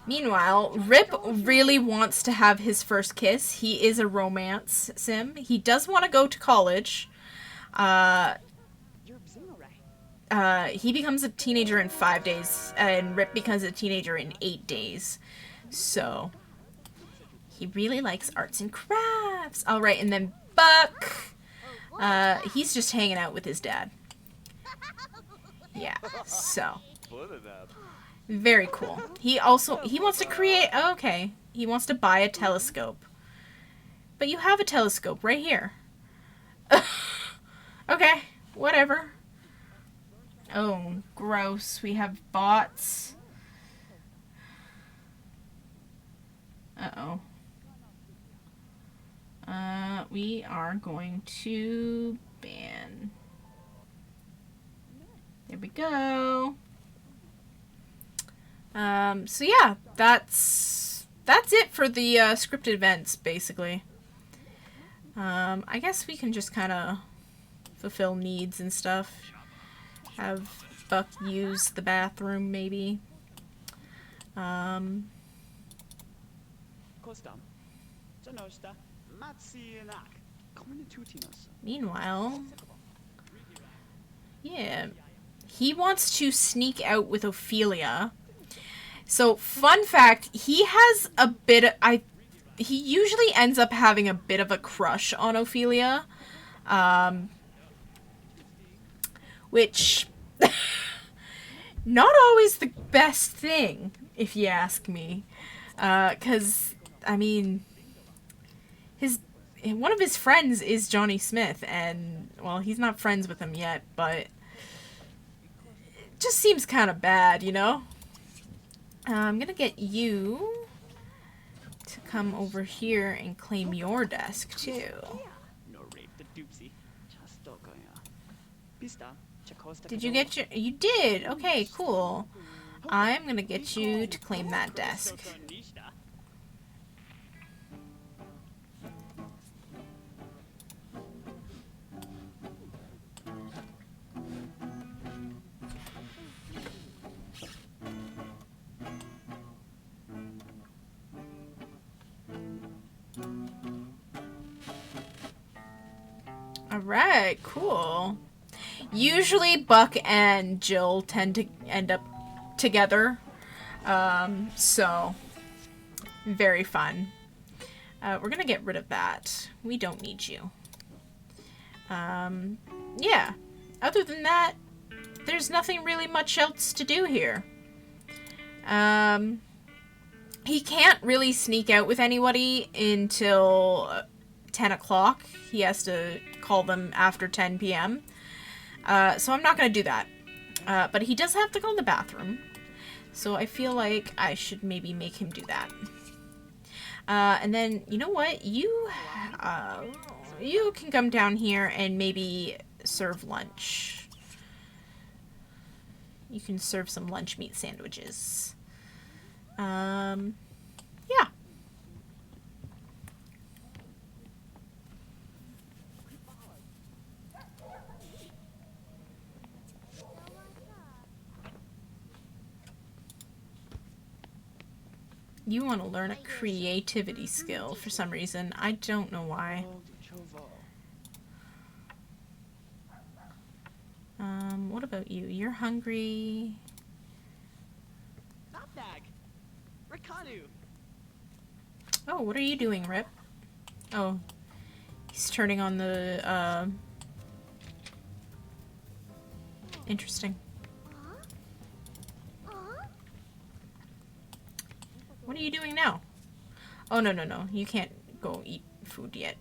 Meanwhile, Rip really wants to have his first kiss. He is a romance sim. He does want to go to college. He becomes a teenager in 5 days, and Rip becomes a teenager in 8 days. So, he really likes arts and crafts. Alright, and then Buck. He's just hanging out with his dad. Yeah, so. Very cool. He wants to create, okay, he wants to buy a telescope. But you have a telescope right here. Okay, whatever. Oh, gross. We have bots. Uh-oh. We are going to ban. There we go. So yeah, that's it for the scripted events, basically. I guess we can just kind of fulfill needs and stuff. Have Buck use the bathroom, maybe. Meanwhile, yeah, he wants to sneak out with Ophelia. So, fun fact, he has a bit of, he usually ends up having a bit of a crush on Ophelia. Which, not always the best thing, if you ask me. 'Cause, I mean, one of his friends is Johnny Smith, and, well, he's not friends with him yet, but it just seems kind of bad, you know? I'm gonna get you to come over here and claim your desk, too. Did you get your... You did! Okay, cool. I'm gonna get you to claim that desk. Alright, cool. Usually Buck and Jill tend to end up together. So, very fun. We're gonna get rid of that. We don't need you. Yeah. Other than that, there's nothing really much else to do here. He can't really sneak out with anybody until 10 o'clock. He has to call them after 10 p.m. So I'm not going to do that. But he does have to go to the bathroom. So I feel like I should maybe make him do that. And then, you know what? You can come down here and maybe serve lunch. You can serve some lunch meat sandwiches. Yeah. You want to learn a creativity skill for some reason. I don't know why. What about you? You're hungry. Oh, what are you doing, Rip? Oh, he's turning on the, interesting. What are you doing now? Oh, no, no, no. You can't go eat food yet.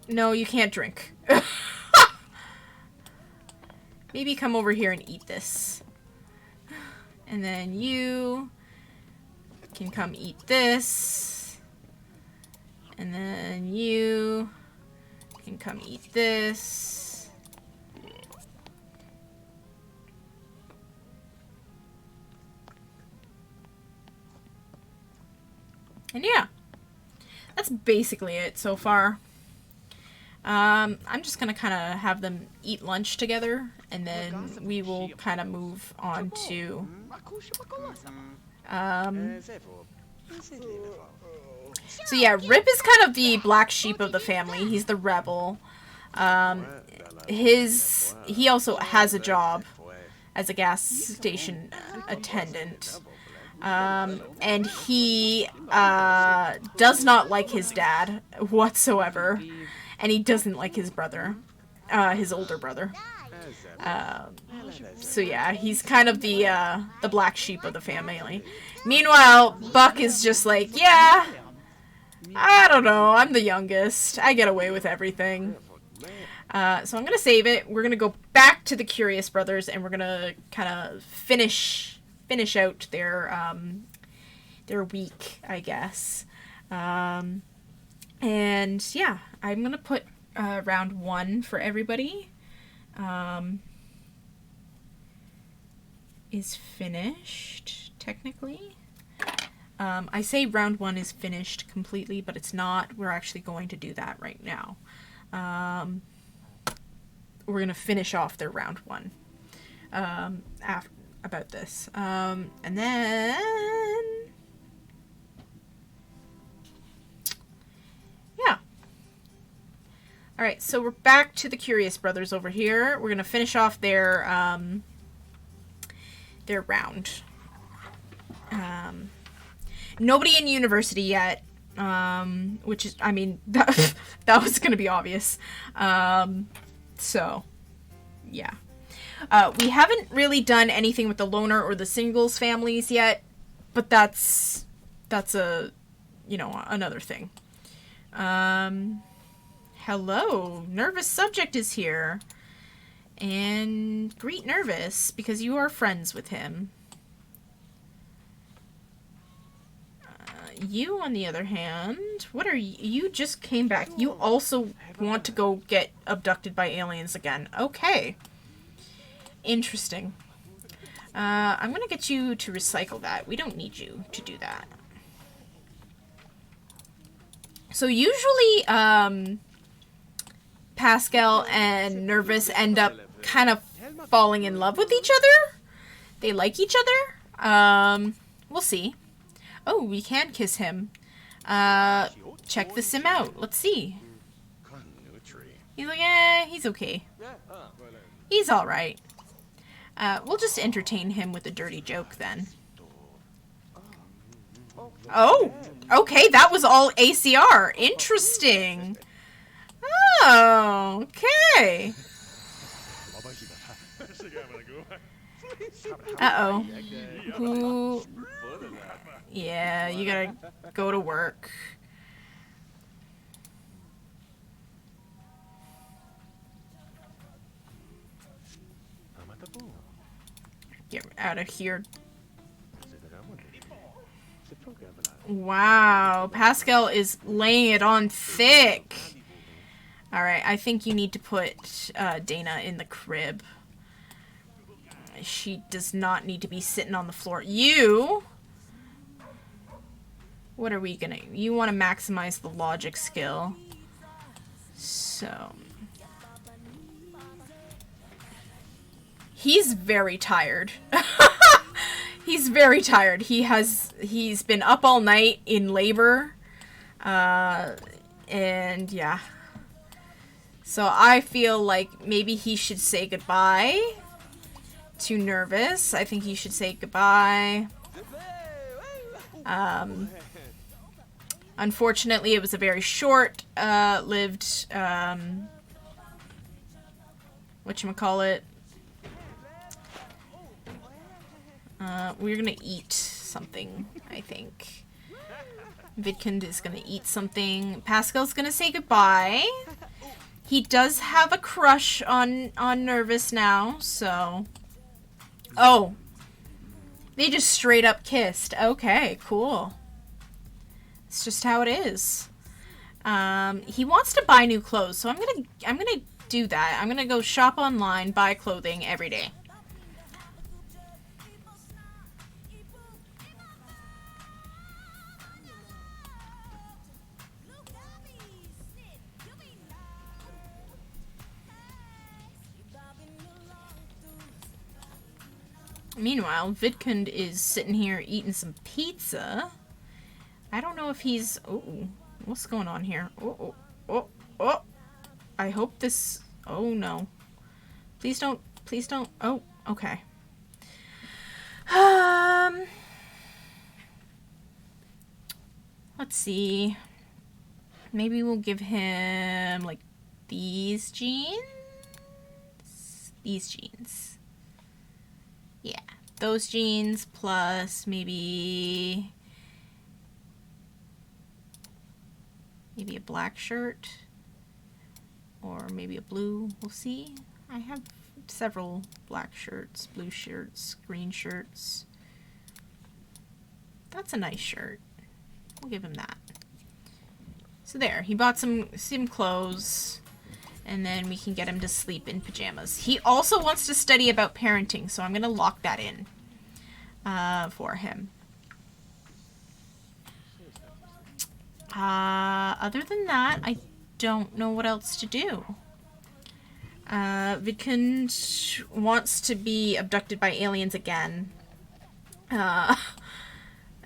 No, you can't drink. Maybe come over here and eat this. And then you can come eat this. And then you can come eat this. And yeah, that's basically it so far. I'm just gonna kind of have them eat lunch together, and then we will kind of move on to so yeah, Rip is kind of the black sheep of the family. He's the rebel. He also has a job as a gas station attendant. And he does not like his dad whatsoever. And he doesn't like his brother, his older brother. So yeah, he's kind of the black sheep of the family. Meanwhile, Buck is just like, yeah, I don't know, I'm the youngest. I get away with everything. So I'm gonna save it. We're gonna go back to the Curious Brothers, and we're gonna kind of finish out their week, I guess. And yeah, I'm gonna put round 1 for everybody. Is finished, technically. I say round 1 is finished completely, but it's not. We're actually going to do that right now. We're gonna finish off their round 1 about this. And then yeah. Alright, so we're back to the Curious Brothers over here. We're gonna finish off their round. Nobody in university yet, which is, I mean, that was gonna be obvious. So, yeah. We haven't really done anything with the loner or the singles families yet, but that's a, you know, another thing. Hello, Nervous Subject is here. And greet Nervous, because you are friends with him. You, on the other hand, what are you? You just came back. You also want to go get abducted by aliens again. Okay. Interesting. I'm gonna get you to recycle that. We don't need you to do that. So usually, Pascal and Nervous end up kind of falling in love with each other. They like each other. We'll see. Oh, we can kiss him. Check the sim out. Let's see. He's like, he's okay. He's alright. We'll just entertain him with a dirty joke then. Oh, okay, that was all ACR. Interesting. Oh, okay. Uh-oh. Who... Yeah, you gotta go to work. Get out of here. Wow, Pascal is laying it on thick. Alright, I think you need to put Dana in the crib. She does not need to be sitting on the floor. You... What are we gonna... You want to maximize the logic skill. So... He's very tired. He's very tired. He's been up all night in labor. And yeah. So I feel like maybe he should say goodbye to Nervous. I think he should say goodbye. Unfortunately, it was a very short lived whatchamacallit. We're gonna eat something, I think. Vidkund is gonna eat something. Pascal's gonna say goodbye. He does have a crush on Nervous now, so... Oh! They just straight up kissed. Okay, cool. It's just how it is. He wants to buy new clothes, so I'm gonna do that. I'm gonna go shop online, buy clothing every day. Meanwhile, Vidkund is sitting here eating some pizza. I don't know if he's... Oh, what's going on here? Oh. I hope this... Oh, no. Please don't... Oh, okay. Let's see. Maybe we'll give him, like, these jeans? These jeans. Yeah, those jeans plus maybe a black shirt or maybe a blue. We'll see. I have several black shirts, blue shirts, green shirts. That's a nice shirt. We'll give him that. So there, he bought some clothes. And then we can get him to sleep in pajamas. He also wants to study about parenting, so I'm going to lock that in for him. Other than that, I don't know what else to do. Vidkund wants to be abducted by aliens again.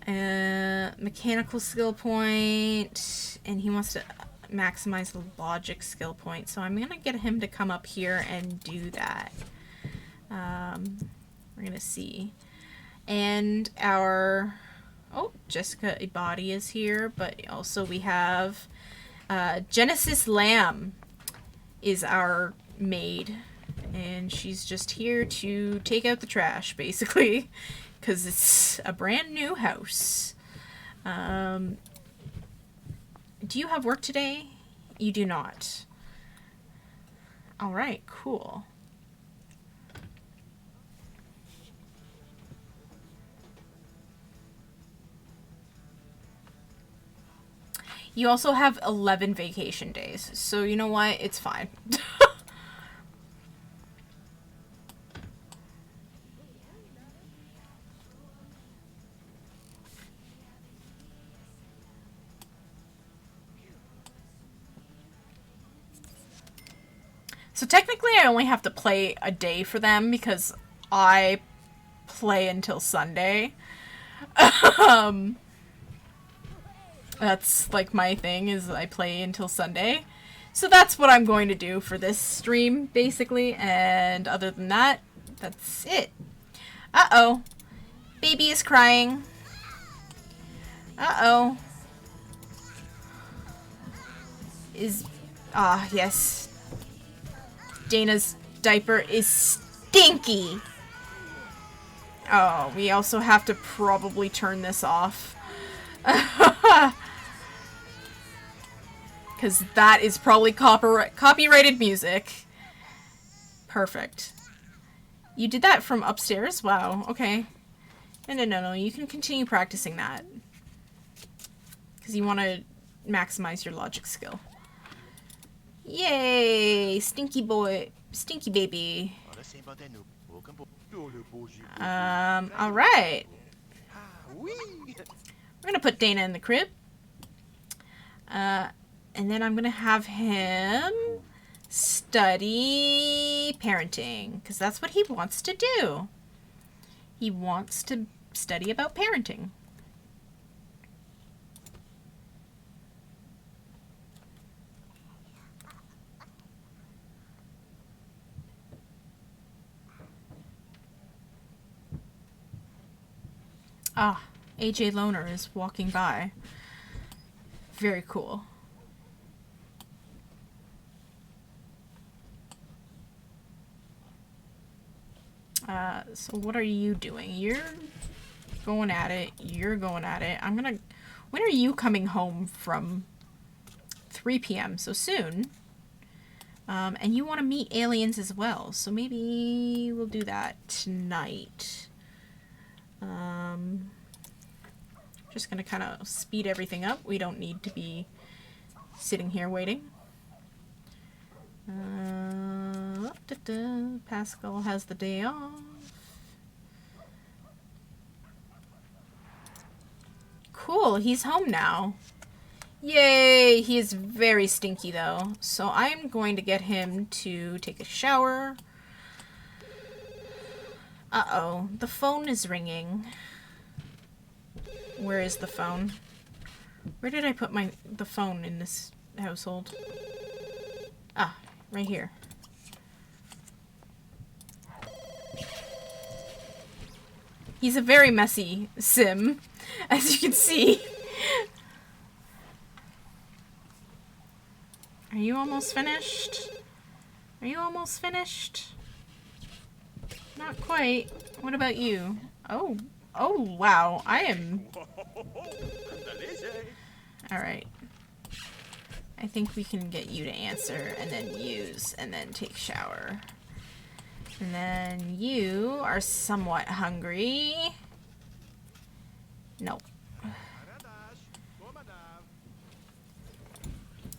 Mechanical skill point, and he wants to maximize the logic skill point, so I'm gonna get him to come up here and do that. We're gonna see. And our Jessica Ibadi is here, but also we have Genesis Lamb is our maid, and she's just here to take out the trash, basically, because it's a brand new house. Do you have work today? You do not. All right, cool. You also have 11 vacation days, so you know what? It's fine. So technically I only have to play a day for them because I play until Sunday. That's like my thing, is I play until Sunday. So that's what I'm going to do for this stream, basically. And other than that, that's it. Uh-oh. Baby is crying. Uh-oh. Yes. Dana's diaper is stinky. Oh, we also have to probably turn this off. Because that is probably copyrighted music. Perfect. You did that from upstairs? Wow, okay. No. You can continue practicing that. Because you want to maximize your logic skill. Yay! Stinky boy. Stinky baby. Alright. We're gonna put Dana in the crib. And then I'm gonna have him study parenting. Because that's what he wants to do. He wants to study about parenting. Ah, AJ Loner is walking by. Very cool. So what are you doing? You're going at it. You're going at it. When are you coming home from 3 p.m. so soon? And you want to meet aliens as well. So maybe we'll do that tonight. Just gonna kind of speed everything up. We don't need to be sitting here waiting. Pascal has the day off. Cool, he's home now. Yay! He is very stinky though. So I'm going to get him to take a shower. Uh-oh, the phone is ringing. Where is the phone? Where did I put the phone in this household? Ah, right here. He's a very messy sim, as you can see. Are you almost finished? Are you almost finished? Not quite. What about you? Oh, wow. I am... Alright. I think we can get you to answer, and then use, and then take shower. And then you are somewhat hungry. Nope.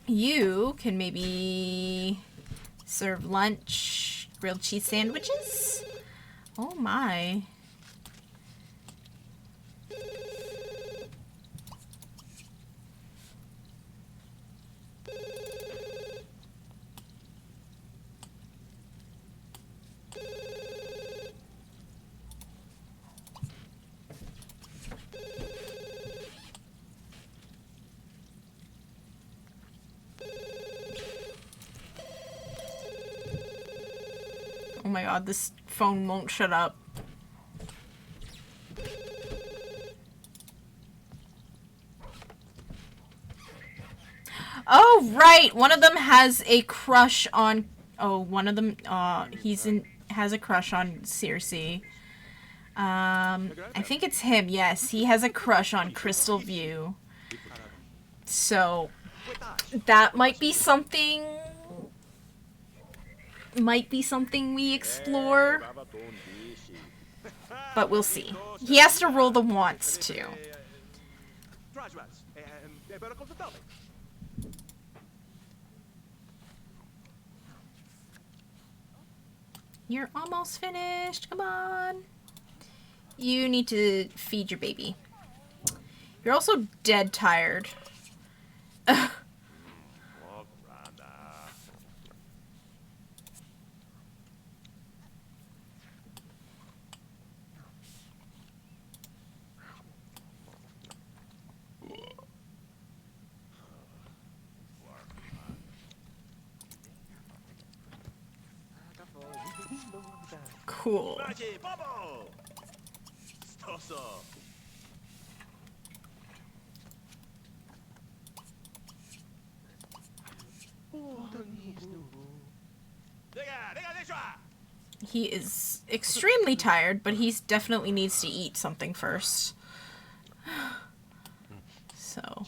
You can maybe serve lunch, grilled cheese sandwiches? Oh my. Oh my god, this phone won't shut up. Oh, right! One of them has a crush on... Oh, one of them, has a crush on Circe. I think it's him, yes. He has a crush on Crystal View. So, that might be something... we explore. But we'll see. He has to roll the wants, too. You're almost finished. Come on. You need to feed your baby. You're also dead tired. Ugh. Cool. He is extremely tired, but he definitely needs to eat something first. So,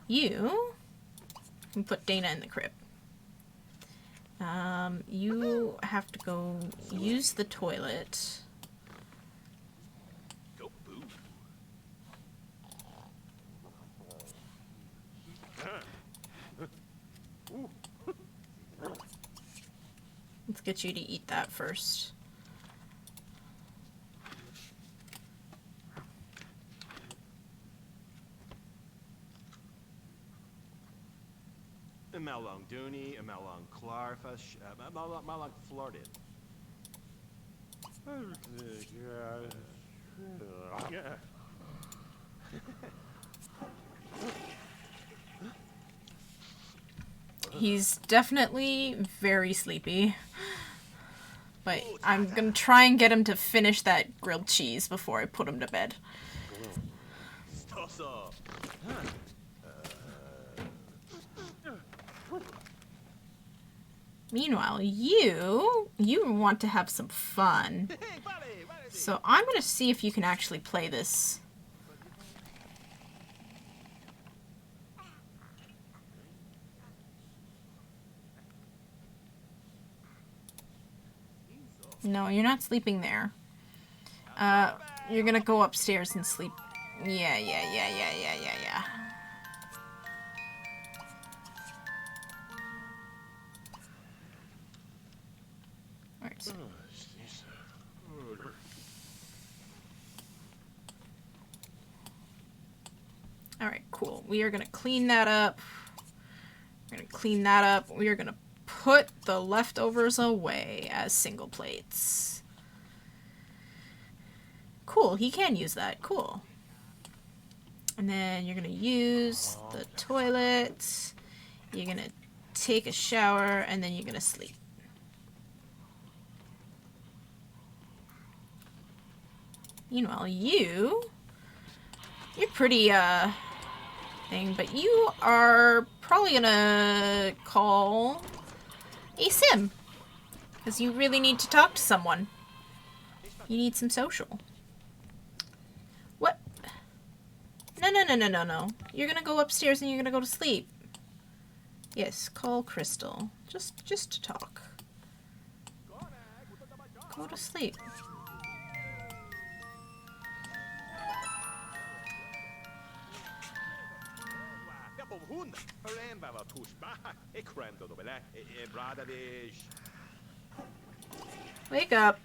you can put Dana in the crib. You have to go use the toilet. Let's get you to eat that first. Malong Dooney, Malong Clarfish, Malong Florida. He's definitely very sleepy. But I'm gonna try and get him to finish that grilled cheese before I put him to bed. Meanwhile, you want to have some fun. So I'm gonna see if you can actually play this. No, you're not sleeping there. You're gonna go upstairs and sleep. Yeah. Alright. So. Alright, cool. We are gonna clean that up. We're gonna clean that up. We are gonna put the leftovers away as single plates. Cool, he can use that. Cool. And then you're gonna use the toilet. You're gonna take a shower, and then you're gonna sleep. Meanwhile, you're pretty, thing, but you are probably gonna call a sim. Because you really need to talk to someone. You need some social. What? No. You're gonna go upstairs and you're gonna go to sleep. Yes, call Crystal. Just to talk. Go to sleep. Wake up.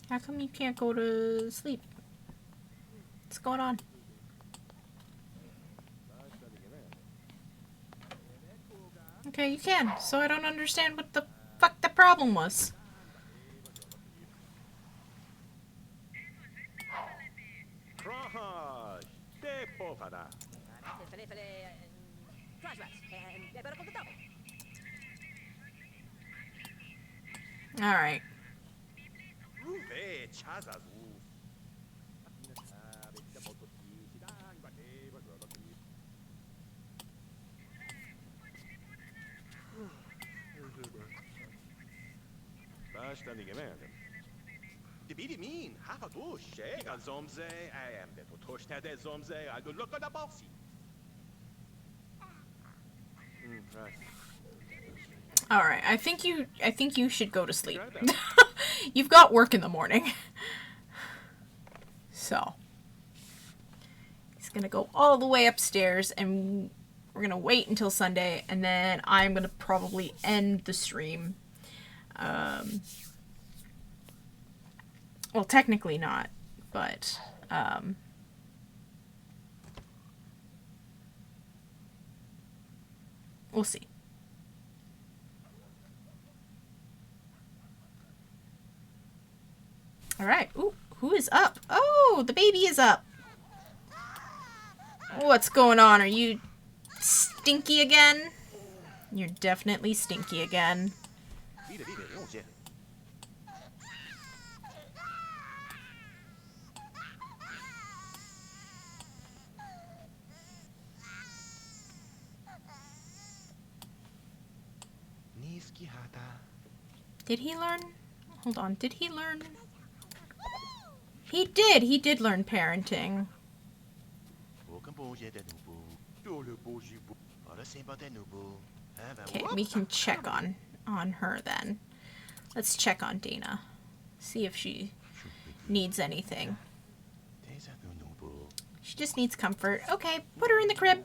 How come you can't go to sleep? What's going on? Okay, you can. So I don't understand what the fuck the problem was. Alright. Alright, I think you should go to sleep. You've got work in the morning. So he's gonna go all the way upstairs and we're gonna wait until Sunday, and then I'm gonna probably end the stream. Well, technically not, but we'll see. Alright. Ooh, who is up? Oh, the baby is up. What's going on? Are you stinky again? You're definitely stinky again. Did he learn? Hold on. Did he learn? He did. He did learn parenting. Okay, we can check on her then. Let's check on Dana. See if she needs anything. She just needs comfort. Okay, put her in the crib.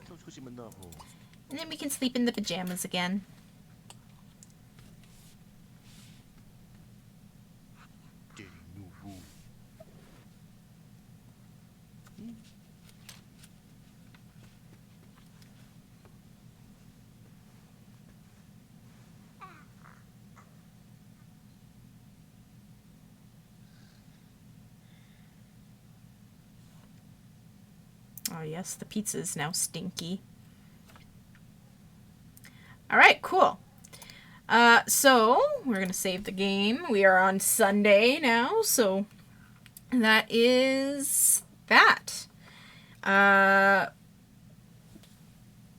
And then we can sleep in the pajamas again. Oh yes, the pizza is now stinky. Alright, cool. So, we're going to save the game. We are on Sunday now, so that is that.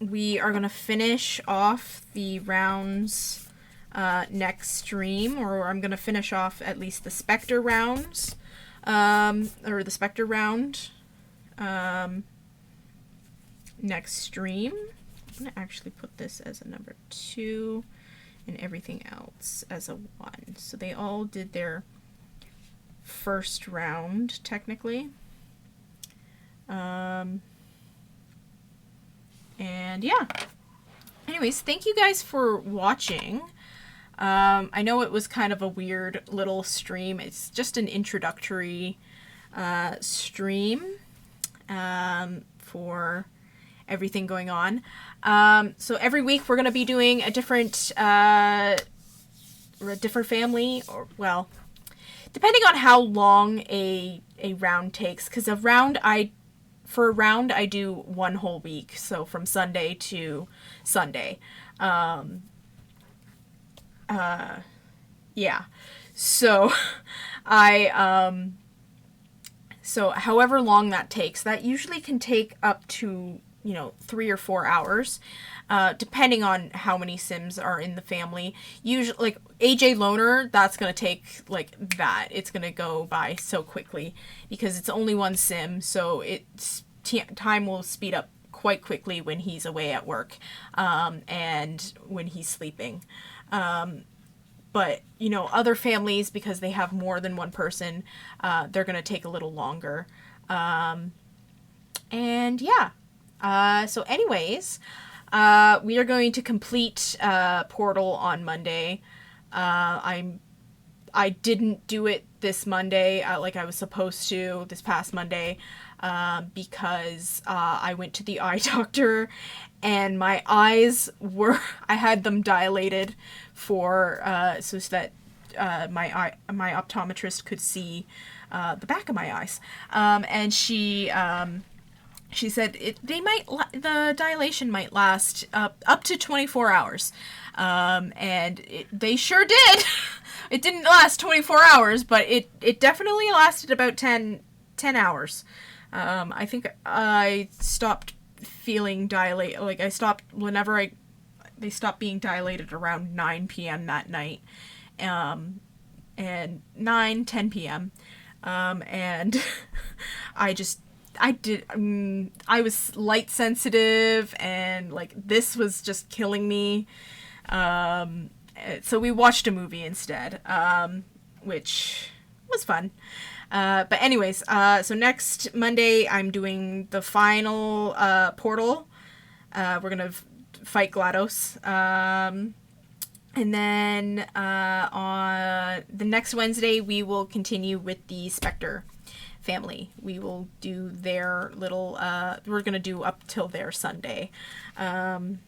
We are going to finish off the rounds next stream, or I'm going to finish off at least the Spectre rounds, or the Spectre round next stream. I'm going to actually put this as a number 2 and everything else as a 1. So they all did their first round, technically. And yeah. Anyways, thank you guys for watching. I know it was kind of a weird little stream. It's just an introductory stream for everything going on. So every week we're going to be doing a different family, or, well, depending on how long a round takes, because for a round I do one whole week, so from Sunday to Sunday. Yeah. So so however long that takes, that usually can take up to 3 or 4 hours, depending on how many Sims are in the family. Usually, like AJ Loner, that's gonna take like that. It's gonna go by so quickly because it's only one Sim, so time will speed up quite quickly when he's away at work, and when he's sleeping. But other families, because they have more than one person, they're gonna take a little longer. And yeah. So anyways, we are going to complete Portal on Monday. I didn't do it this Monday like I was supposed to, this past Monday, because I went to the eye doctor and my eyes I had them dilated so that my optometrist could see the back of my eyes. And she said the dilation might last up to 24 hours. And they sure did. It didn't last 24 hours, but it definitely lasted about 10 hours. I think I stopped feeling dilated. Like, I stopped whenever they stopped being dilated around 9 p.m. that night. And 10 p.m. And I was light sensitive, and like this was just killing me. So we watched a movie instead, which was fun. But anyways, so next Monday I'm doing the final Portal. We're gonna fight GLaDOS. And then on the next Wednesday we will continue with the Spectre family. We will do their little, we're going to do up till their Sunday in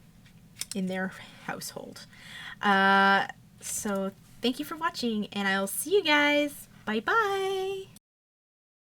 their household. So thank you for watching, and I'll see you guys. Bye bye.